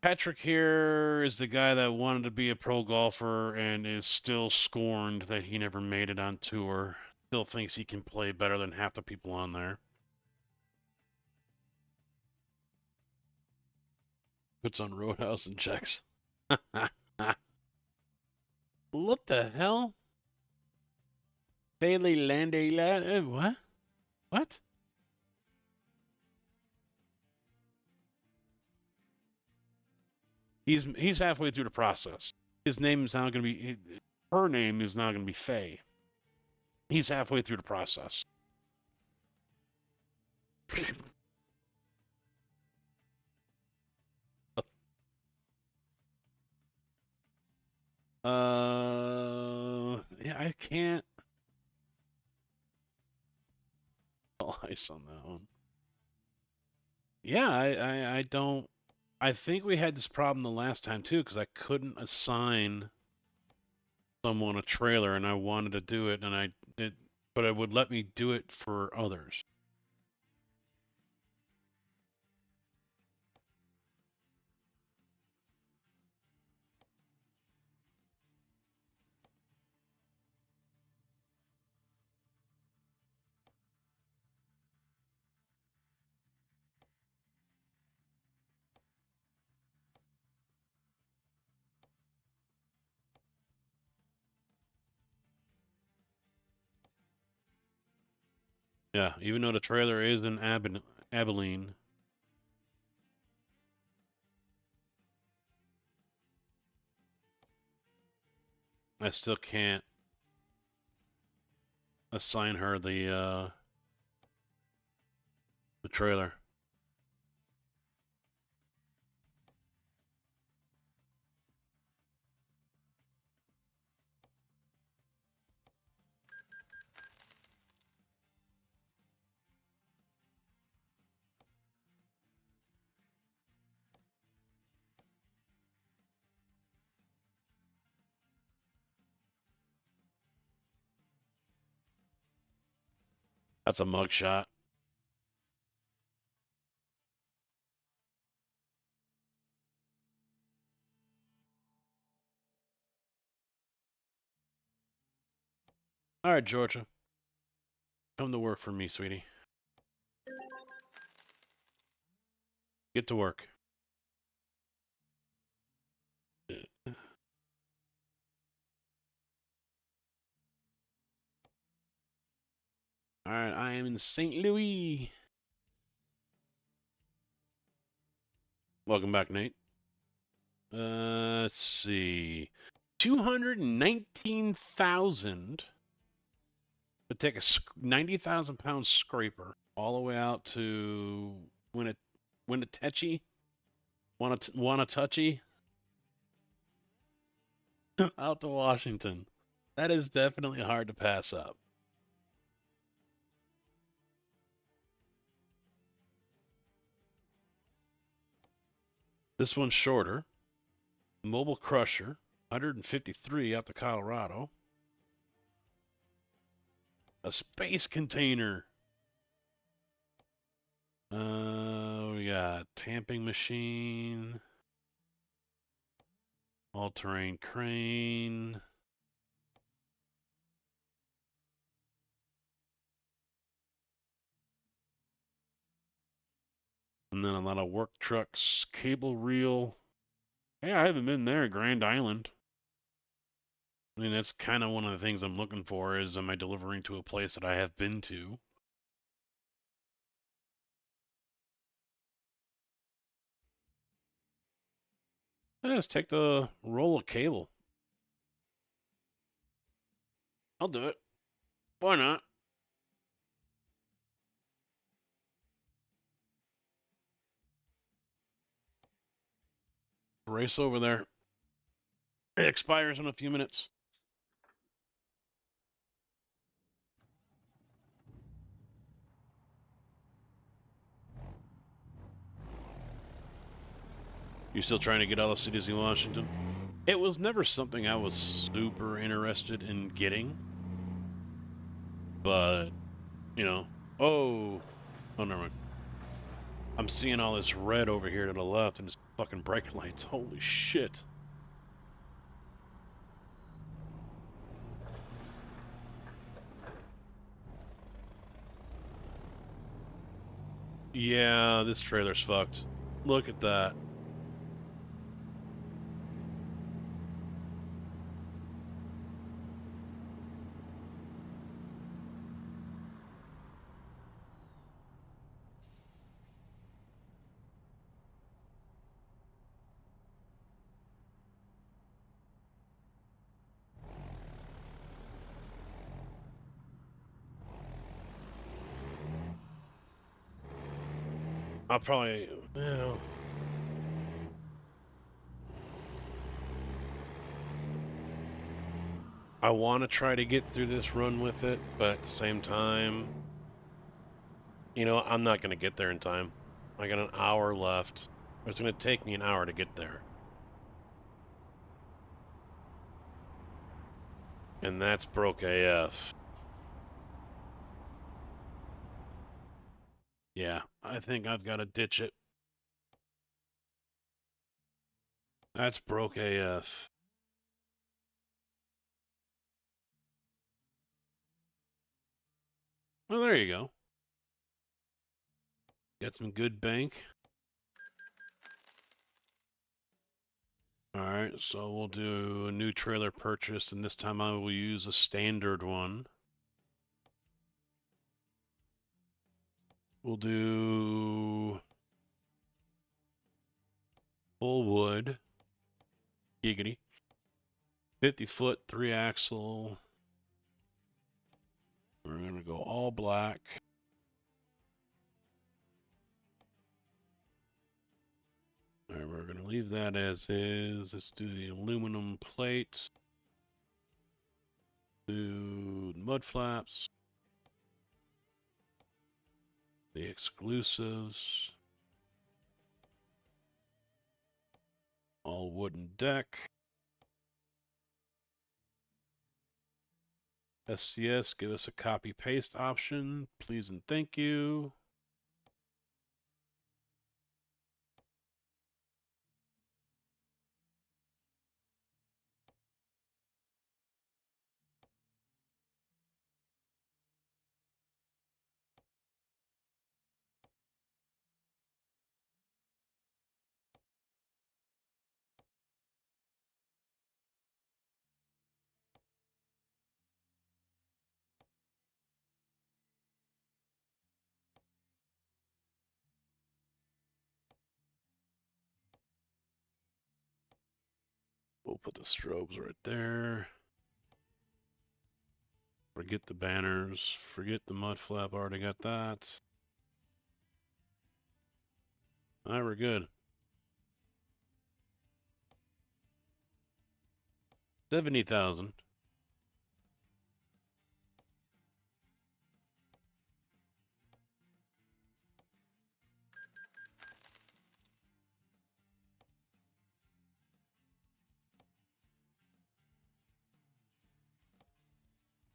Patrick here is the guy that wanted to be a pro golfer and is still scorned that he never made it on tour. Still thinks he can play better than half the people on there. Puts on Roadhouse and checks. What the hell? Bailey Landy, what? What? He's halfway through the process. His name is now going to be... Her name is now going to be Faye. He's halfway through the process. Yeah, I can't... All ice on that one. Yeah, I don't... I think we had this problem the last time, too, because I couldn't assign someone a trailer, and I wanted to do it, and but it would let me do it for others. Yeah, even though the trailer is in Abilene. I still can't assign her the trailer. That's a mugshot. All right, Georgia. Come to work for me, sweetie. Get to work. All right, I am in St. Louis. Welcome back, Nate. Let's see. 219,000 to take a 90,000 pound scraper all the way out to Winnetetchee, Wanatouchee, out to Washington. That is definitely hard to pass up. This one's shorter. Mobile Crusher, 153 out to Colorado. A space container. We got tamping machine, all-terrain crane. And then a lot of work trucks, cable reel. Hey, I haven't been there, Grand Island. I mean, that's kind of one of the things I'm looking for is, am I delivering to a place that I have been to? Let's take the roll of cable. I'll do it. Why not? Race over there. It expires in a few minutes. You still trying to get all the cities in Washington? It was never something I was super interested in getting. But, you know. Oh, never mind. I'm seeing all this red over here to the left and it's fucking brake lights. Holy shit. Yeah, this trailer's fucked. Look at that. I'll probably, you know. I want to try to get through this run with it, but at the same time, you know, I'm not going to get there in time. I got an hour left. It's going to take me an hour to get there. And that's broke AF. Yeah, I think I've got to ditch it. That's broke AF. Well, there you go. Got some good bank. Alright, so we'll do a new trailer purchase, and this time I will use a standard one. We'll do full wood. Giggity. 50-foot, 3-axle. We're going to go all black. Alright, we're going to leave that as is. Let's do the aluminum plate. Do mud flaps. The exclusives. All wooden deck. SCS, give us a copy-paste option, please and thank you. We'll put the strobes right there. Forget the banners. Forget the mud flap. Already got that. All right, we're good. 70,000.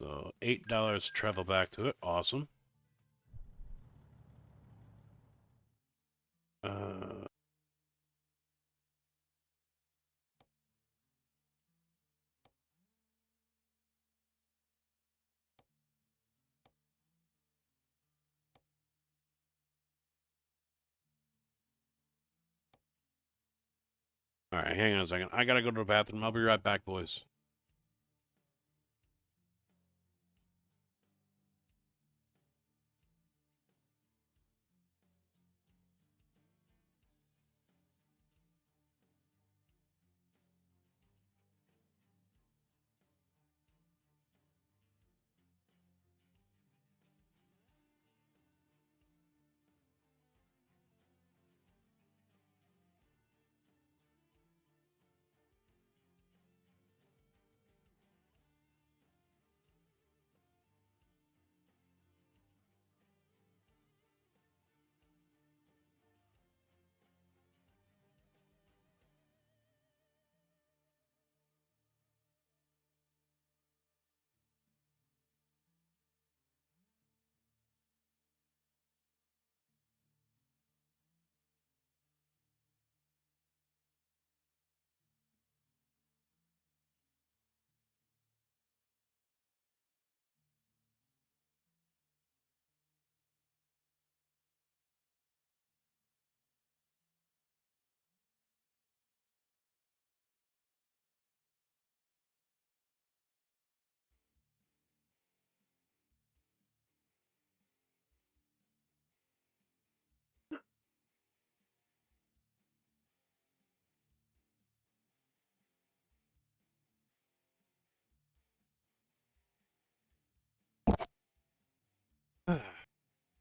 So $8 to travel back to it. Awesome. All right, hang on a second. I gotta go to the bathroom. I'll be right back, boys.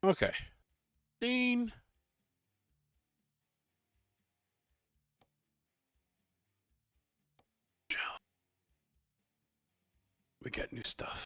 Okay. Dean. We got new stuff.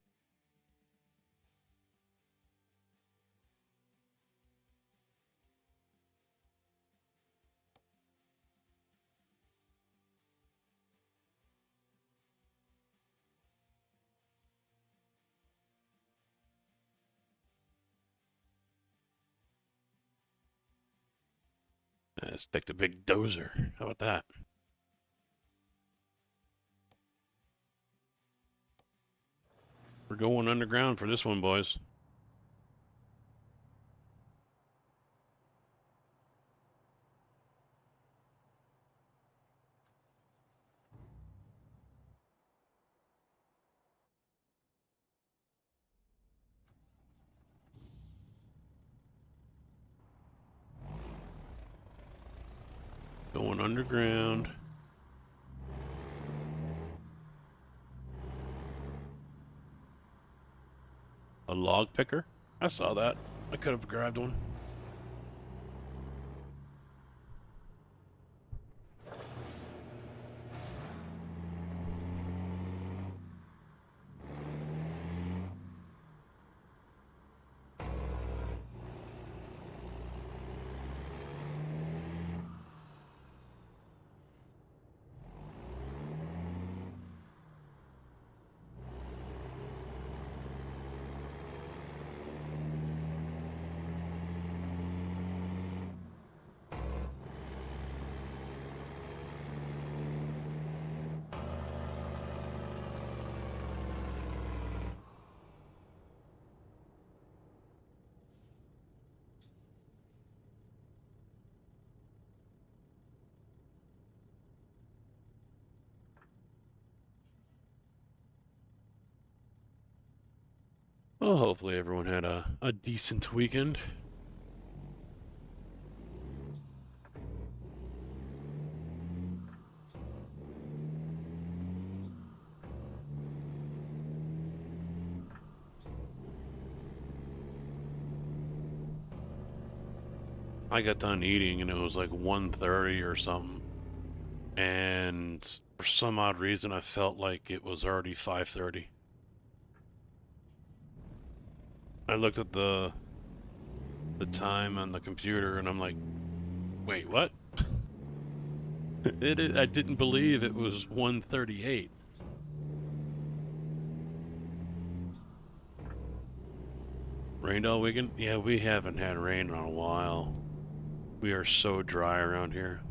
Let's take the big dozer. How about that? We're going underground for this one, boys. Going underground. A log picker? I saw that. I could have grabbed one. Well, hopefully everyone had a decent weekend. I got done eating and it was like 1:30 or something. And for some odd reason, I felt like it was already 5:30. I looked at the time on the computer and I'm like, wait, what? I didn't believe it was 1:38. Rained all weekend? Yeah, we haven't had rain in a while. We are so dry around here.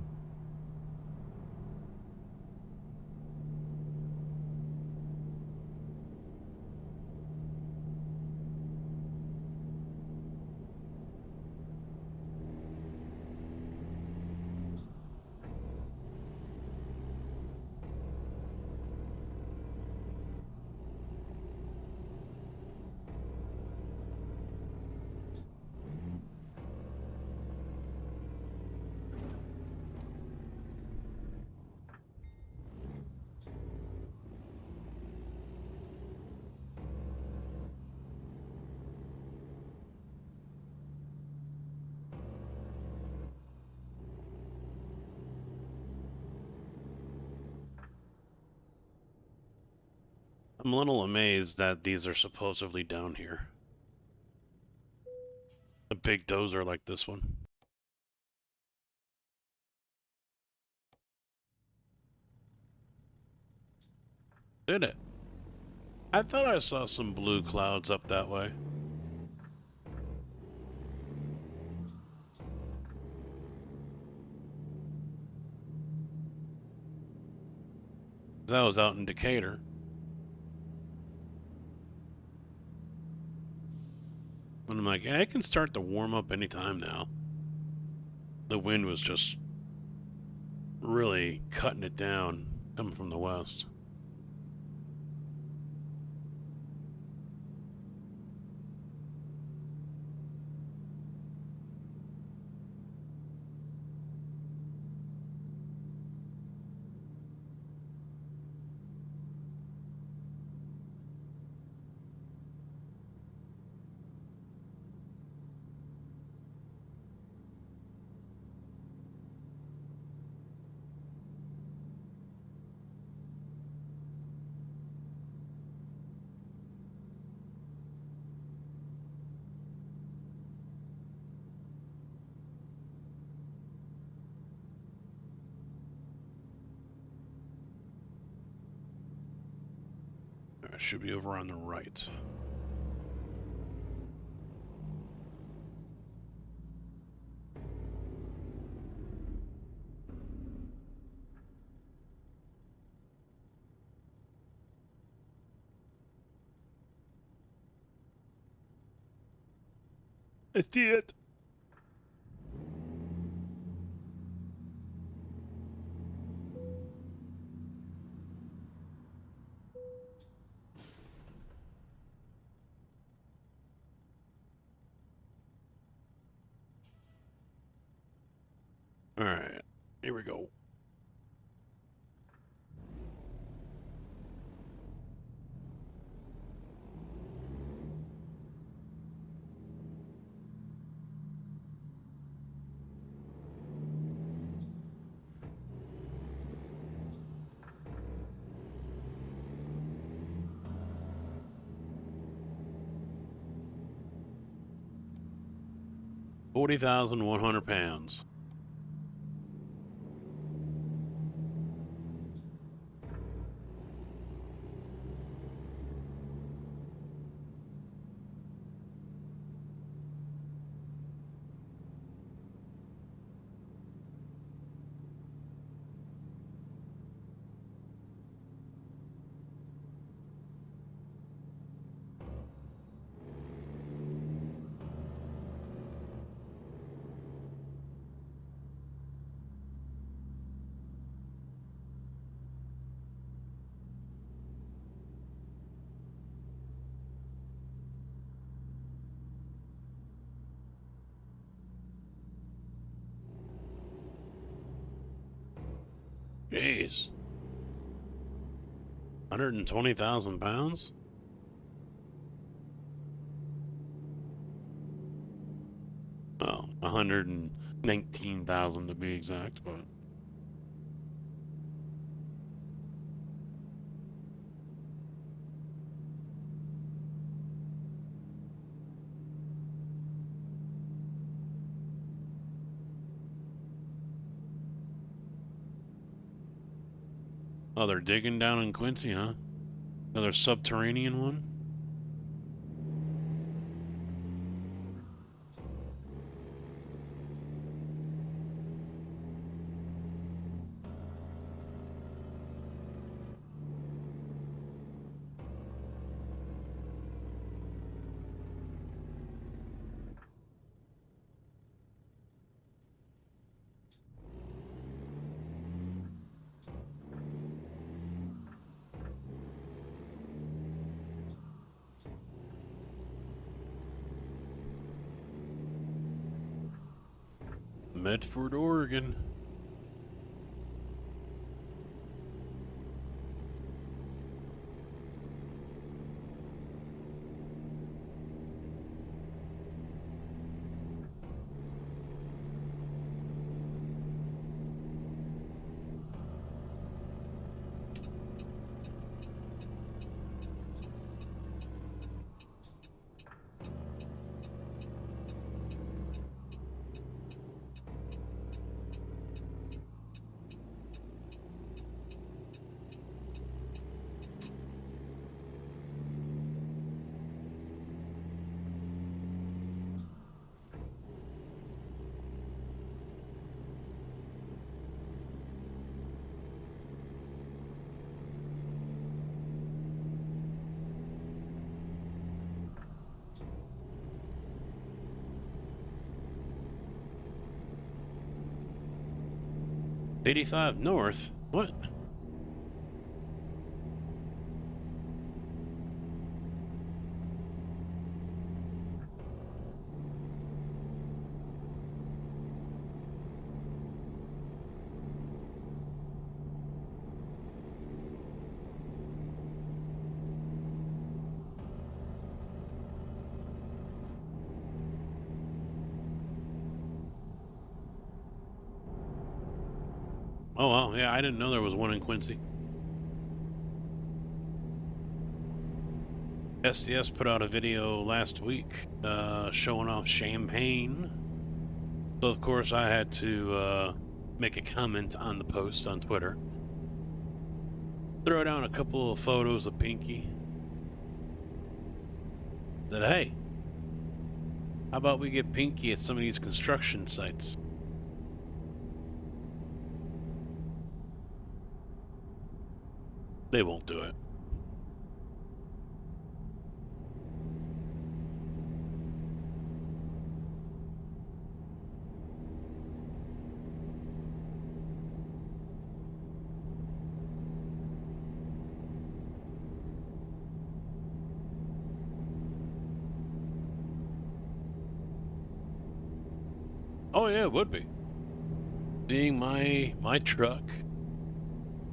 I'm a little amazed that these are supposedly down here. A big dozer like this one. Did it? I thought I saw some blue clouds up that way. That was out in Decatur. And I'm like, I can start to warm up anytime now. The wind was just really cutting it down coming from the west. It should be over on the right. I see it. All right, here we go. £40,100. Jeez. 120,000 pounds? Well, 119,000 to be exact, but oh, they're digging down in Quincy, huh? Another subterranean one? Medford, Oregon. '85 North? What? Oh, well, yeah, I didn't know there was one in Quincy. SDS put out a video last week showing off champagne. So, of course, I had to make a comment on the post on Twitter. Throw down a couple of photos of Pinky. Said, hey, how about we get Pinky at some of these construction sites? They won't do it. Oh yeah, it would be. Seeing my truck,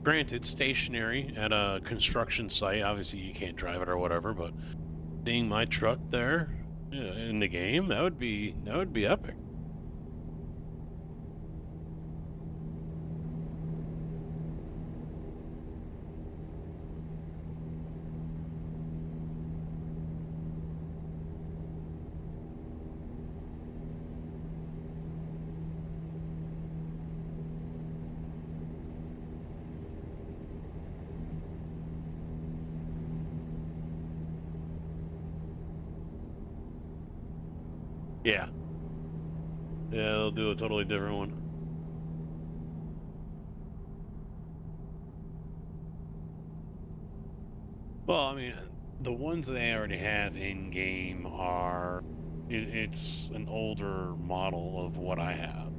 granted stationary at a construction site, obviously you can't drive it or whatever, but seeing my truck there in the game, that would be epic. Yeah. Yeah, they'll do a totally different one. Well, I mean, the ones they already have in game are it's an older model of what I have.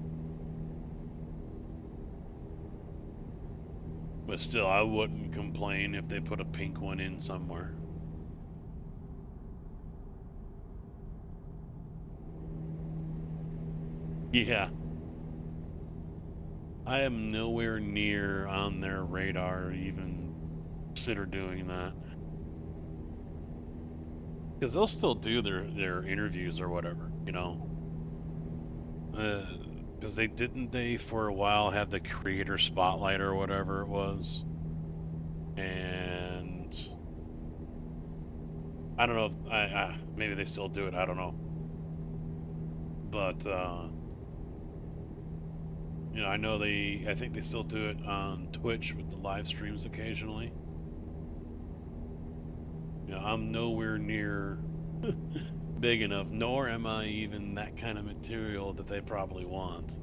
But still, I wouldn't complain if they put a pink one in somewhere. Yeah. I am nowhere near on their radar even consider doing that. Because they'll still do their interviews or whatever, you know? Because they for a while have the creator spotlight or whatever it was. And I don't know if maybe they still do it, I don't know. But you know, I think they still do it on Twitch with the live streams occasionally. You know, I'm nowhere near big enough, nor am I even that kind of material that they probably want.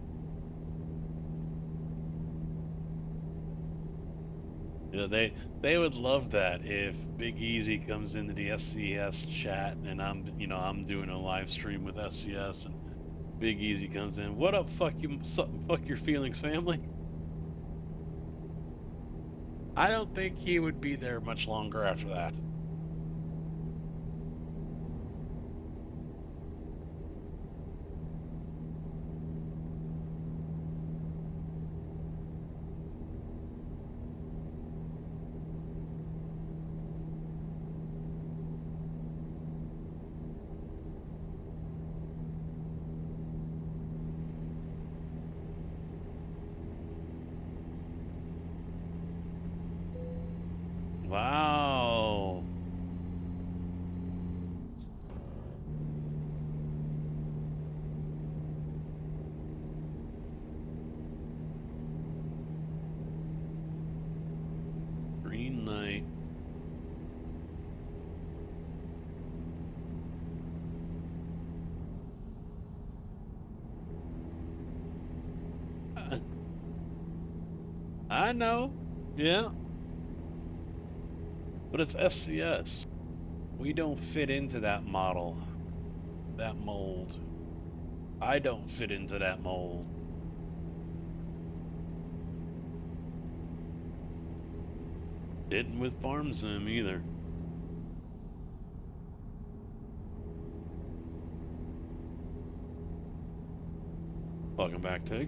You know, they would love that if Big Easy comes into the SCS chat and I'm doing a live stream with SCS and Big Easy comes in. What up, fuck your feelings, family? I don't think he would be there much longer after that. Wow. Green light. I know. Yeah. But it's SCS. We don't fit into that model. That mold. I don't fit into that mold. Didn't with Farm Sim either. Welcome back, Tig.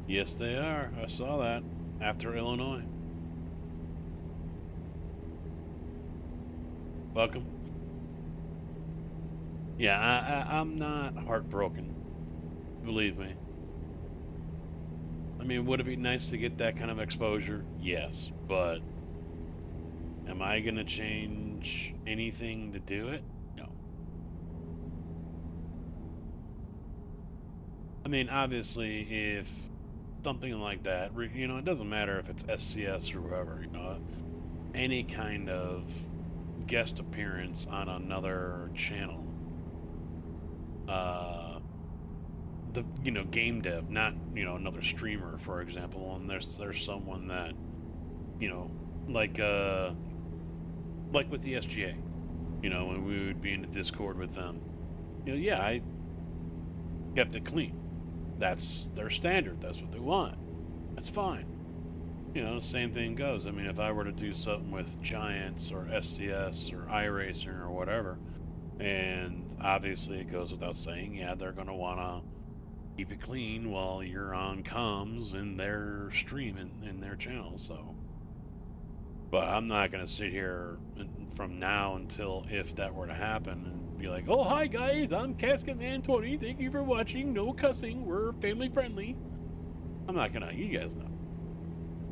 Yes, they are. I saw that after Illinois. Welcome. Yeah, I'm not heartbroken. Believe me. I mean, would it be nice to get that kind of exposure? Yes, but am I going to change anything to do it? No. I mean, obviously, if something like that, you know, it doesn't matter if it's SCS or whoever, you know, any kind of guest appearance on another channel the game dev, not another streamer, for example. And there's someone that like with the SGA, when we would be in the Discord with them, yeah, I kept it clean. That's their standard. That's what they want. That's fine. Same thing goes. I mean, if I were to do something with Giants or SCS or iRacing or whatever, and obviously it goes without saying, yeah, they're going to want to keep it clean while you're on comms in their stream in their channel. So, but I'm not going to sit here from now until if that were to happen and be like, oh, hi guys, I'm CasketMan20. Thank you for watching. No cussing. We're family friendly. I'm not going to. You guys know.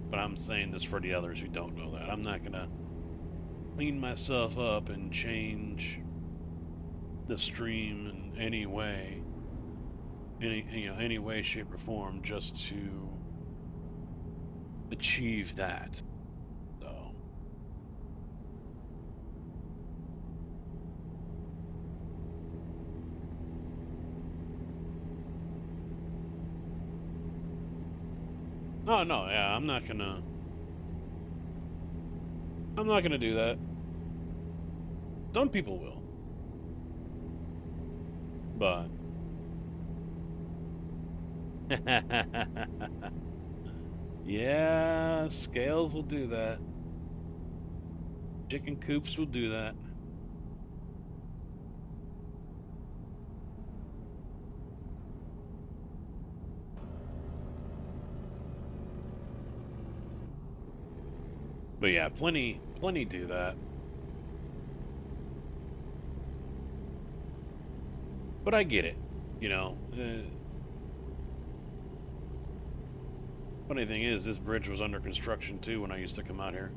But I'm saying this for the others who don't know that. I'm not going to clean myself up and change the stream in any way, any way, shape, or form, just to achieve that. So, oh no, yeah, I'm not gonna do that. Some people will. But yeah, scales will do that. Chicken coops will do that. But yeah, plenty do that. But I get it, funny thing is, this bridge was under construction too when I used to come out here.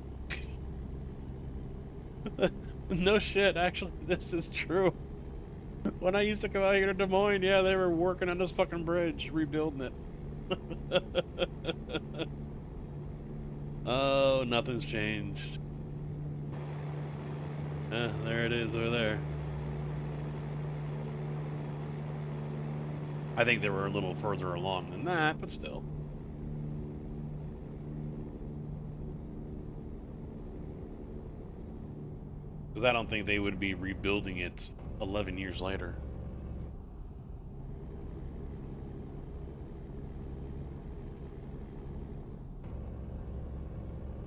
No shit, actually, this is true. When I used to come out here to Des Moines, yeah, they were working on this fucking bridge, rebuilding it. Oh, nothing's changed. There it is over there. I think they were a little further along than that, but still. Because I don't think they would be rebuilding it 11 years later.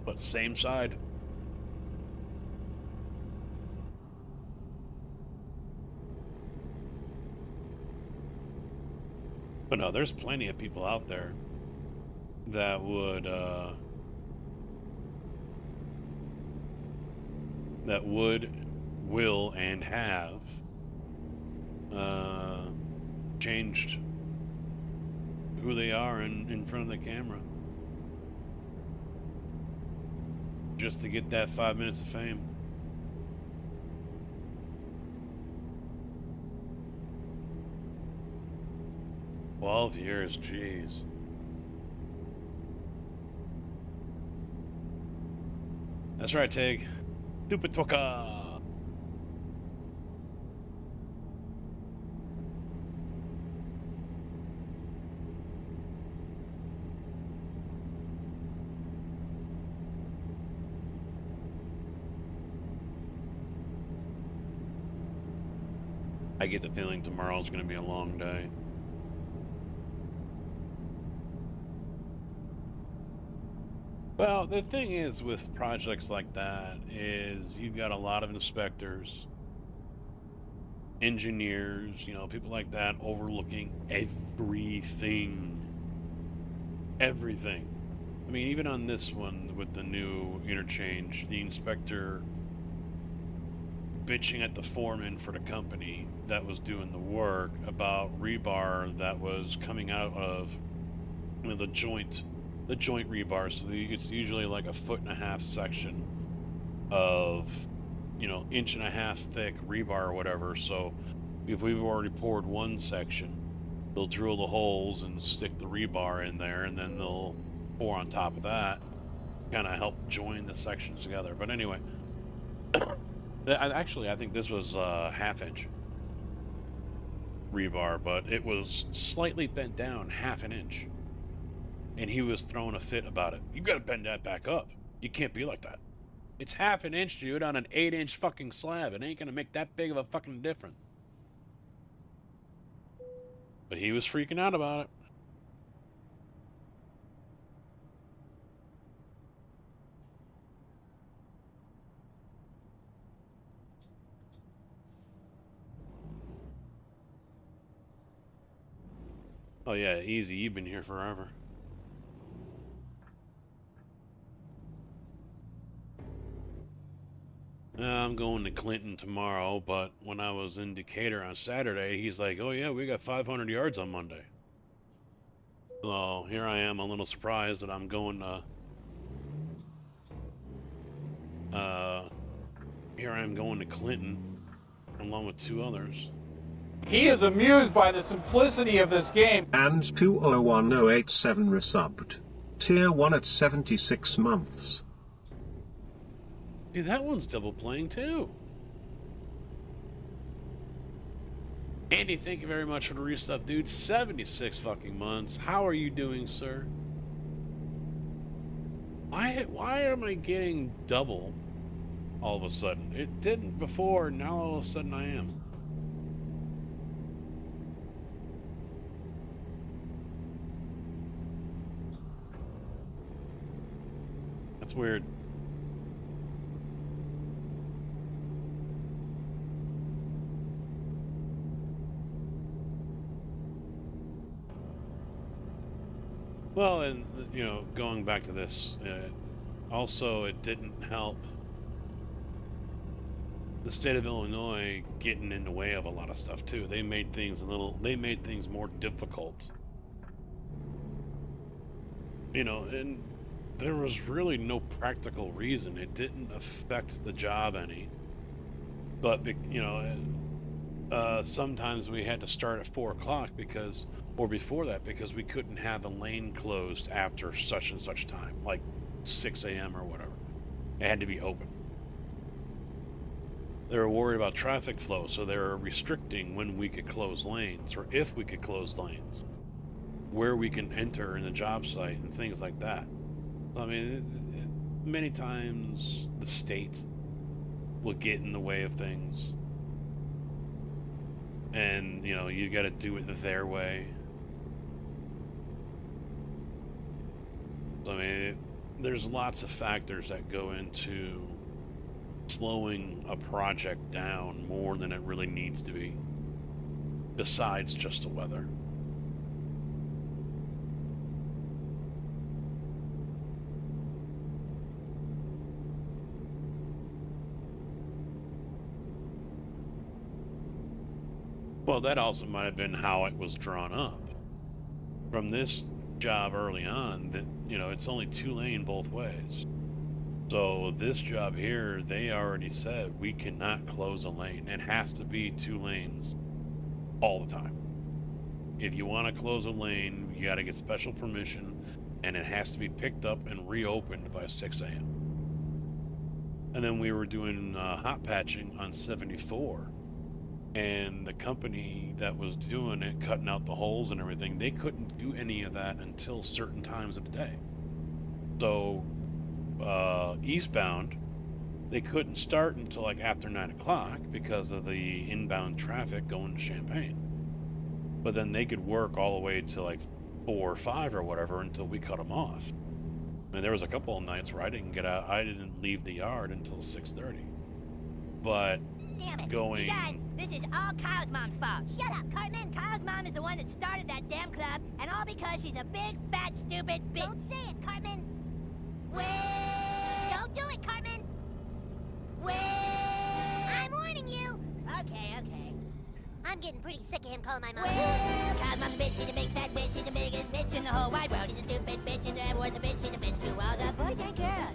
But same side. But no, there's plenty of people out there that would will and have changed who they are in front of the camera just to get that 5 minutes of fame. "12 years, jeez." That's right, Tig. Stupid Twaka. I get the feeling tomorrow's going to be a long day. Well, the thing is with projects like that is you've got a lot of inspectors, engineers, people like that overlooking everything. Everything. I mean, even on this one with the new interchange, the inspector bitching at the foreman for the company that was doing the work about rebar that was coming out of the joint rebar. So it's usually like 1.5 foot section of 1.5 inch thick rebar or whatever. So if we've already poured one section, they'll drill the holes and stick the rebar in there, and then they'll pour on top of that, kind of help join the sections together. But anyway, actually I think this was 1/2 inch. rebar, but it was slightly bent down half an inch. And he was throwing a fit about it. You gotta bend that back up. You can't be like that. It's half an inch, dude, on an 8-inch fucking slab. It ain't gonna make that big of a fucking difference. But he was freaking out about it. Oh yeah, easy. You've been here forever. I'm going to Clinton tomorrow, but when I was in Decatur on Saturday, he's like, oh yeah, we got 500 yards on Monday. So here I am, a little surprised that I'm going to... here I am going to Clinton, along with 2 others. He is amused by the simplicity of this game. And 201087 resubbed. Tier 1 at 76 months. Dude, that one's double playing too. Andy, thank you very much for the resub, dude. 76 fucking months. How are you doing, sir? Why am I getting double all of a sudden? It didn't before, now all of a sudden I am. That's weird. Well, and, you know, going back to this, also it didn't help the state of Illinois getting in the way of a lot of stuff too. They made things more difficult. You know, and there was really no practical reason. It didn't affect the job any. But, you know, sometimes we had to start at 4 o'clock because, or before that, because we couldn't have a lane closed after such and such time, like 6 a.m. or whatever. It had to be open. They were worried about traffic flow, so they were restricting when we could close lanes, or if we could close lanes, where we can enter in the job site and things like that. I mean, many times the state will get in the way of things. And, you know, you got to do it their way. So, I mean, there's lots of factors that go into slowing a project down more than it really needs to be, besides just the weather. Well, that also might have been how it was drawn up. From this job early on, that, you know, it's only 2-lane both ways. So this job here, they already said we cannot close a lane. It has to be 2 lanes all the time. If you want to close a lane, you got to get special permission, and it has to be picked up and reopened by 6 a.m. And then we were doing hot patching on 74. And the company that was doing it, cutting out the holes and everything, they couldn't do any of that until certain times of the day. So, eastbound, they couldn't start until like after 9 o'clock because of the inbound traffic going to Champaign. But then they could work all the way to like 4 or 5 or whatever until we cut them off. I mean, there was a couple of nights where I didn't leave the yard until 6:30. But Damn it. going... You guys, this is all Kyle's mom's fault. Shut up, Cartman. Kyle's mom is the one that started that damn club, and all because she's a big, fat, stupid bitch. Don't say it, Cartman. Well... Don't do it, Cartman. Well... I'm warning you. Okay, okay. I'm getting pretty sick of him calling my mom. Well, Kyle's mom's a bitch. She's a big, fat bitch. She's the biggest bitch in the whole wide world. She's a stupid bitch, and everyone's a bitch. She's a bitch to all the boys and girls.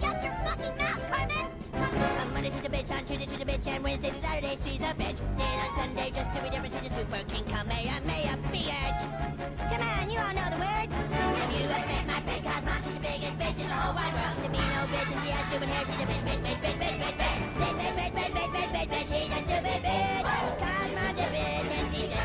Shut your fucking mouth, Cartman. On Monday she's a bitch, on Tuesday she's a bitch, and Wednesday to Saturday she's a bitch. Then on Sunday, just to be different, she's a super king, Kamehameha, bitch. Come on, you all know the words. Have you ever met my friend Cosmo? She's the biggest bitch in the whole wide world. She's a mean old bitch, and she has stupid hair. She's a bitch, bitch, bitch, bitch, bitch, bitch, bitch, bitch, bitch, bitch, bitch, bitch, bitch, bitch, bitch, bitch. She's a stupid bitch. Cosmo's a bitch, and she's a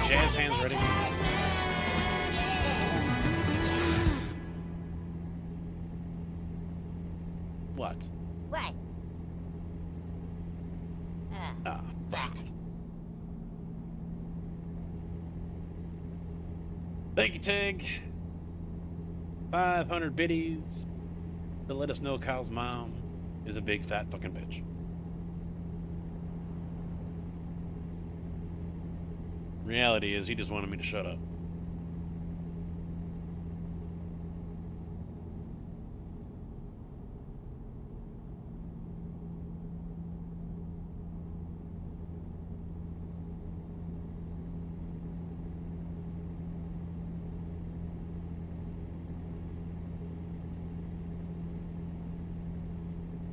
Jazz hands ready. What? What? Ah, fuck. Thank you, Tig. 500 biddies to let us know Kyle's mom is a big fat fucking bitch. Reality is he just wanted me to shut up.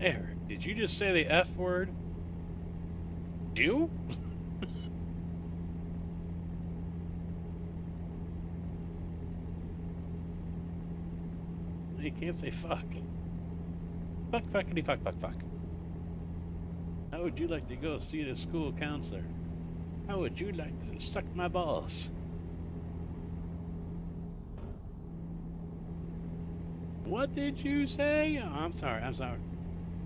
Eric, did you just say the F word? You? You can't say fuck. Fuck, fuckity, fuck, fuck, fuck. How would you like to go see the school counselor? How would you like to suck my balls? What did you say? Oh, I'm sorry, I'm sorry.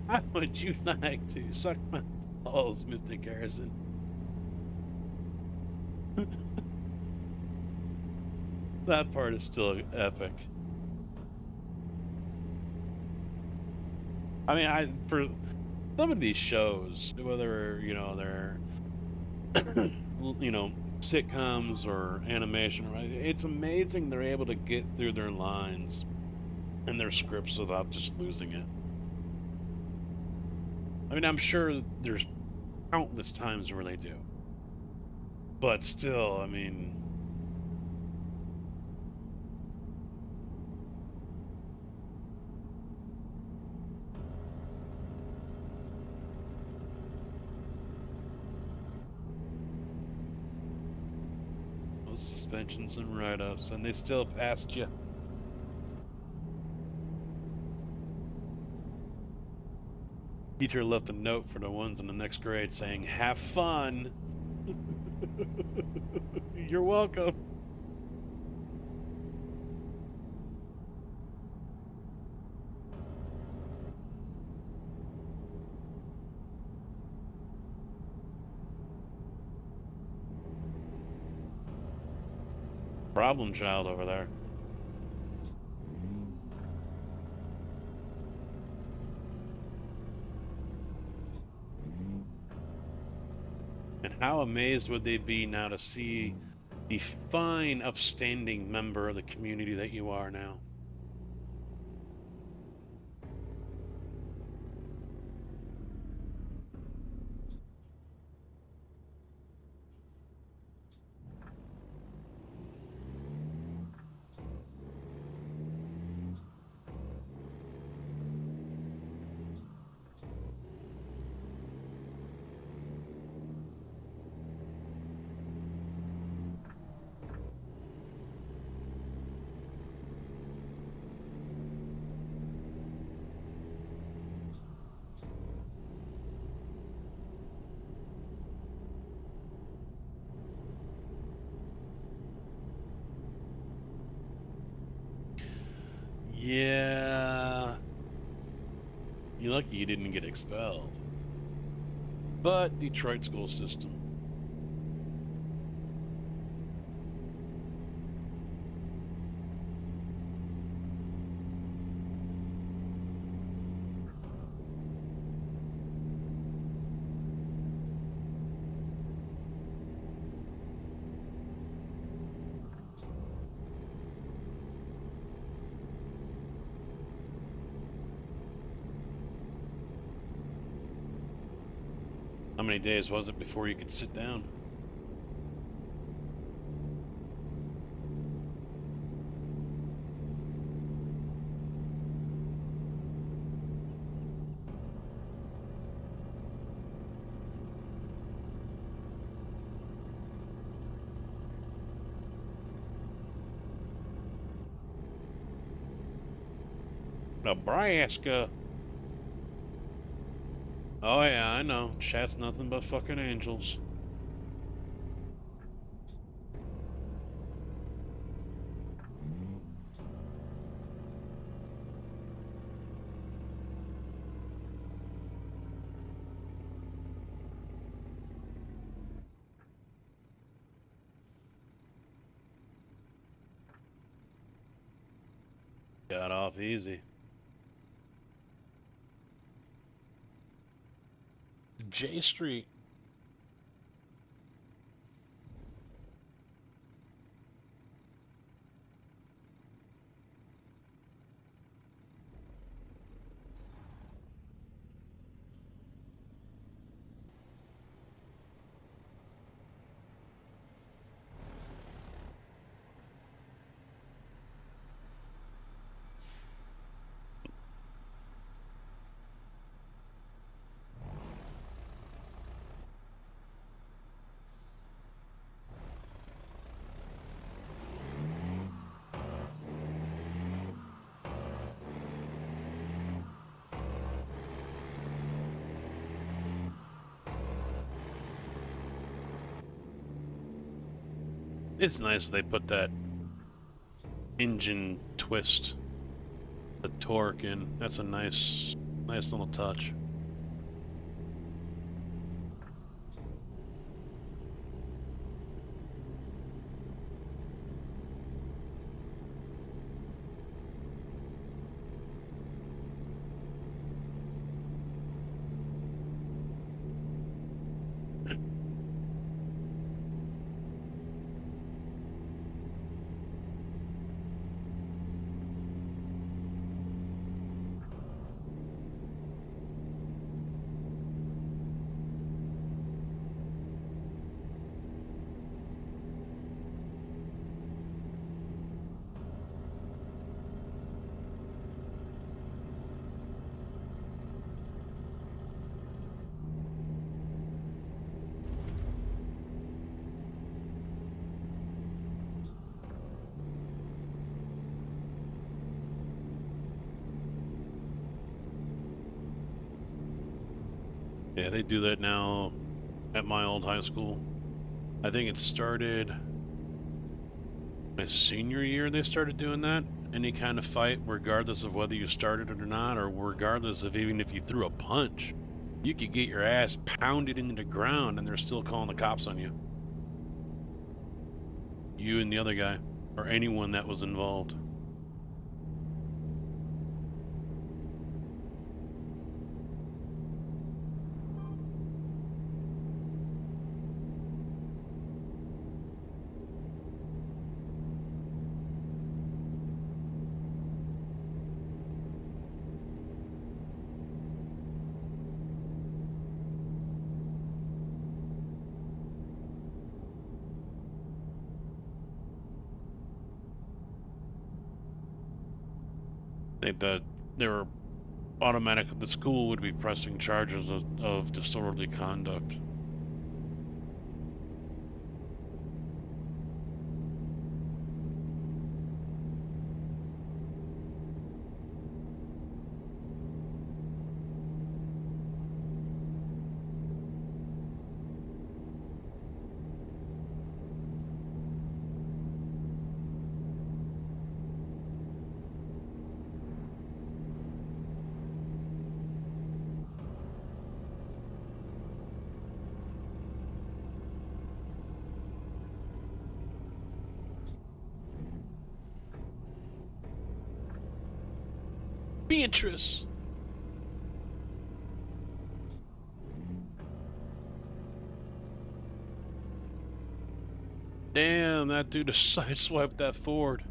How would you like to suck my balls, Mr. Garrison? That part is still epic. I mean, for some of these shows, whether, you know, they're, you know, sitcoms or animation, right? It's amazing they're able to get through their lines and their scripts without just losing it. I mean, I'm sure there's countless times where they do. But still, I mean... Those suspensions and write-ups, and they still passed you. Teacher left a note for the ones in the next grade saying, "Have fun." You're welcome. Problem child over there. And how amazed would they be now to see the fine, upstanding member of the community that you are now? Yeah. You're lucky you didn't get expelled. But Detroit school system. How many days was it before you could sit down? Nebraska. Oh yeah, I know. Chat's nothing but fucking angels. Got off easy. J Street. It's nice they put that engine twist, the torque in. That's a nice little touch. Yeah, they do that now at my old high school. I think it started my senior year they started doing that. Any kind of fight, regardless of whether you started it or not, or regardless of even if you threw a punch, you could get your ass pounded into the ground and they're still calling the cops on you. You and the other guy, or anyone that was involved. That they were automatic. The school would be pressing charges of disorderly conduct. Beatrice. Damn, that dude just sideswiped that Ford.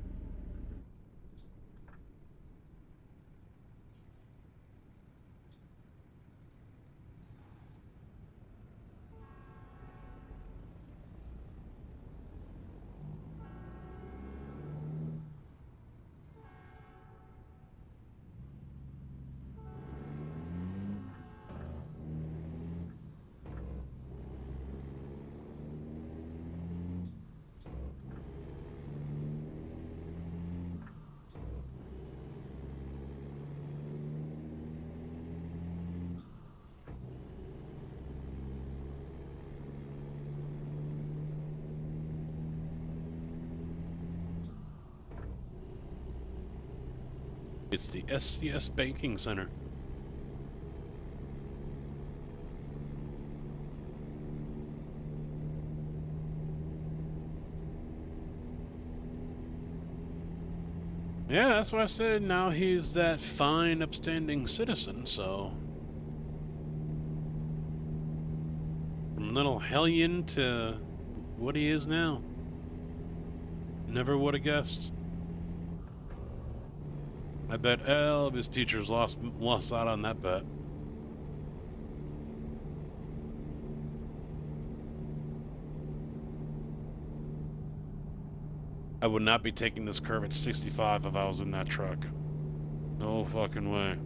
It's the SCS Banking Center. Yeah, that's why I said now he's that fine, upstanding citizen, so... From little hellion to what he is now. Never would have guessed. I bet all of his teachers lost out on that bet. I would not be taking this curve at 65 if I was in that truck. No fucking way.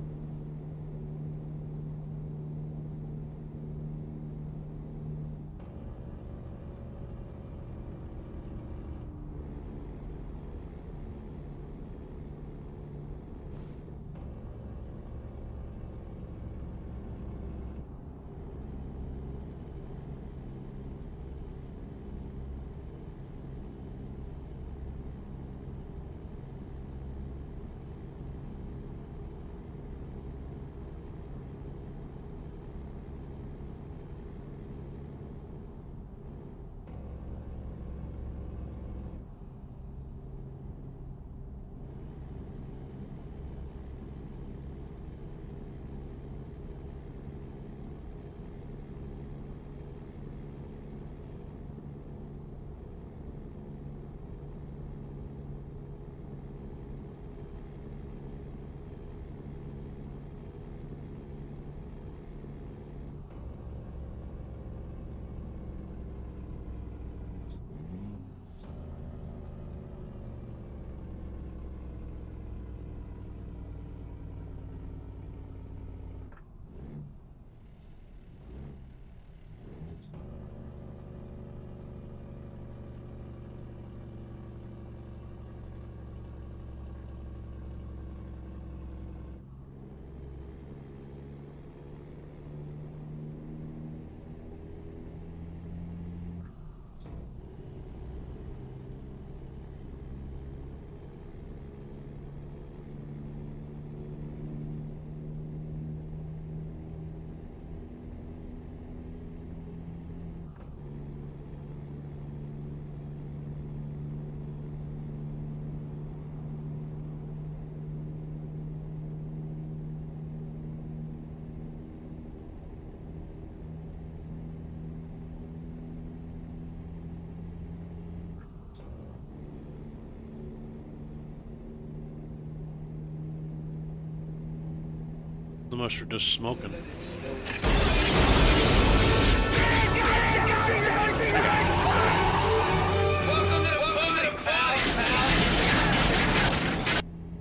Unless you're just smoking.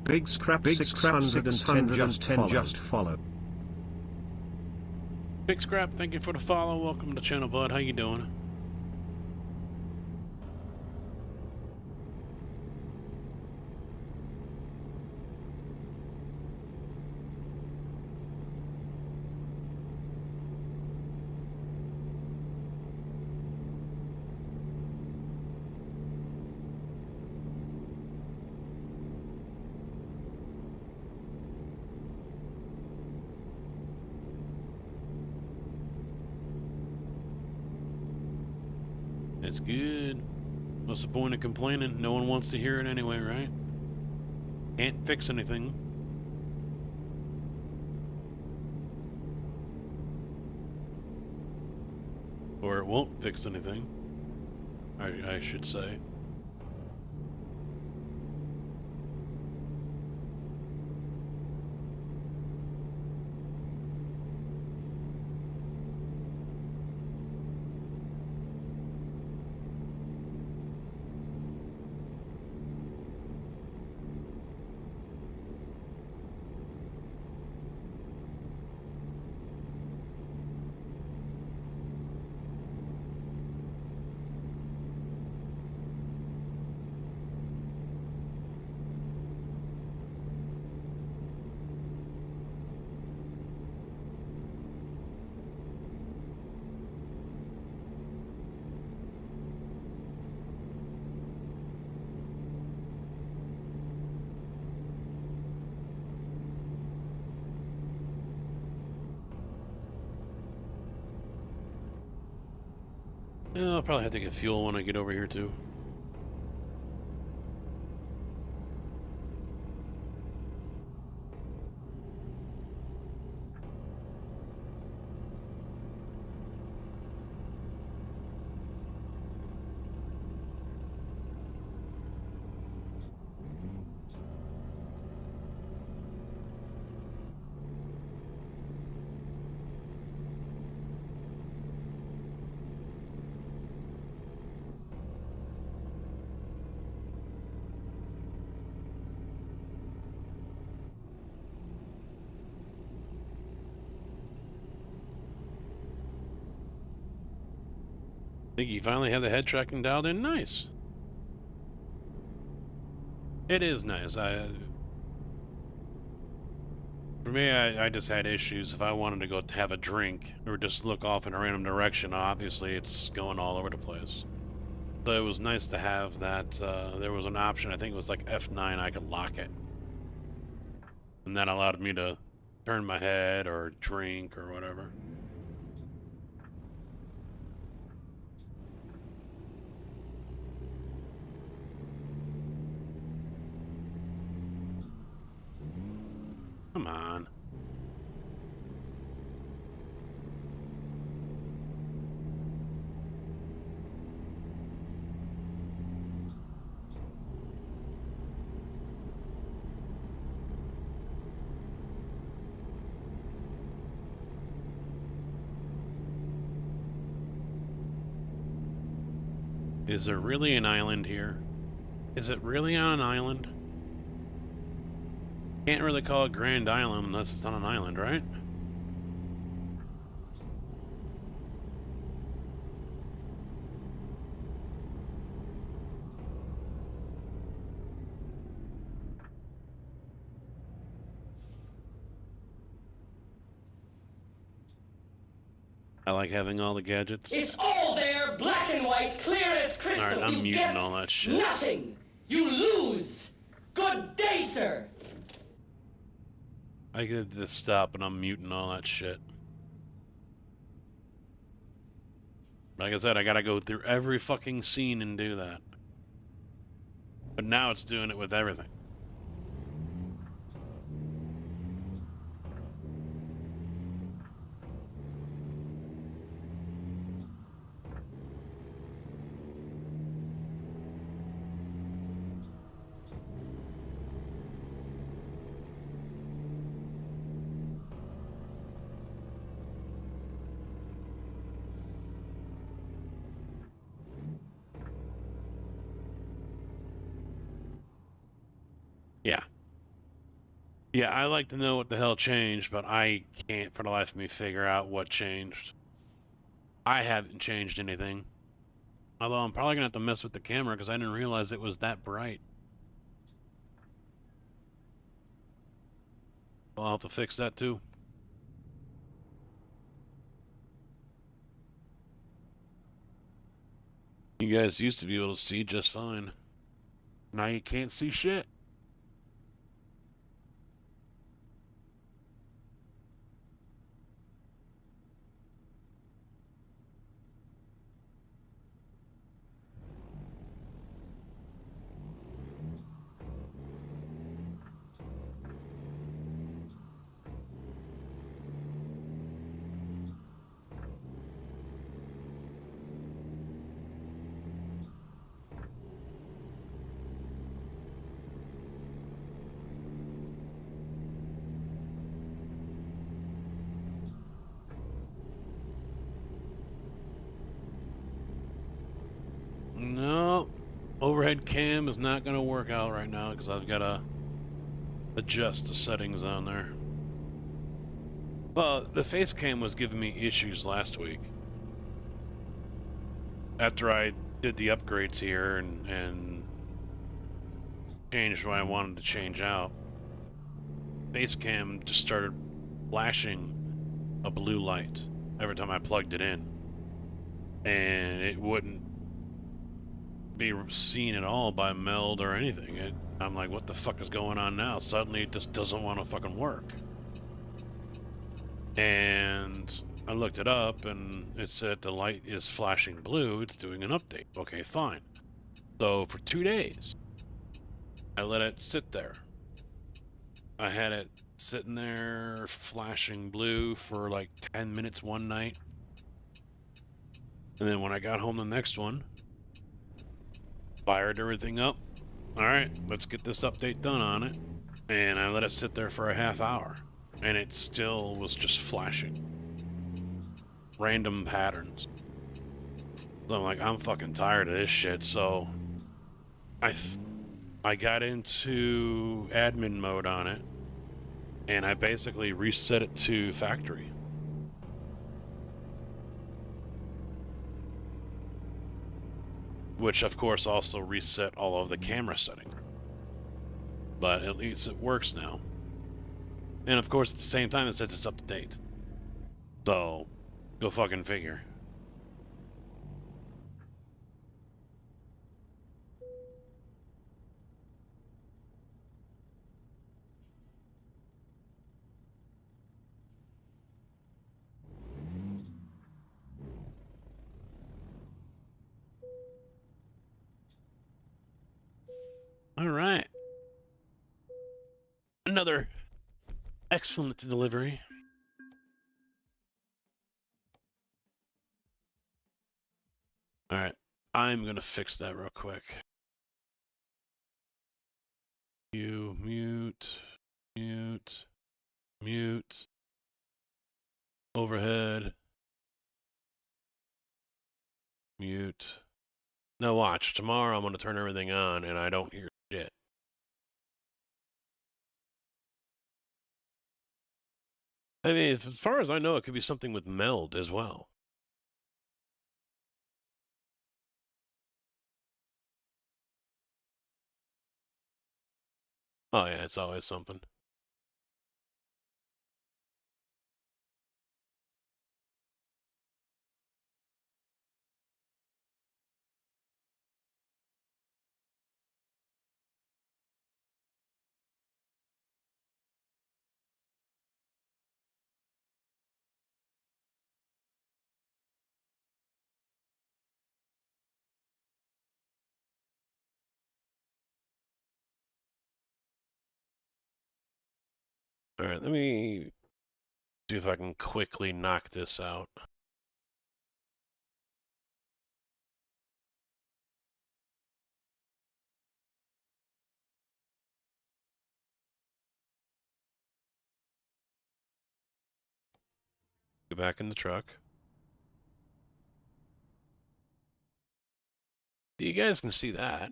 Big Scrap 610 just follow. Big Scrap, thank you for the follow. Welcome to the channel, bud. How you doing? It's good. What's the point of complaining? No one wants to hear it anyway, right? Can't fix anything. Or it won't fix anything, I should say. Yeah, I'll probably have to get fuel when I get over here too. I think you finally have the head tracking dialed in. Nice. It is nice. For me, I just had issues. If I wanted to go have a drink or just look off in a random direction, obviously it's going all over the place. So it was nice to have that. There was an option. I think it was like F9. I could lock it, and that allowed me to turn my head or drink or whatever. Come on. Is there really an island here? Is it really on an island? Can't really call it Grand Island unless it's on an island, right? I like having all the gadgets. It's all there, black and white, clear as crystal. Alright, I'm muting all that shit. Nothing. You lose. Good day, sir. I get this stop and I'm muting all that shit. Like I said, I gotta go through every fucking scene and do that. But now it's doing it with everything. Yeah. Yeah, I like to know what the hell changed, but I can't for the life of me figure out what changed. I haven't changed anything. Although I'm probably going to have to mess with the camera because I didn't realize it was that bright. I'll have to fix that too. You guys used to be able to see just fine. Now you can't see shit. No, overhead cam is not going to work out right now because I've got to adjust the settings on there. Well, the face cam was giving me issues last week. After I did the upgrades here and changed what I wanted to change out, face cam just started flashing a blue light every time I plugged it in. And it wouldn't be seen at all by Meld or anything. I'm like, what the fuck is going on now? Suddenly it just doesn't want to fucking work. And I looked it up, and it said the light is flashing blue. It's doing an update. Okay, fine. So for 2 days, I let it sit there. I had it sitting there flashing blue for like 10 minutes one night. And then when I got home the next one, fired everything up. All right, let's get this update done on it. And I let it sit there for a half hour. And it still was just flashing. Random patterns. So I'm like, I'm fucking tired of this shit. So I got into admin mode on it. And I basically reset it to factory. Which, of course, also reset all of the camera settings. But at least it works now. And, of course, at the same time, it says it's up to date. So, go fucking figure. All right. Another excellent delivery. All right. I'm going to fix that real quick. You mute, mute, mute, overhead, mute. Now watch, tomorrow I'm going to turn everything on and I don't hear shit. I mean, as far as I know, it could be something with meld as well. Oh yeah, it's always something. All right, let me see if I can quickly knock this out. Go back in the truck. You guys can see that.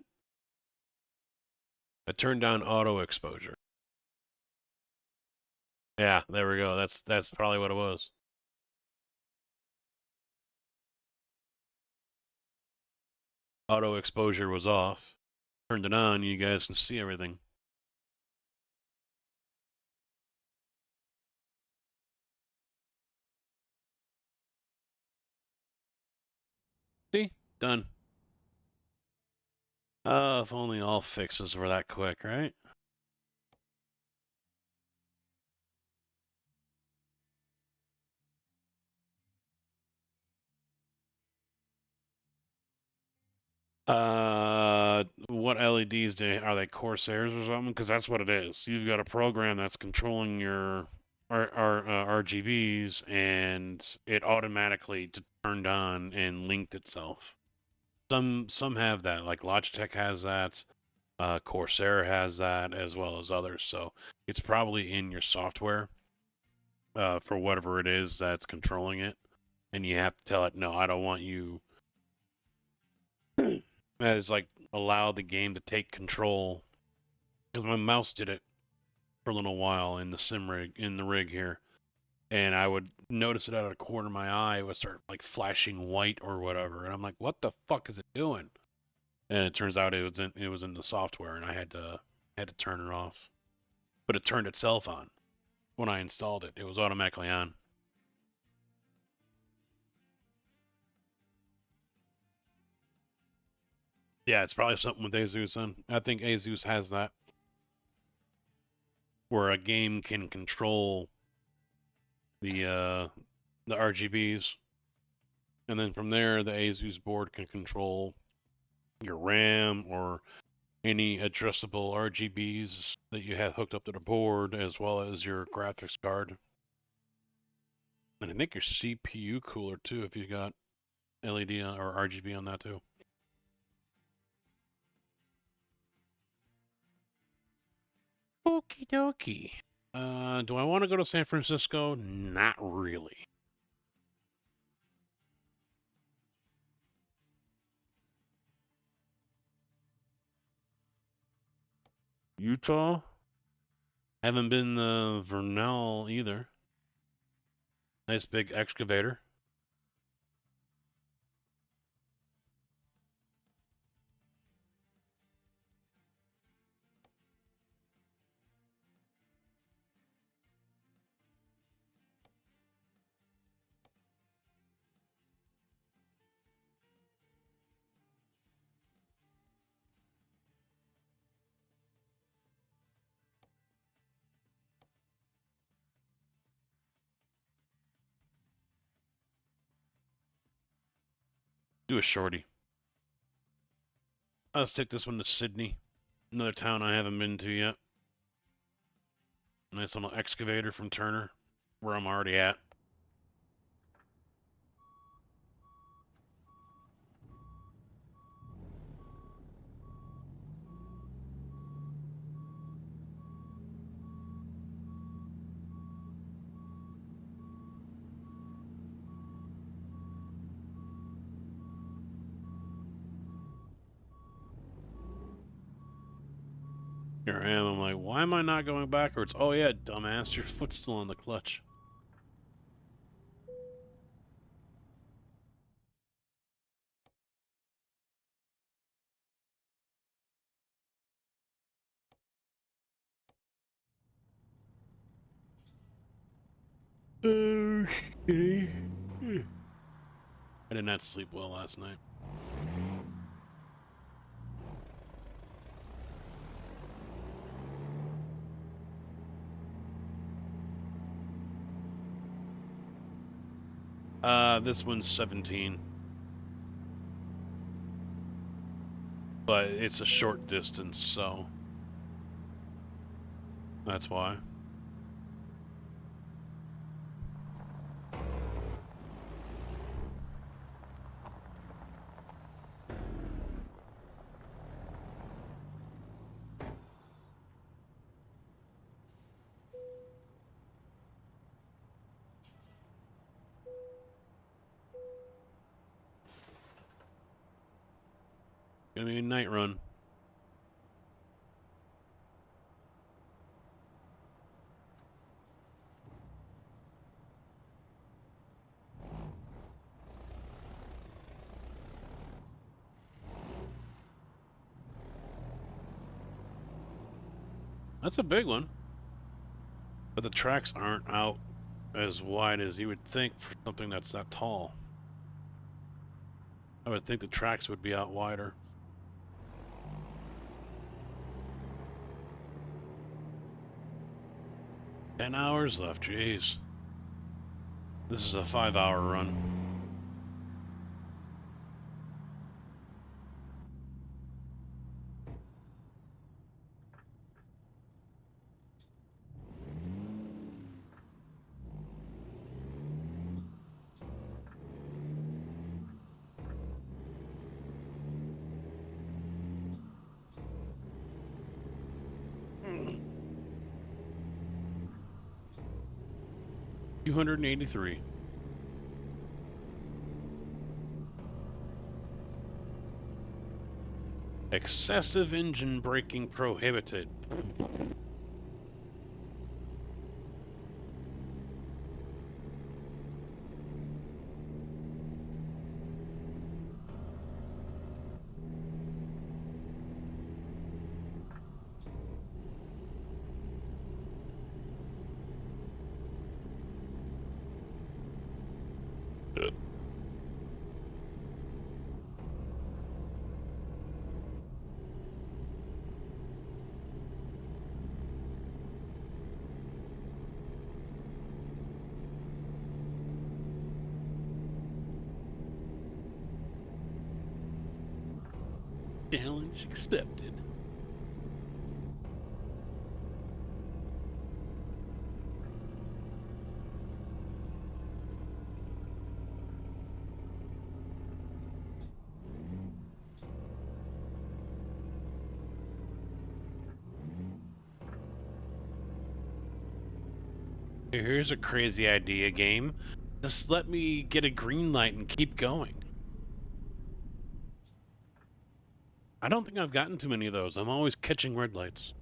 I turned down auto exposure. Yeah, there we go. That's probably what it was. Auto exposure was off. Turned it on, you guys can see everything. See? Done. If only all fixes were that quick, right? What LEDs are they? Corsairs or something? Because that's what it is. You've got a program that's controlling your RGBs, and it automatically turned on and linked itself. Some have that, like Logitech has that. Corsair has that, as well as others. So it's probably in your software for whatever it is that's controlling it, and you have to tell it, no, I don't want you. As like allow the game to take control, because my mouse did it for a little while in the rig here, and I would notice it out of the corner of my eye. It would start like flashing white or whatever, and I'm like, what the fuck is it doing? And it turns out it was in the software, and I had to turn it off, but it turned itself on when I installed it. It was automatically on. Yeah, it's probably something with Asus then. I think Asus has that, where a game can control the the RGBs. And then from there, the ASUS board can control your RAM or any adjustable RGBs that you have hooked up to the board, as well as your graphics card. And I think your CPU cooler too, if you got LED or RGB on that too. Okie dokie. Do I want to go to San Francisco? Not really. Utah? Haven't been to Vernal either. Nice big excavator. Do a shorty. Let's take this one to Sydney. Another town I haven't been to yet. Nice little excavator from Turner, where I'm already at. Here I am. I'm like, why am I not going backwards? Oh yeah, dumbass, your foot's still on the clutch. Okay. I did not sleep well last night. This one's 17. But it's a short distance, so that's why. Gonna be a night run. That's a big one. But the tracks aren't out as wide as you would think for something that's that tall. I would think the tracks would be out wider. $10 hours left, jeez. This is a 5-hour run. $283. Excessive engine braking prohibited. Challenge accepted. Here's a crazy idea, game. Just let me get a green light and keep going. I don't think I've gotten too many of those. I'm always catching red lights.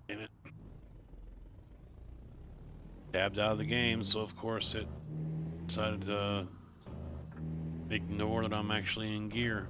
Damn it. Tabbed out of the game, so of course it decided to ignore that I'm actually in gear.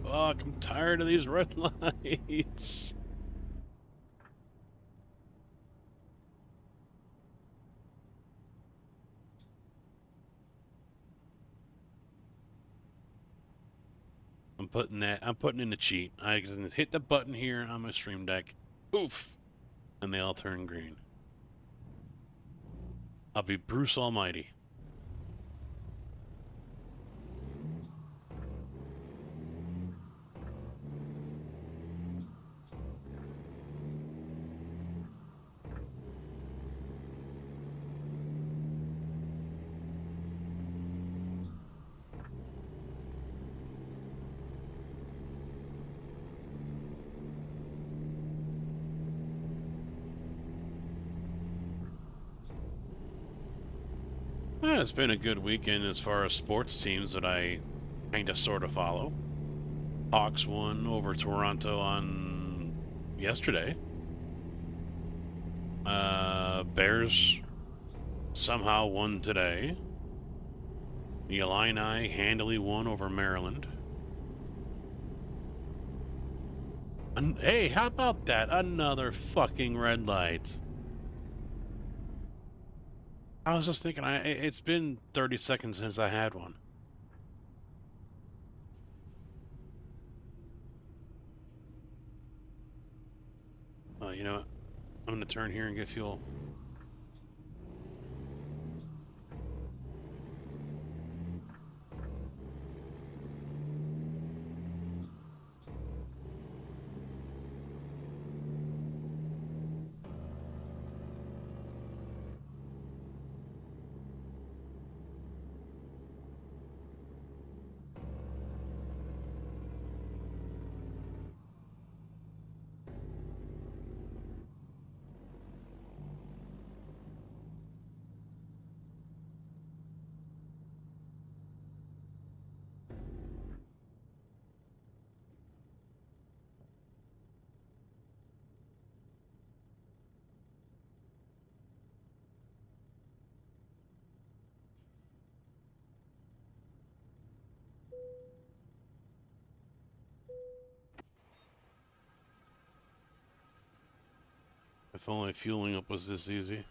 Fuck, I'm tired of these red lights. I'm putting in the cheat. I can hit the button here on my stream deck. Poof! And they all turn green. I'll be Bruce Almighty. Yeah, it's been a good weekend as far as sports teams that I kind of sort of follow. Hawks won over Toronto on yesterday. Bears somehow won today. The Illini handily won over Maryland. And, hey, how about that? Another fucking red light. I was just thinking, it's been 30 seconds since I had one. You know what? I'm going to turn here and get fuel. If only fueling up was this easy.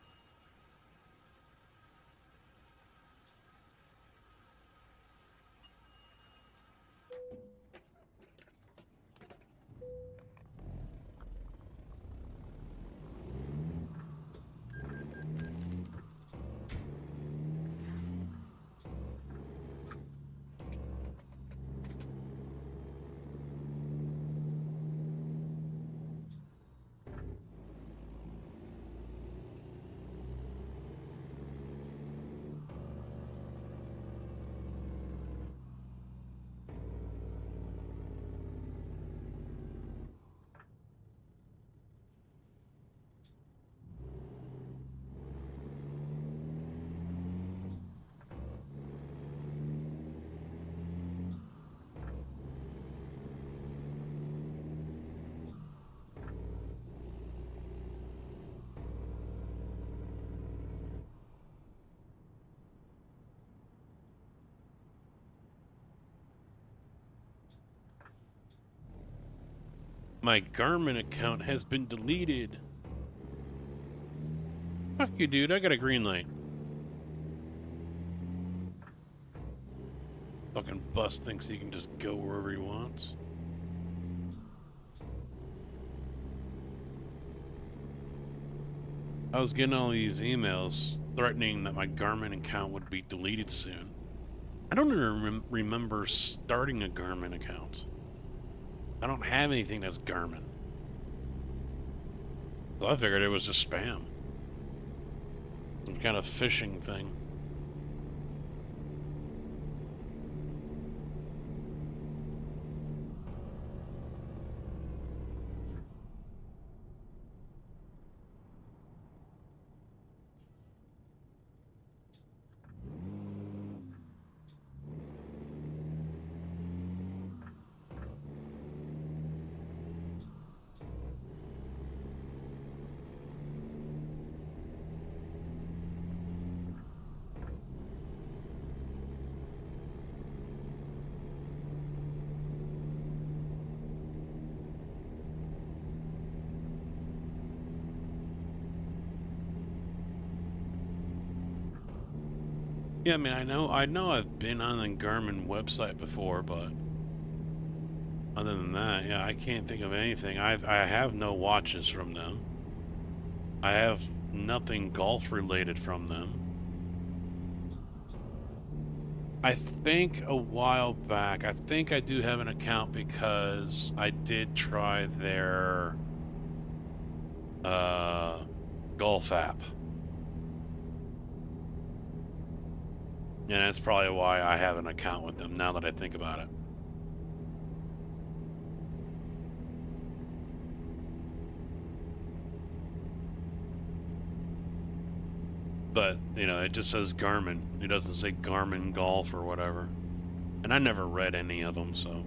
My Garmin account has been deleted. Fuck you, dude. I got a green light. Fucking bus thinks he can just go wherever he wants. I was getting all these emails threatening that my Garmin account would be deleted soon. I don't even remember starting a Garmin account. I don't have anything that's Garmin. So I figured it was just spam. Some kind of phishing thing. Yeah, I mean, I know I've been on the Garmin website before, but other than that, yeah, I can't think of anything. I have no watches from them. I have nothing golf related from them. I think a while back, I think I do have an account because I did try their golf app. And that's probably why I have an account with them now that I think about it. But, you know, it just says Garmin. It doesn't say Garmin Golf or whatever. And I never read any of them, so...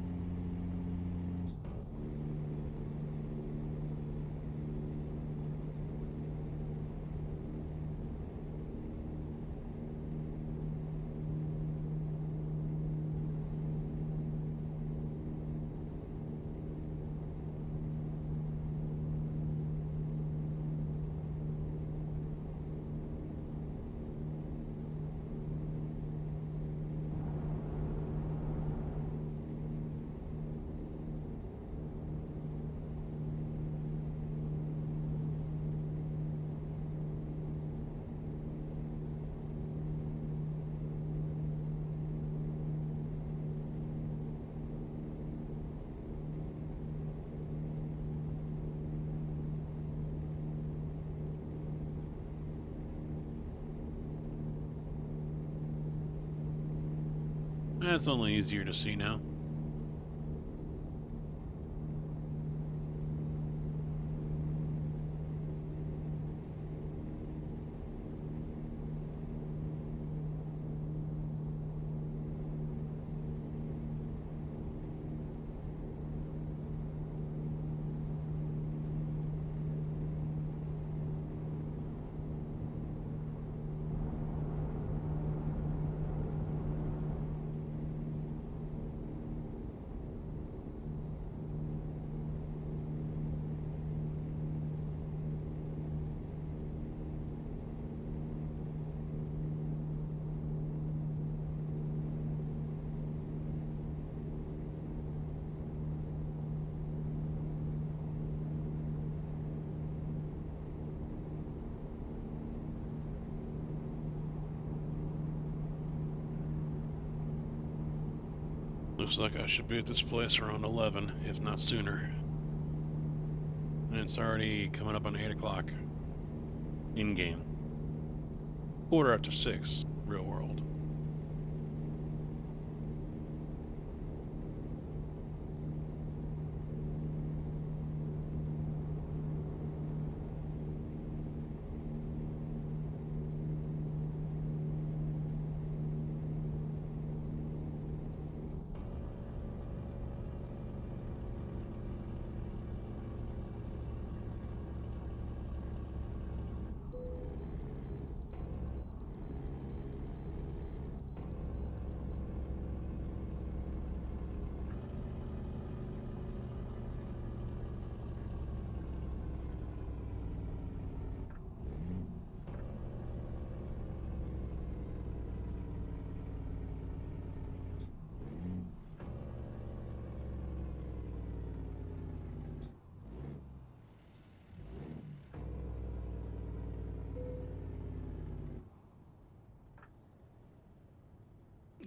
It's only easier to see now. Looks like I should be at this place around 11, if not sooner. And it's already coming up on 8 o'clock. In-game. 6:15, real world.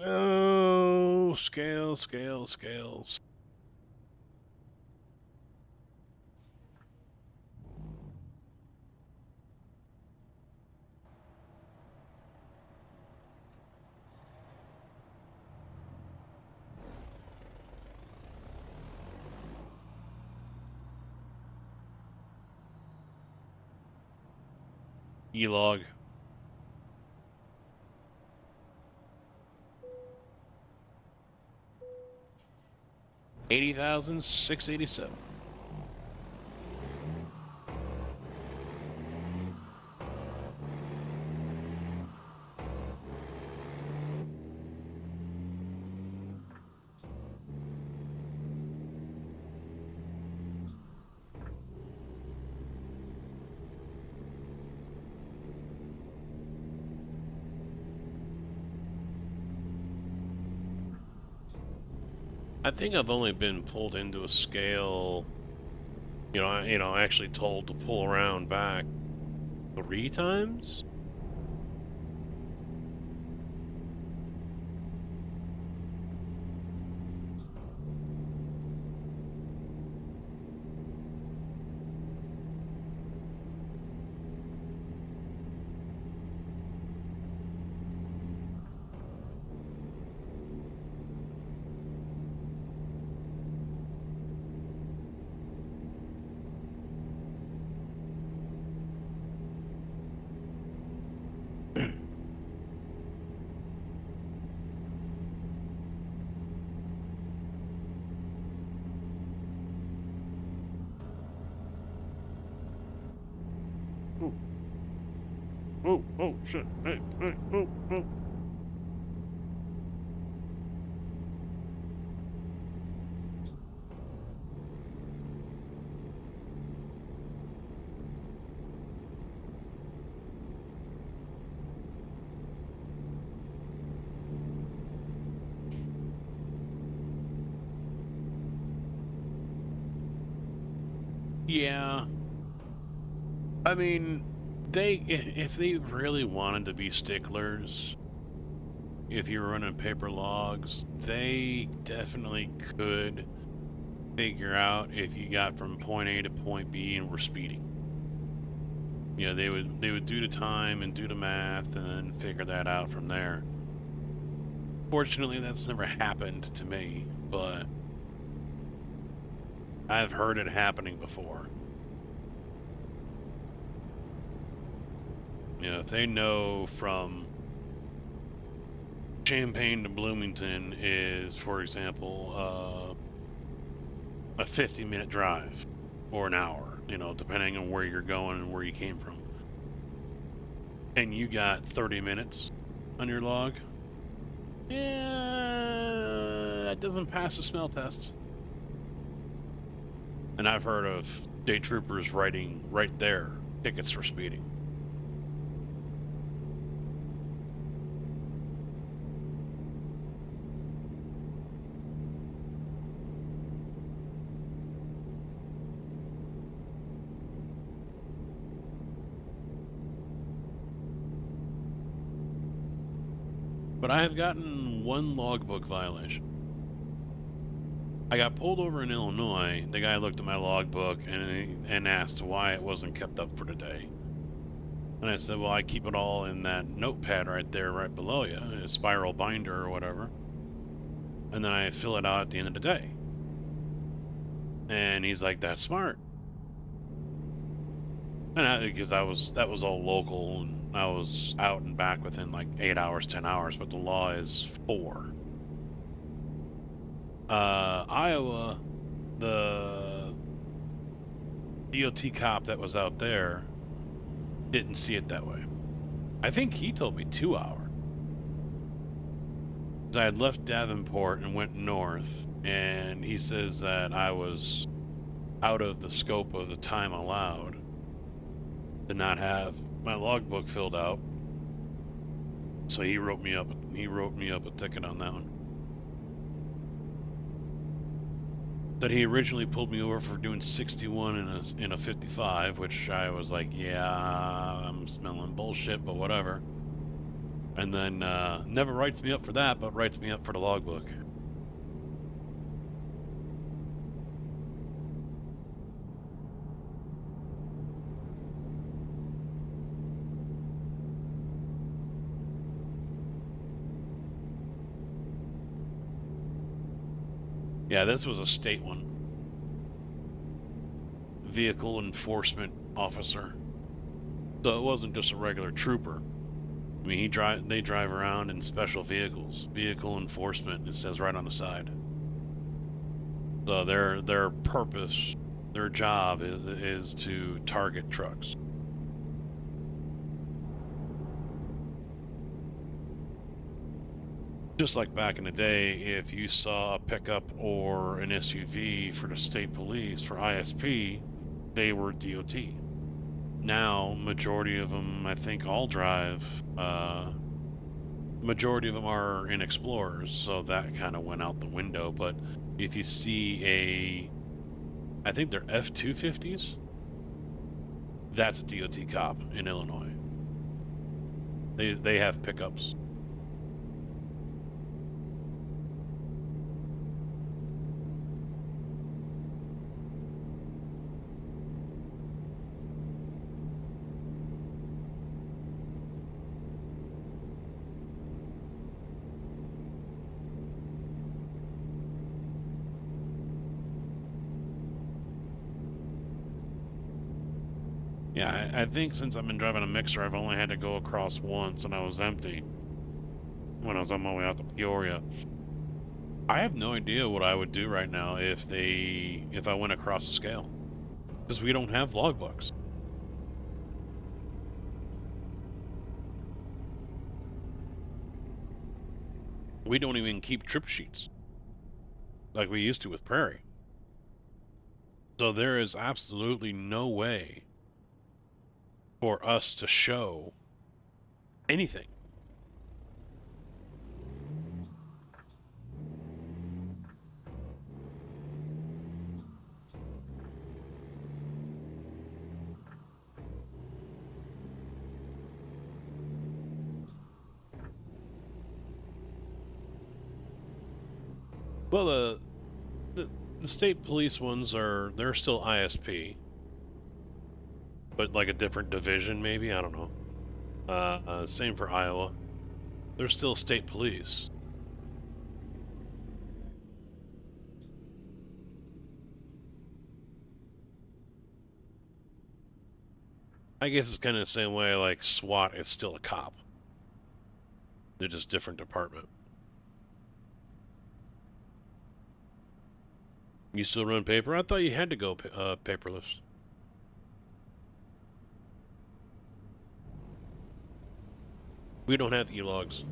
Oh, scales. E-log. $80,687. I think I've only been pulled into a scale, actually told to pull around back 3 times. Oh, shit. Hey, oh. Yeah. I mean, if they really wanted to be sticklers, if you're running paper logs, they definitely could figure out if you got from point A to point B and were speeding. You know, they would do the time and do the math and then figure that out from there. Fortunately, that's never happened to me, but I've heard it happening before. You know, if they know from Champaign to Bloomington is, for example, a 50-minute drive or an hour, you know, depending on where you're going and where you came from, and you got 30 minutes on your log, yeah, that doesn't pass the smell test. And I've heard of state troopers writing right there tickets for speeding. But I have gotten one logbook violation. I got pulled over in Illinois. The guy looked at my logbook and asked why it wasn't kept up for today. And I said, well, I keep it all in that notepad right there, right below you, a spiral binder or whatever. And then I fill it out at the end of the day. And he's like, that's smart. And because that was all local, and I was out and back within like 8 hours, 10 hours, but the law is 4. Iowa, the DOT cop that was out there didn't see it that way. I think he told me 2 hours. I had left Davenport and went north, and he says that I was out of the scope of the time allowed to not have my logbook filled out. So he wrote me up a ticket on that one. That he originally pulled me over for doing 61 in a 55, which I was like, yeah, I'm smelling bullshit, but whatever. And then never writes me up for that, but writes me up for the logbook. Yeah, this was a state one. Vehicle enforcement officer. So it wasn't just a regular trooper. I mean, they drive around in special vehicles. Vehicle enforcement, it says right on the side. So their purpose, their job is to target trucks. Just like back in the day, if you saw a pickup or an SUV for the state police, for ISP, they were DOT. Now, majority of them, I think, all drive. Majority of them are in Explorers, so that kind of went out the window. But if you see I think they're F-250s, that's a DOT cop in Illinois. They have pickups. Yeah, I think since I've been driving a mixer, I've only had to go across once, and I was empty when I was on my way out to Peoria. I have no idea what I would do right now if I went across the scale, because we don't have logbooks. We don't even keep trip sheets like we used to with Prairie. So there is absolutely no way for us to show anything. Well, the state police ones they're still ISP, but like a different division, maybe, I don't know. Same for Iowa. They're still state police. I guess it's kind of the same way like SWAT is still a cop. They're just different department. You still run paper? I thought you had to go paperless. We don't have e-logs.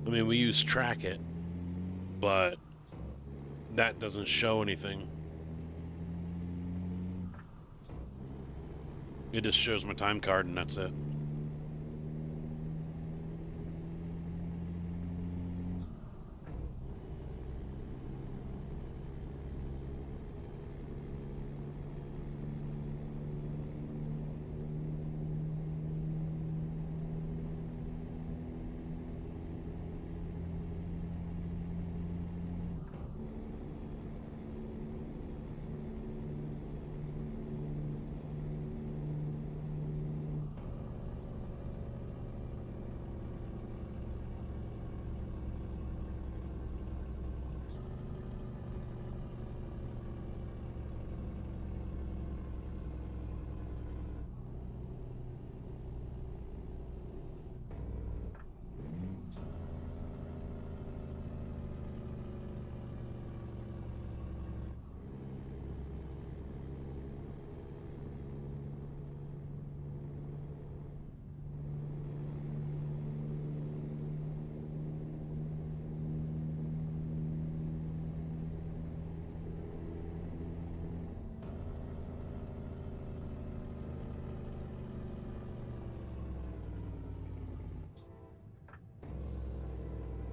I mean, we use Truckin, but that doesn't show anything. It just shows my time card and that's it.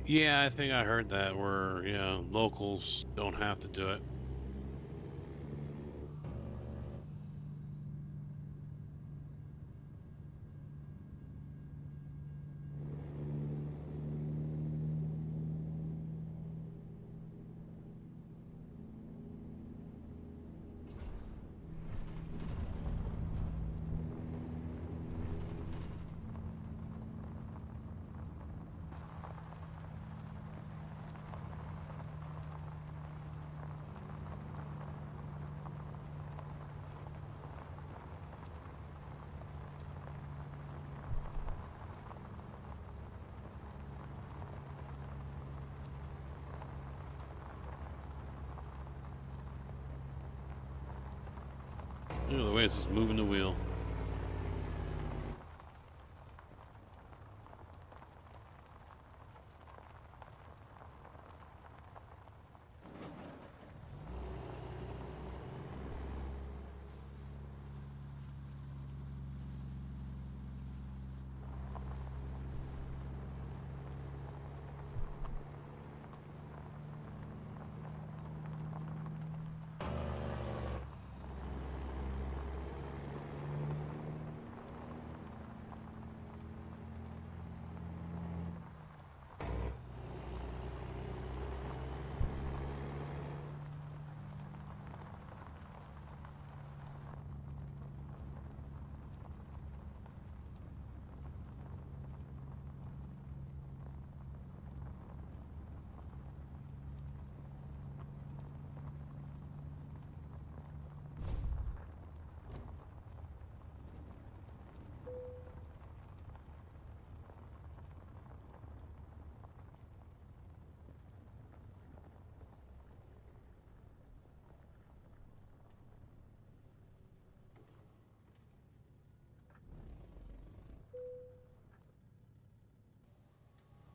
Yeah, I think I heard that where, yeah, locals don't have to do it. Look at the way it's just moving the wheel.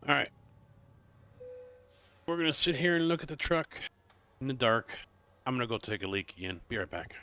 All right. We're going to sit here and look at the truck in the dark. I'm going to go take a leak again. Be right back.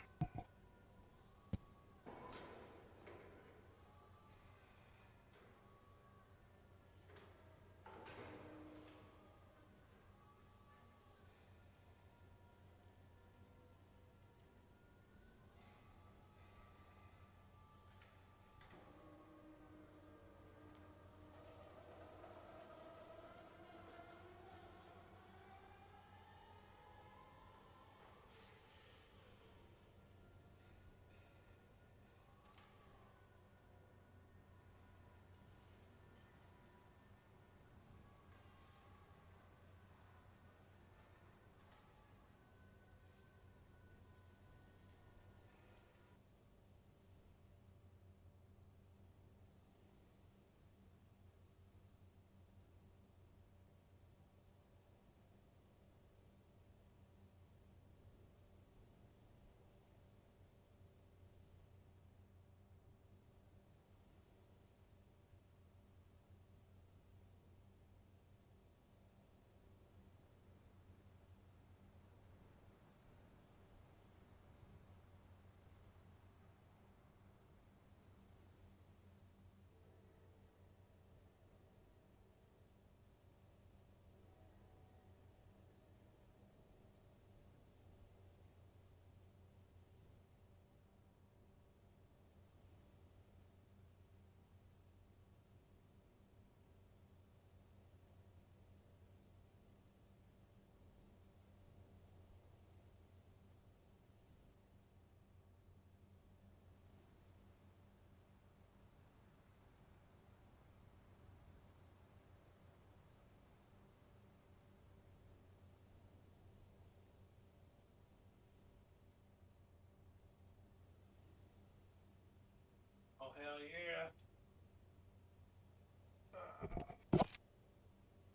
Oh, hell yeah.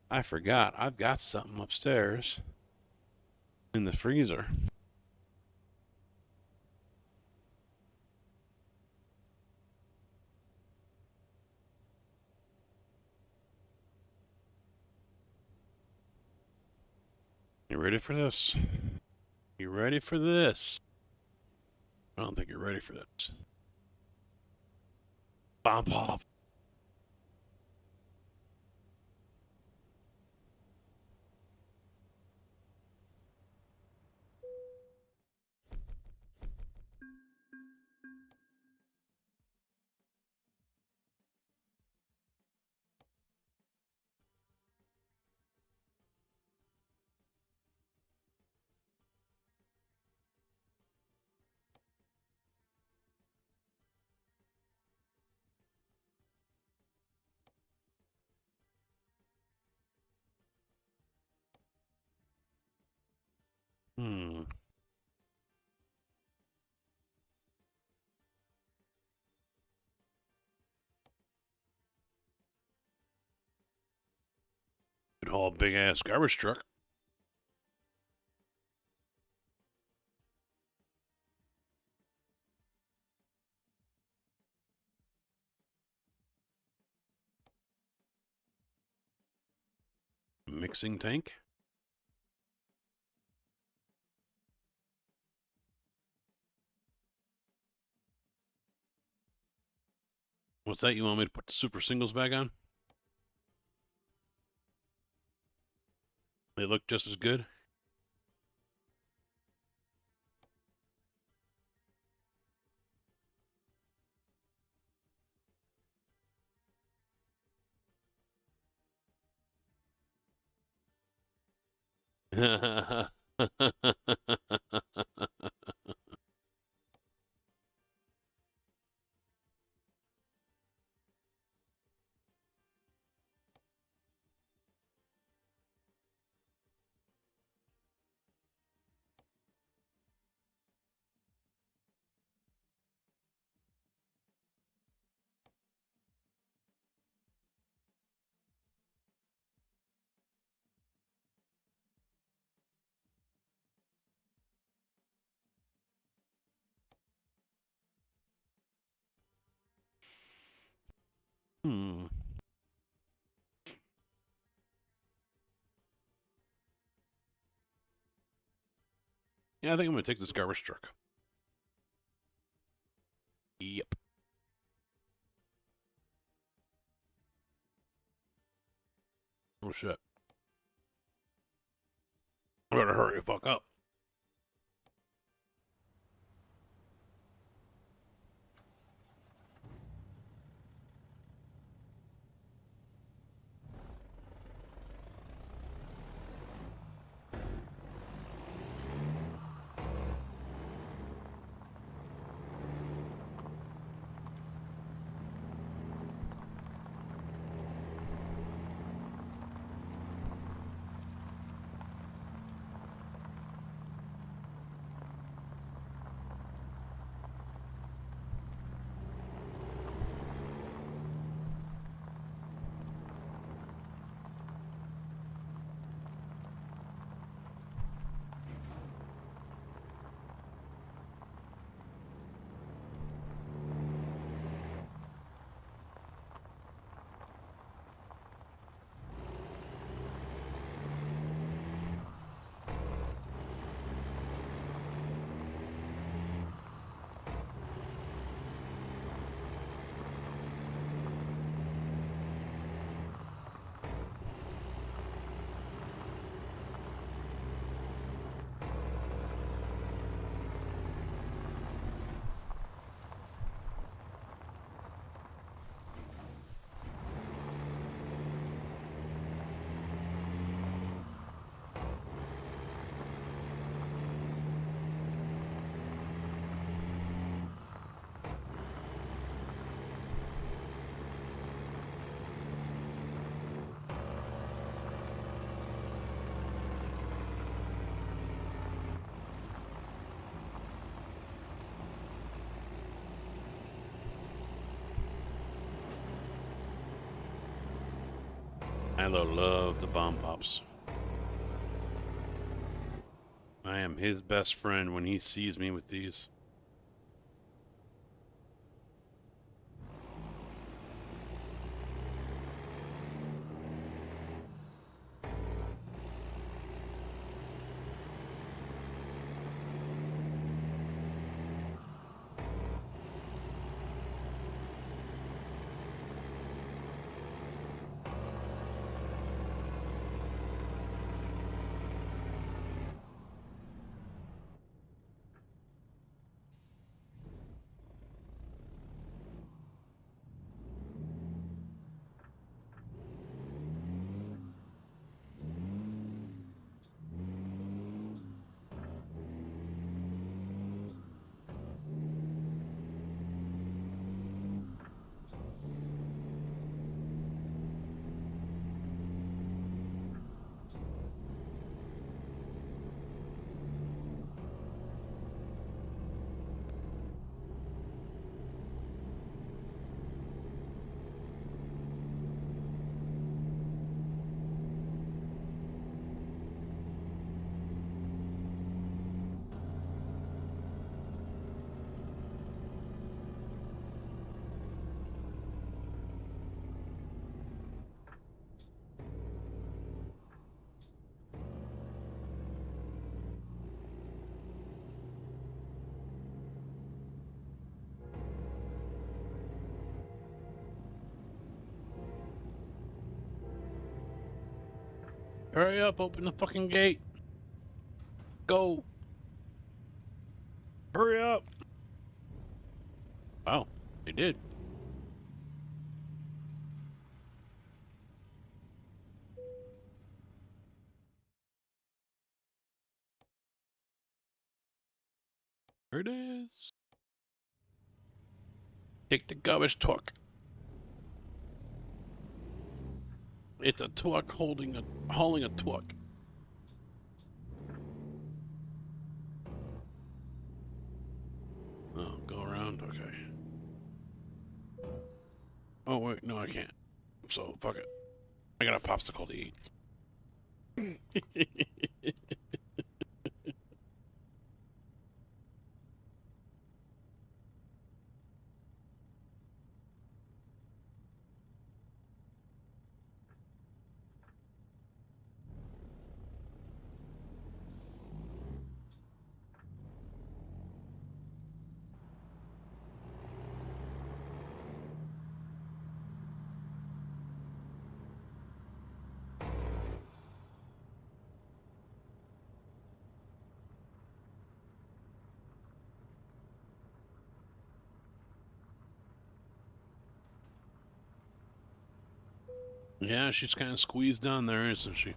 I forgot. I've got something upstairs in the freezer. You ready for this? You ready for this? I don't think you're ready for this. Bomb pop. Hmm. Could haul a big ass garbage truck. Mixing tank? What's that? You want me to put the super singles back on? They look just as good? Hmm. Yeah, I think I'm going to take this garbage truck. Yep. Oh, shit. I better hurry the fuck up. Milo loves the bomb pops. I am his best friend when he sees me with these. Hurry up, open the fucking gate. Go. Hurry up. Wow, they did. There it is. Take the garbage truck. It's a truck hauling a truck. Oh, go around? Okay. Oh, wait, no, I can't. So, fuck it. I got a popsicle to eat. Yeah, she's kind of squeezed down there, isn't she?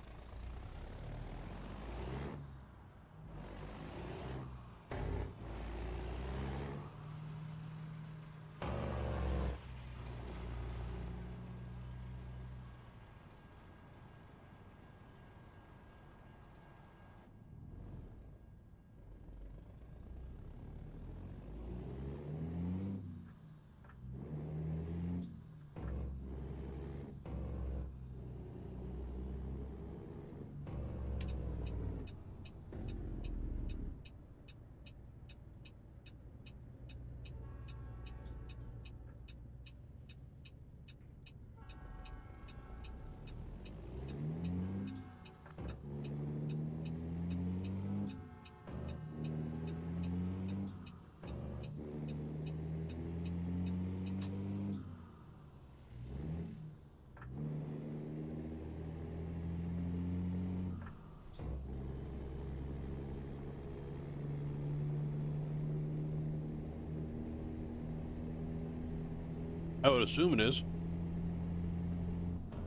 I would assume it is.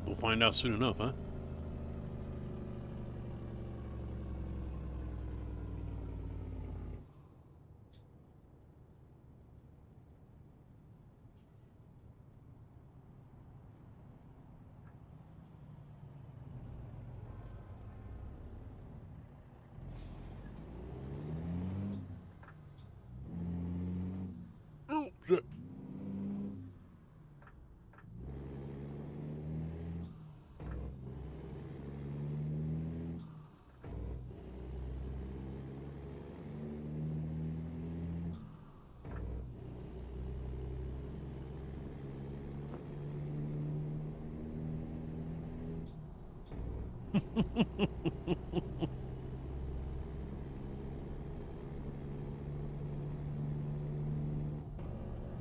We'll find out soon enough, huh? Oh, shit.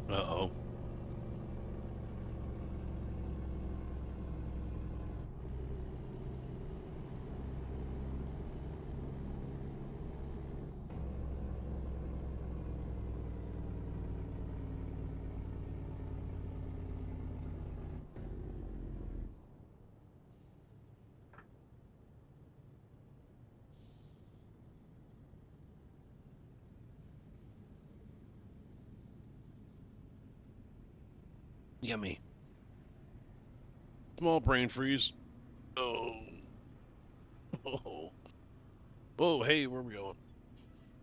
Uh-oh. Yummy. Small brain freeze. Oh. Oh. Oh, hey, where are we going?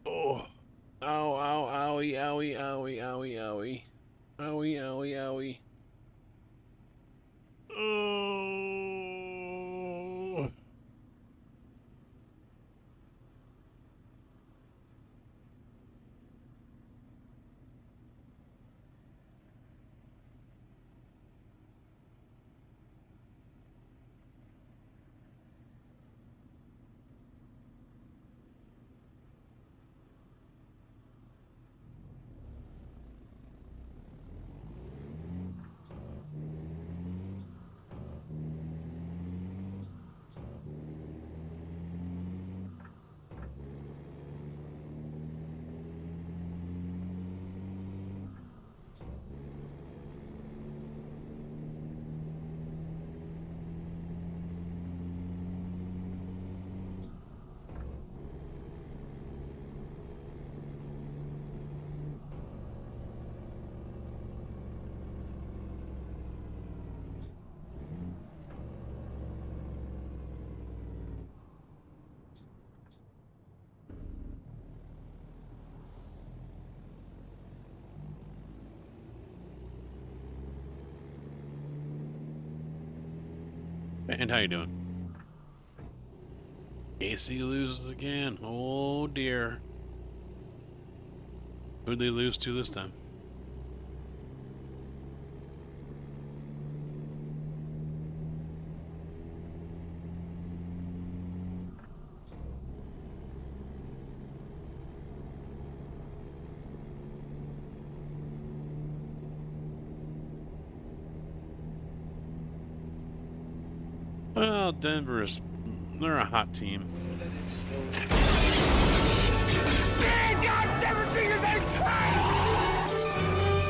Oh. Ow, ow, owie, owie, owie, owie, owie. Owie, owie, owie. Oh. And how you doing? AC loses again. Oh dear. Who'd they lose to this time? Well, Denver's, they're a hot team.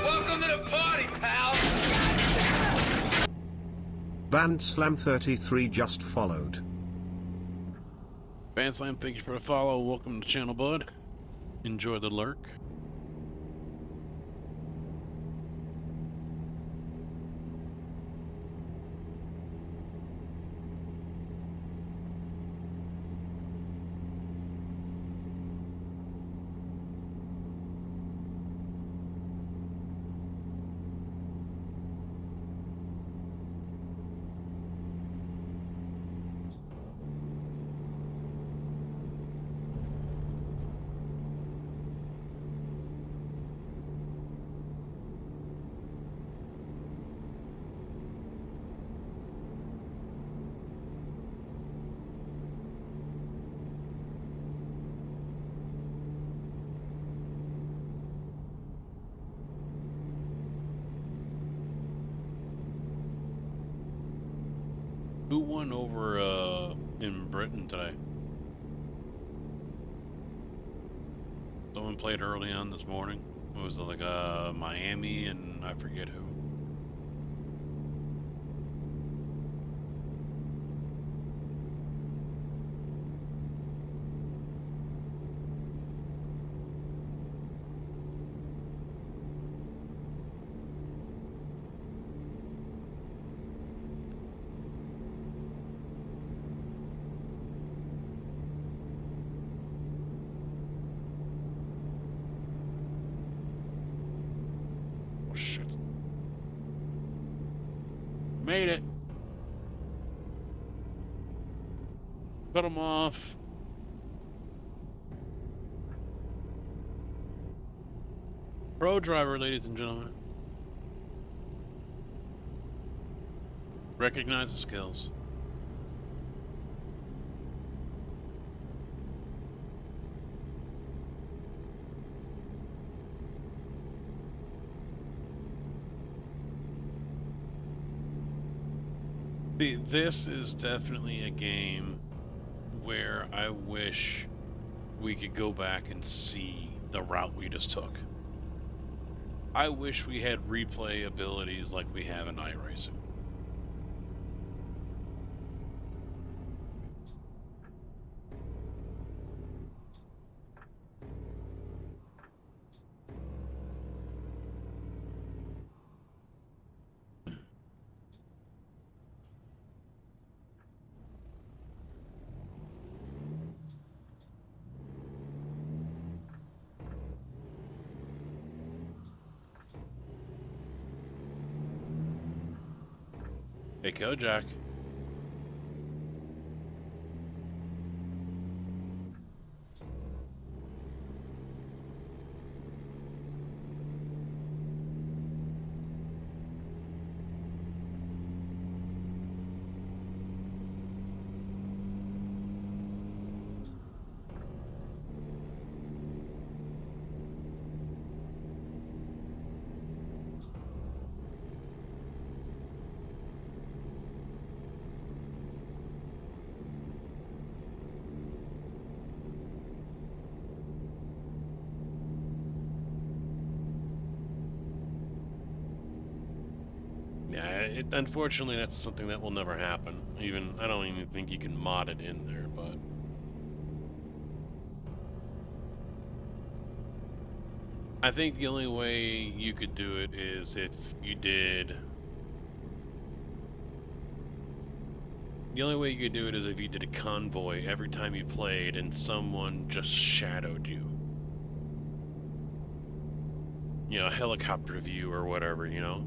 Welcome to the party, pal. Band Slam 33 just followed. Bandslam, thank you for the follow. Welcome to the channel, bud. Enjoy the lurk. Who won over in Britain today? Someone played early on this morning. It was like Miami and I forget who. Made it. Cut him off. Pro driver, ladies and gentlemen. Recognize the skills. See, this is definitely a game where I wish we could go back and see the route we just took. I wish we had replay abilities like we have in iRacing. Hey, Kojak. Yeah, unfortunately, that's something that will never happen. I don't even think you can mod it in there, but... I think the only way you could do it is if you did... The only way you could do it is if you did a convoy every time you played and someone just shadowed you. You know, a helicopter view or whatever, you know?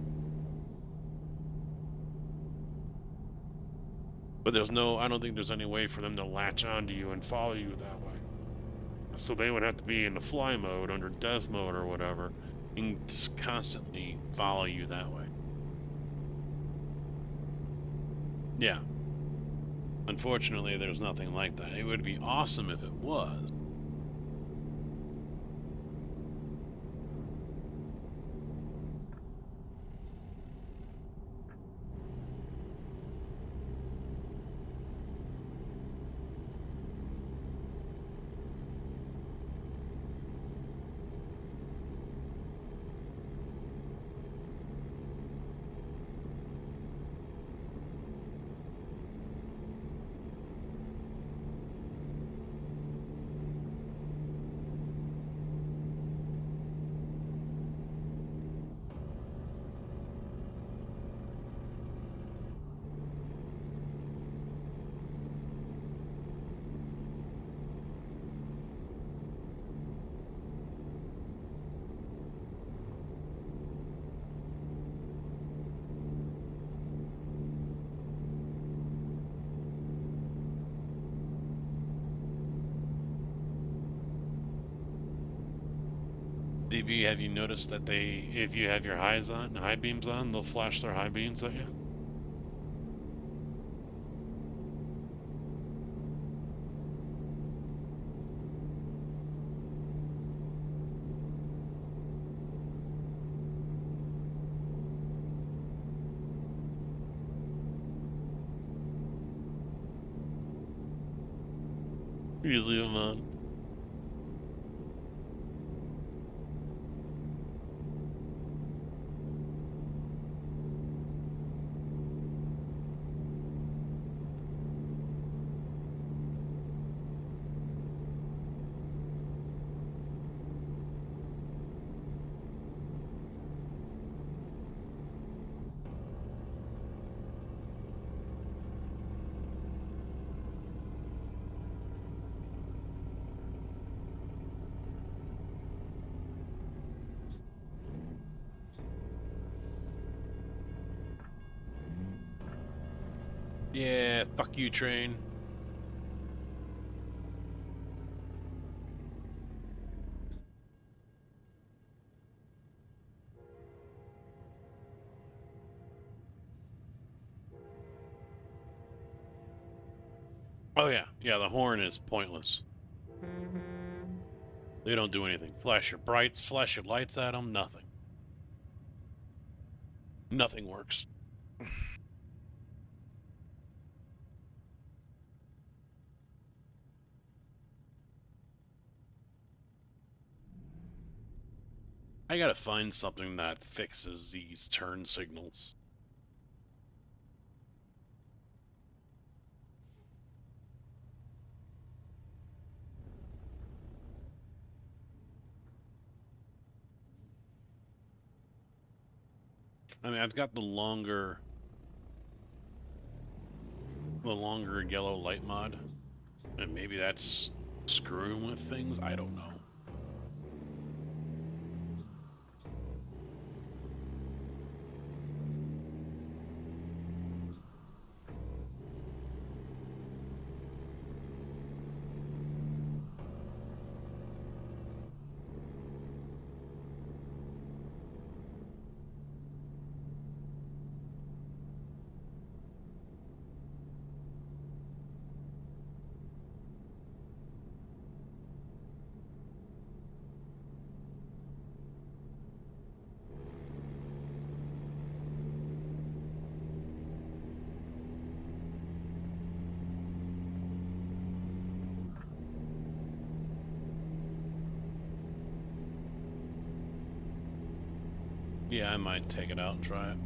But there's no, I don't think there's any way for them to latch onto you and follow you that way. So they would have to be in the fly mode, under death mode or whatever, and just constantly follow you that way. Yeah. Unfortunately, there's nothing like that. It would be awesome if it was. DB, have you noticed that they, if you have your high beams on, they'll flash their high beams at you? You just leave them on. Yeah, fuck you, train. Oh yeah, yeah, the horn is pointless. They don't do anything. Flash your brights, flash your lights at them, nothing. Nothing works. I gotta find something that fixes these turn signals. I mean, I've got the longer yellow light mod, and maybe that's screwing with things. I don't know. Yeah, I might take it out and try it.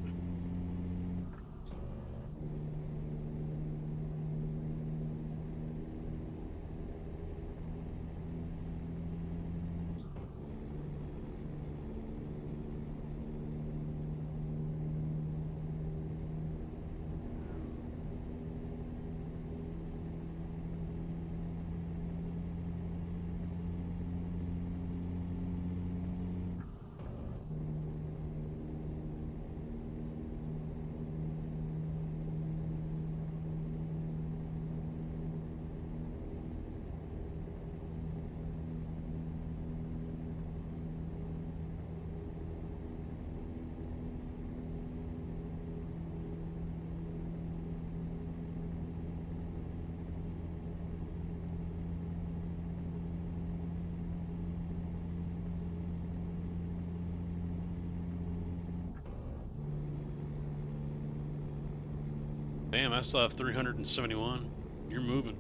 Damn, I still have 371. You're moving.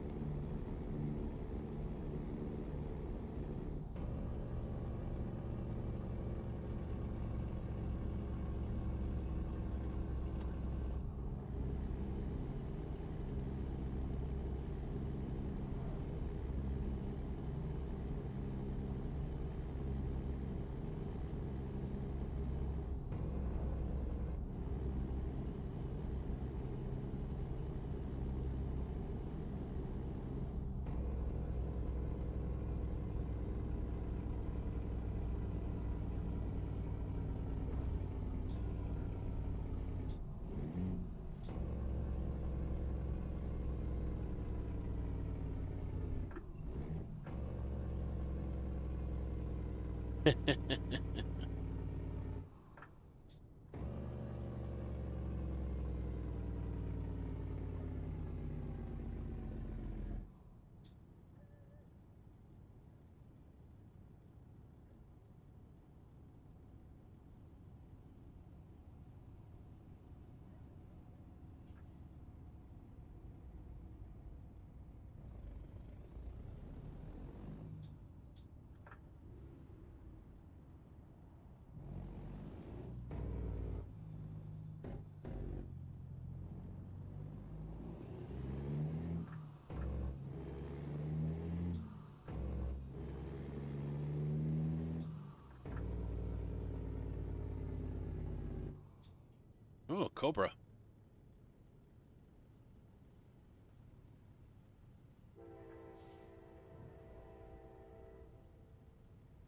Oh, Cobra.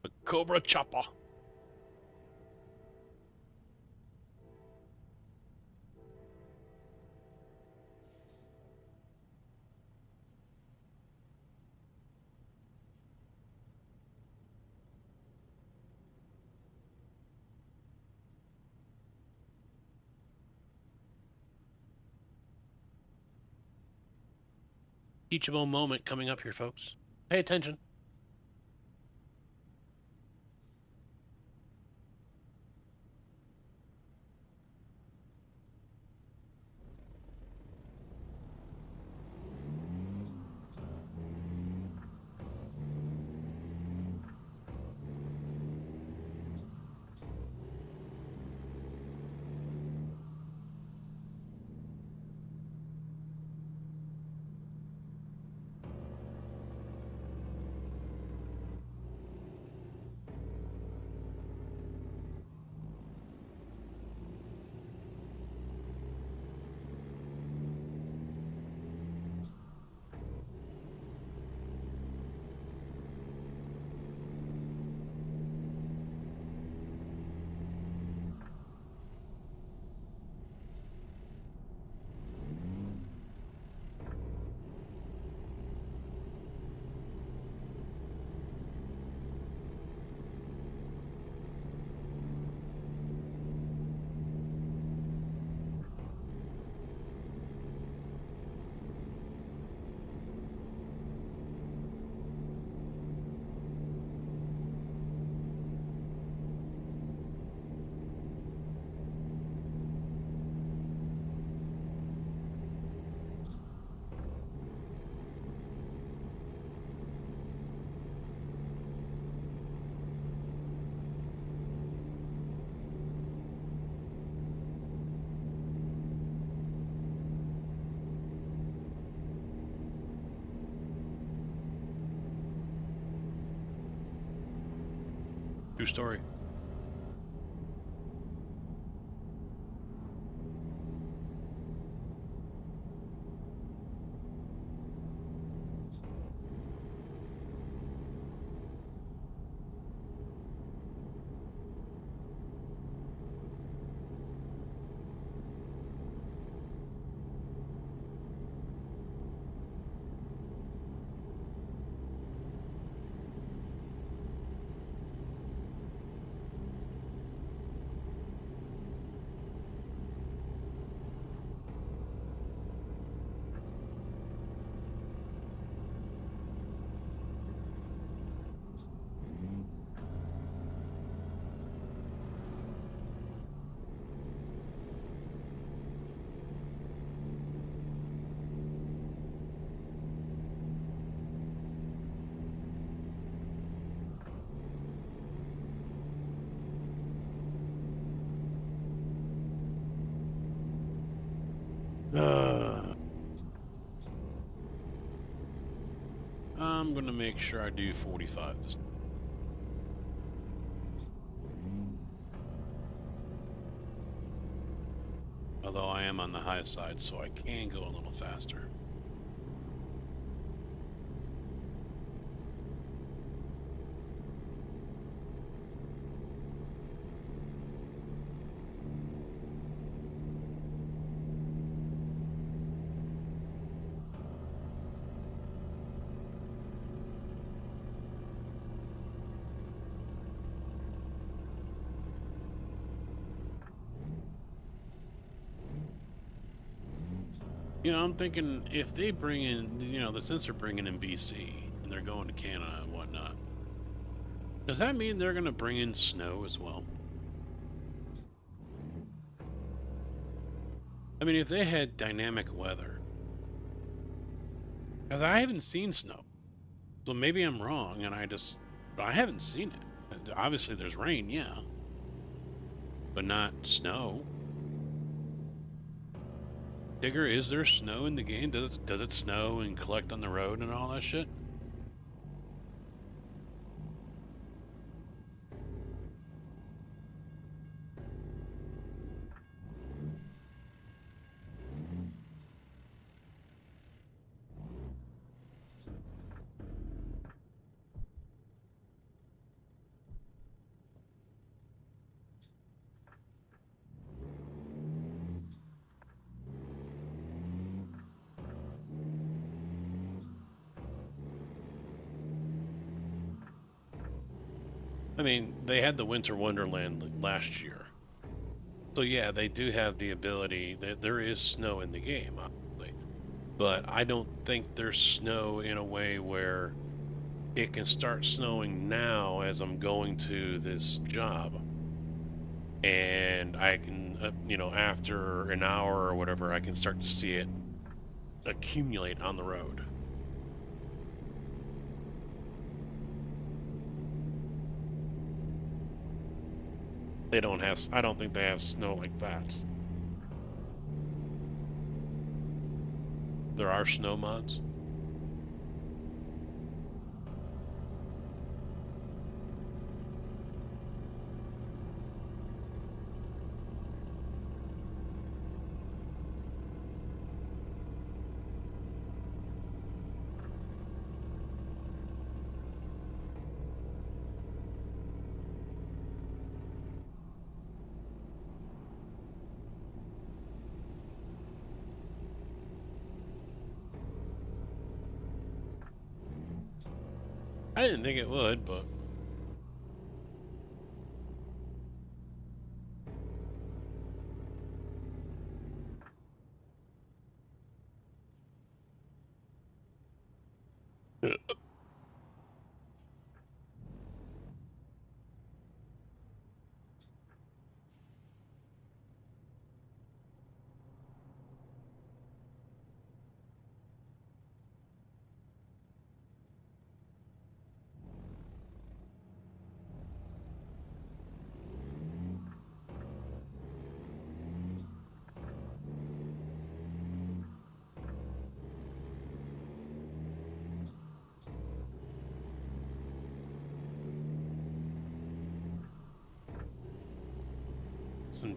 The Cobra Chopper. Teachable moment coming up here, folks. Pay attention. True story. I'm gonna make sure I do 45 this time. Although I am on the high side, so I can go a little faster. You know, I'm thinking if they bring in, you know, since they're bringing in BC and they're going to Canada and whatnot, does that mean they're going to bring in snow as well? I mean, if they had dynamic weather, because I haven't seen snow, so maybe I'm wrong and I haven't seen it. Obviously, there's rain, yeah, but not snow. Digger, is there snow in the game? Does it snow and collect on the road and all that shit? I mean, they had the Winter Wonderland last year. So yeah, they do have the ability that there is snow in the game, obviously. But I don't think there's snow in a way where it can start snowing now as I'm going to this job. And I can, you know, after an hour or whatever, I can start to see it accumulate on the road. They don't have, I don't think they have snow like that. There are snow mods. I didn't think it would, but...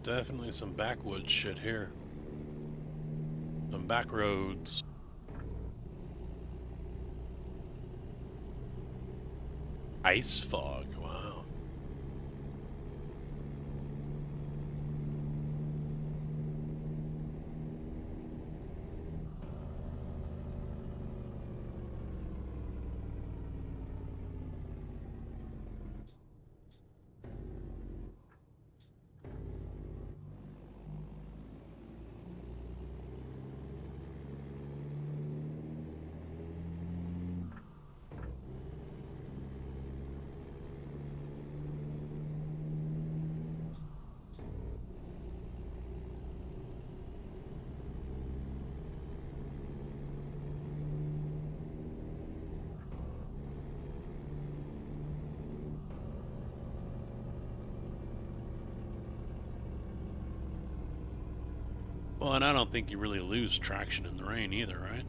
Definitely some backwoods shit here. Some back roads. Ice fog, wow. Well, and I don't think you really lose traction in the rain either, right?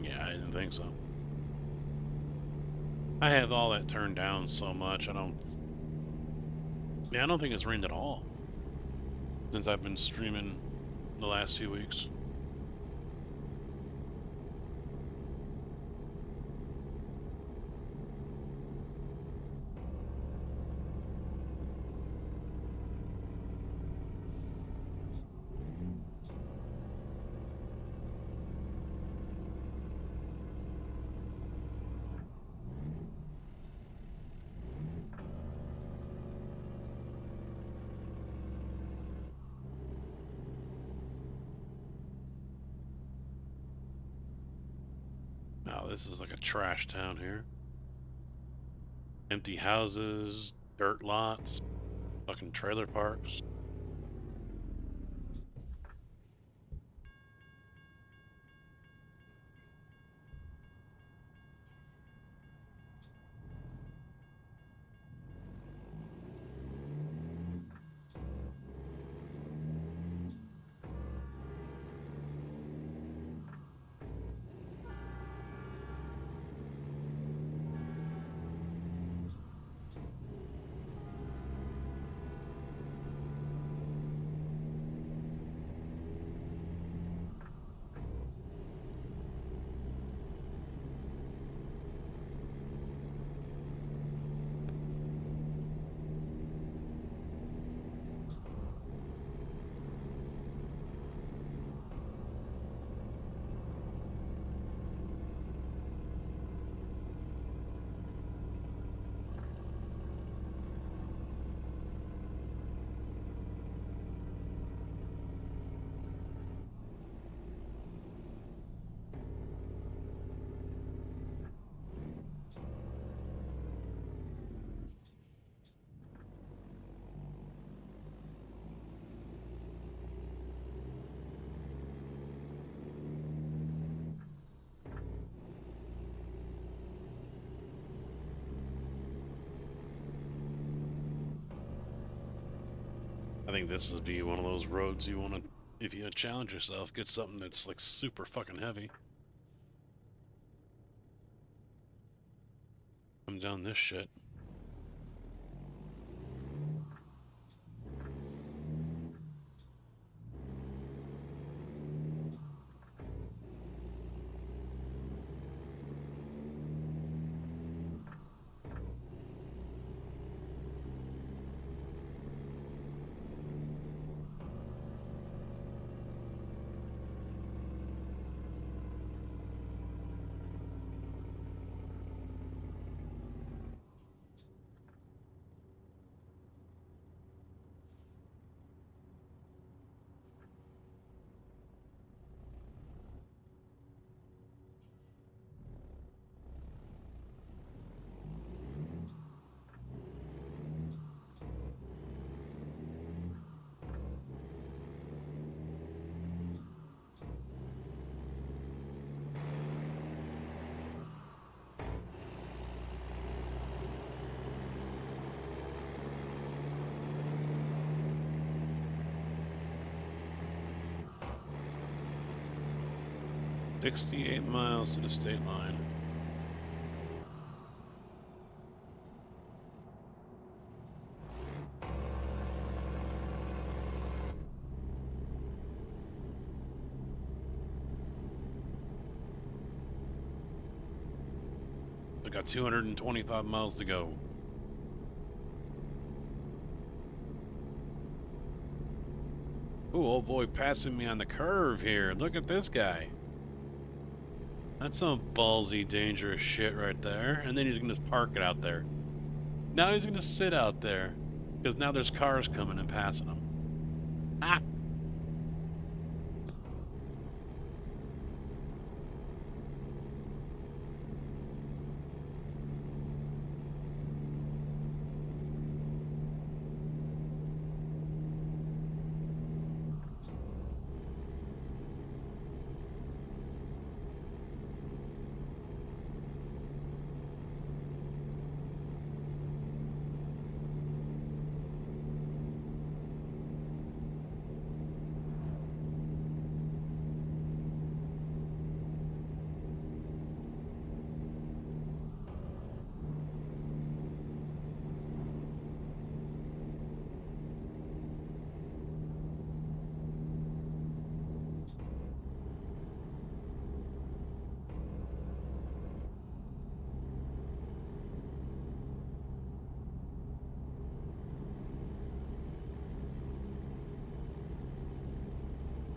Yeah, I didn't think so. I have all that turned down so much, I don't think it's rained at all since I've been streaming the last few weeks. Wow, this is like a trash town here. Empty houses, dirt lots, fucking trailer parks. I think this would be one of those roads you want to, if you challenge yourself, get something that's like super fucking heavy. Come down this shit. "68 miles to the state line." I got 225 miles to go. Ooh, old boy passing me on the curve here. Look at this guy. That's some ballsy, dangerous shit right there. And then he's going to park it out there. Now he's going to sit out there. Because now there's cars coming and passing him. Ah!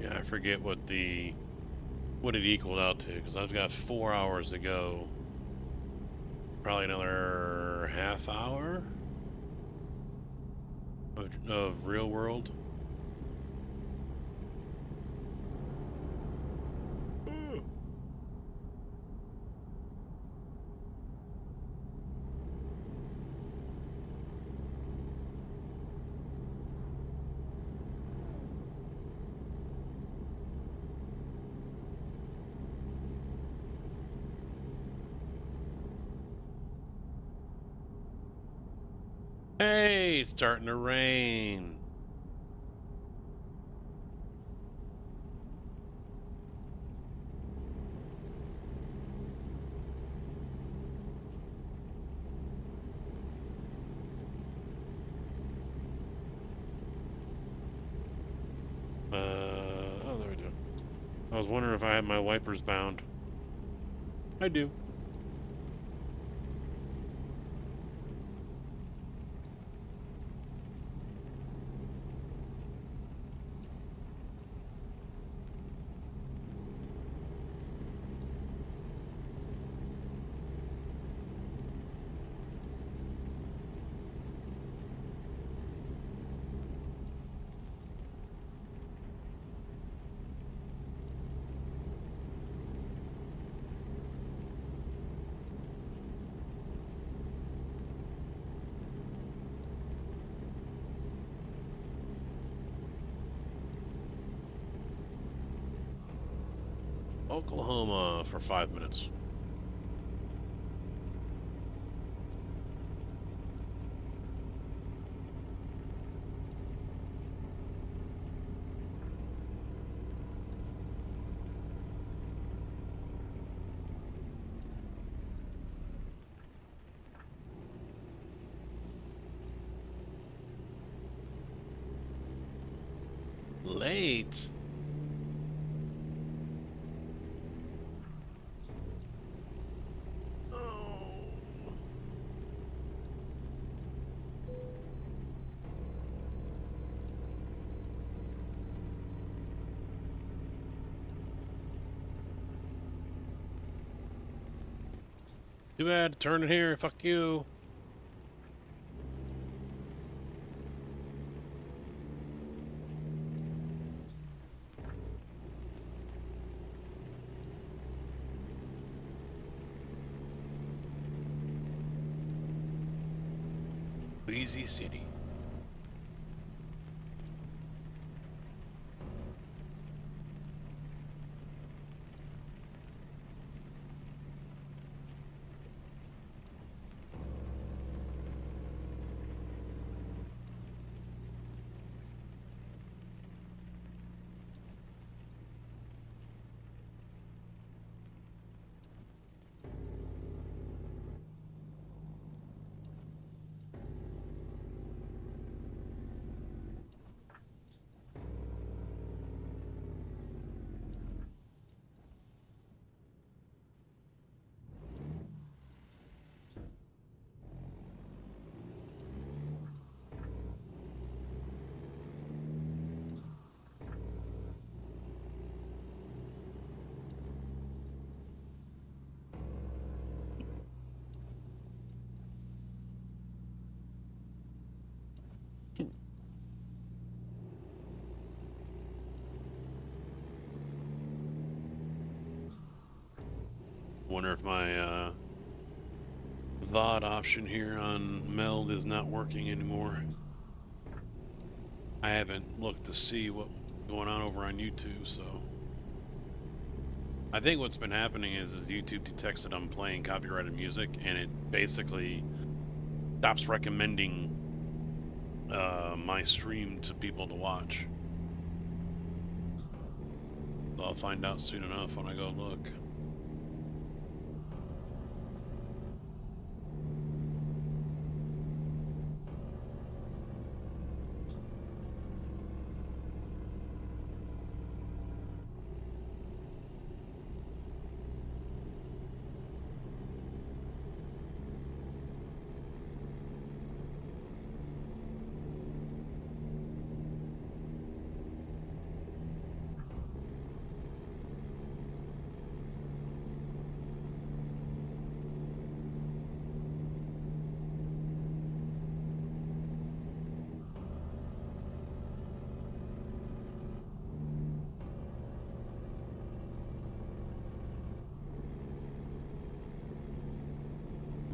Yeah, I forget what it equaled out to, because I've got 4 hours to go. Probably another half hour of real world. Hey, it's starting to rain. Oh, there we go. I was wondering if I had my wipers bound. I do. Oklahoma for 5 minutes. Late. Too bad. Turn it here. Fuck you. Easy City. Wonder if my VOD option here on Meld is not working anymore. I haven't looked to see what's going on over on YouTube, so I think what's been happening is YouTube detects that I'm playing copyrighted music, and it basically stops recommending my stream to people to watch. So I'll find out soon enough when I go look.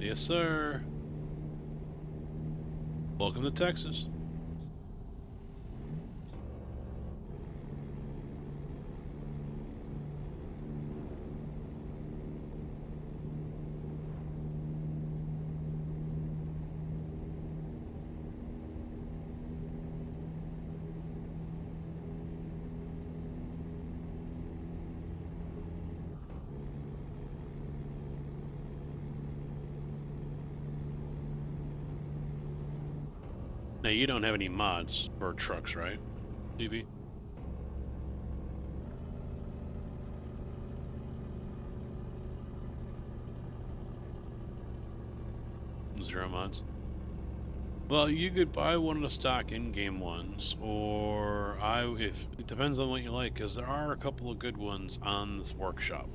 Yes, sir. Welcome to Texas. Now, you don't have any mods for trucks, right, DB? Zero mods? Well, you could buy one of the stock in-game ones, or if it depends on what you like, because there are a couple of good ones on this workshop.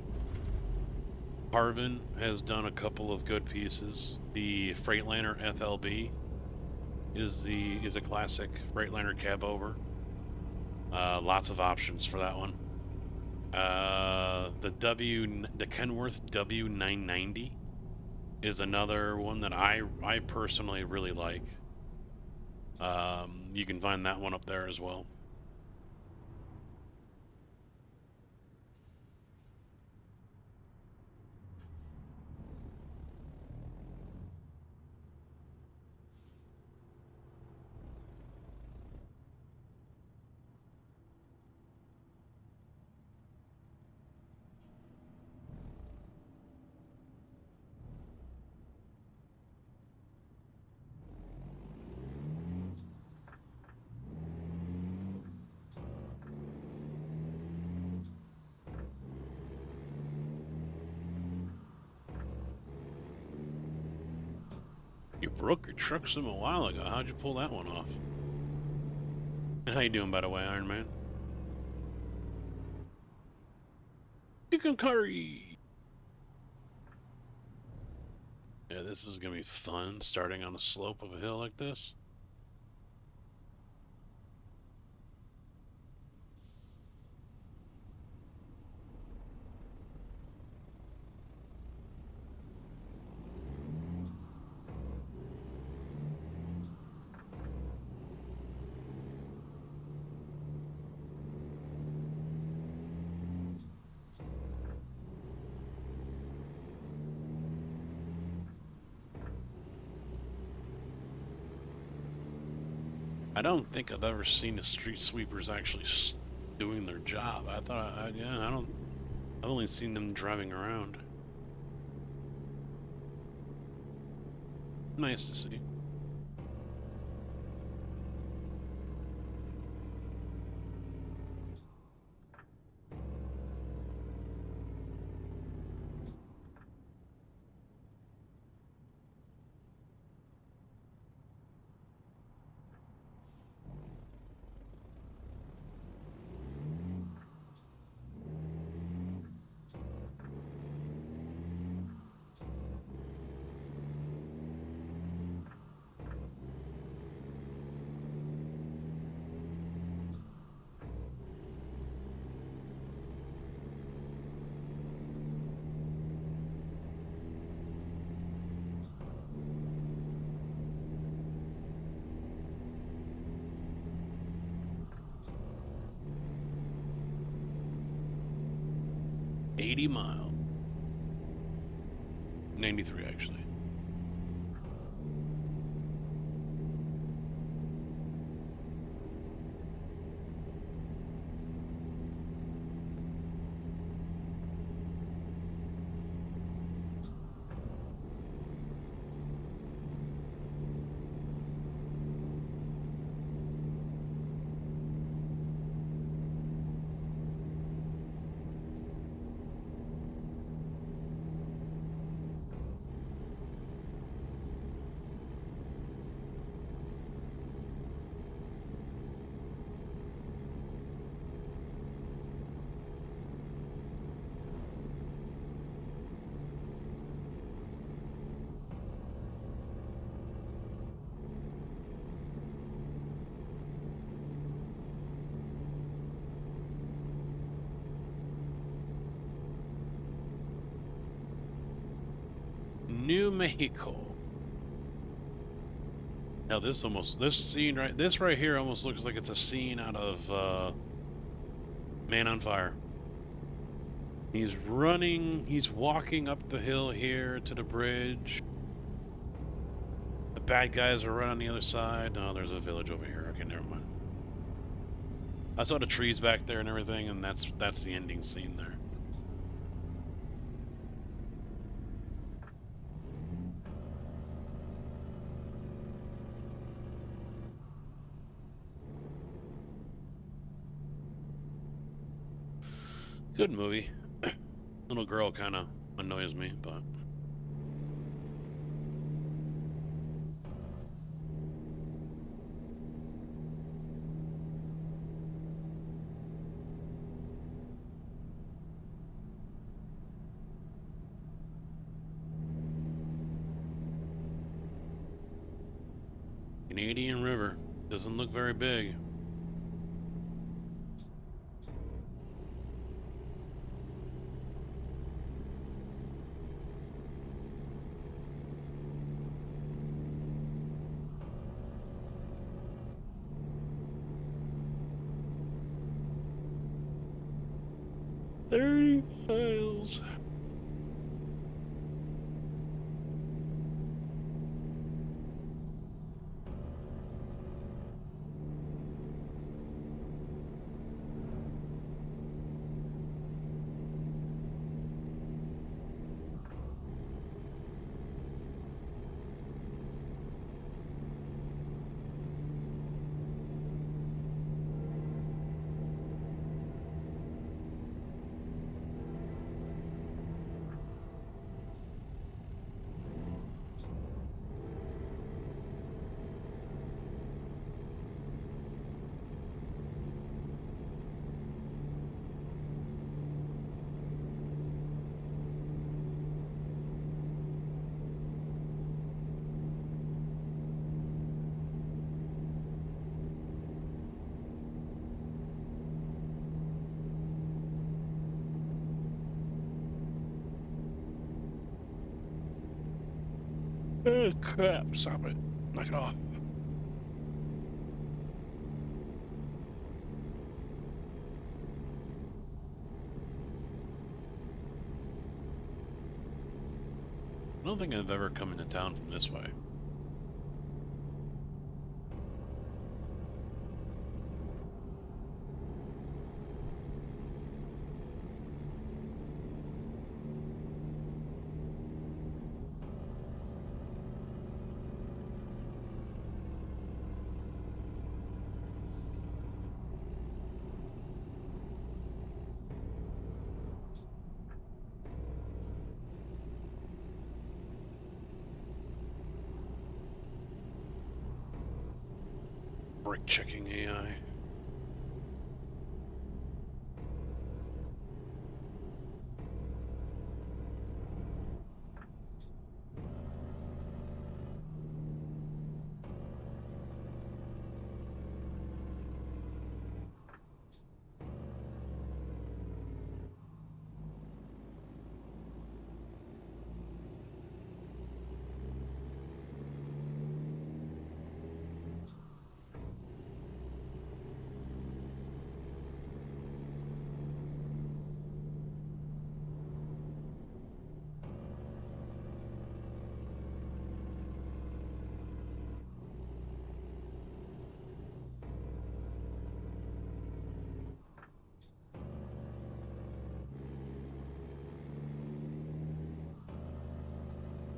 Harvin has done a couple of good pieces. The Freightliner FLB is a classic Freightliner cab over. Lots of options for that one. The Kenworth W990 is another one that I personally really like. You can find that one up there as well. You broke your truck some a while ago. How'd you pull that one off? And how you doing, by the way, Iron Man? Chicken curry! Yeah, this is gonna be fun, starting on a slope of a hill like this. I don't think I've ever seen the street sweepers actually doing their job. I've only seen them driving around. Nice to see. $80 miles. 93 actually. New Mexico. Now this scene right here almost looks like it's a scene out of Man on Fire. He's running, he's walking up the hill here to the bridge. The bad guys are right on the other side. No, there's a village over here. Okay, never mind. I saw the trees back there and everything, and that's the ending scene there. Good movie. Little girl kind of annoys me, but... Canadian River. Doesn't look very big. Miles. Oh, crap. Stop it. Knock it off. I don't think I've ever come into town from this way. Brake checking AI.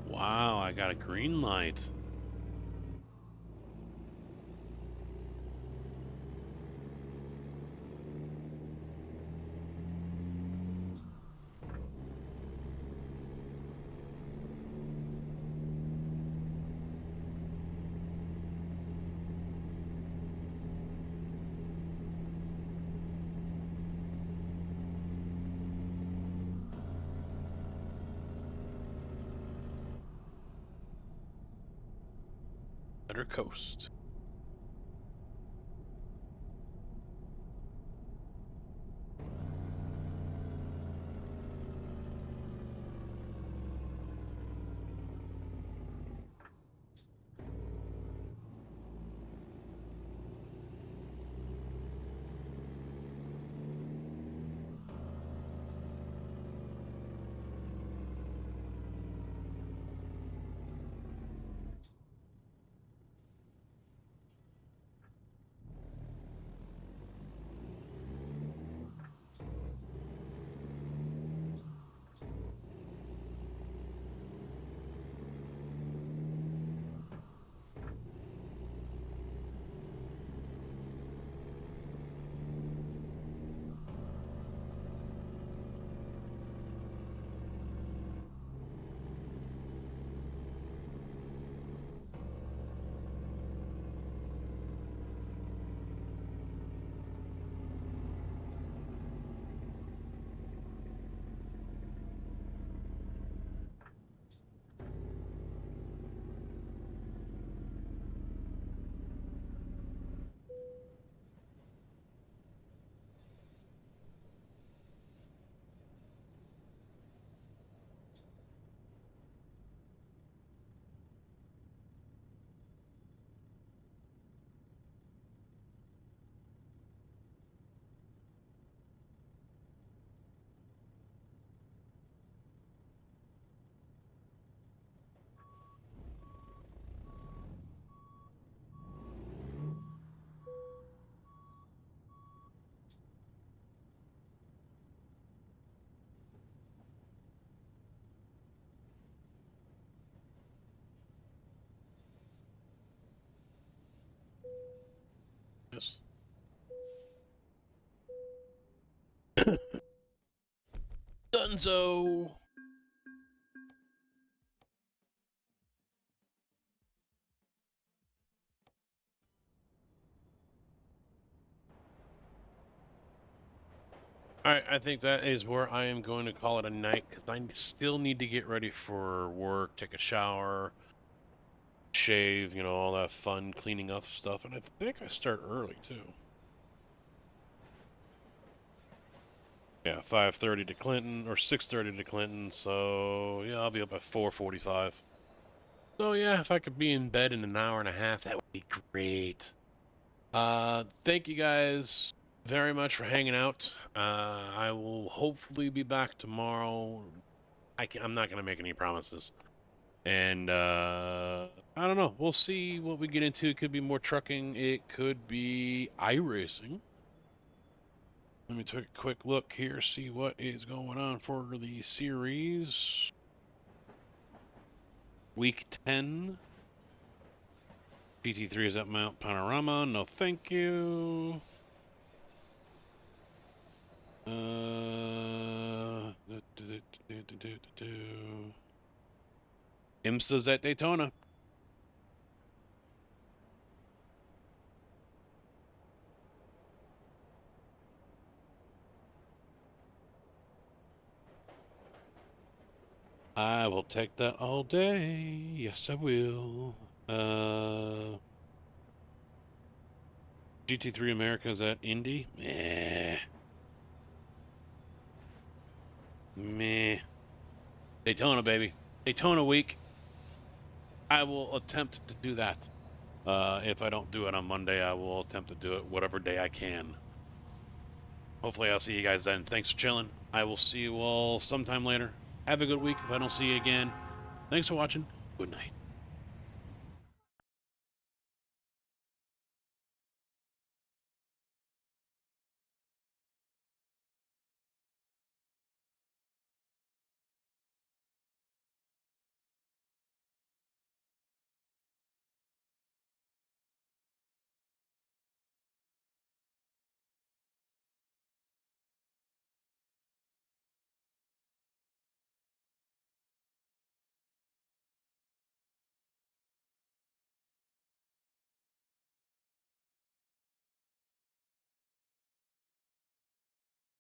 Wow, I got a green light. Better coast. Dunzo! Alright, I think that is where I am going to call it a night, because I still need to get ready for work, take a shower, shave, you know, all that fun cleaning up stuff, and I think I start early, too. Yeah, 5:30 to Clinton, or 6:30 to Clinton, so, yeah, I'll be up at 4:45. So, yeah, if I could be in bed in an hour and a half, that would be great. Thank you guys very much for hanging out. I will hopefully be back tomorrow. I'm not going to make any promises. And, I don't know. We'll see what we get into. It could be more trucking. It could be iRacing. Let me take a quick look here, see what is going on for the series. Week 10. PT3 is at Mount Panorama. No, thank you. IMSA's at Daytona. I will take that all day. Yes, I will. GT3 America's at Indy. Meh. Meh. Daytona, baby. Daytona week. I will attempt to do that. If I don't do it on Monday, I will attempt to do it whatever day I can. Hopefully I'll see you guys then. Thanks for chilling. I will see you all sometime later. Have a good week if I don't see you again. Thanks for watching. Good night.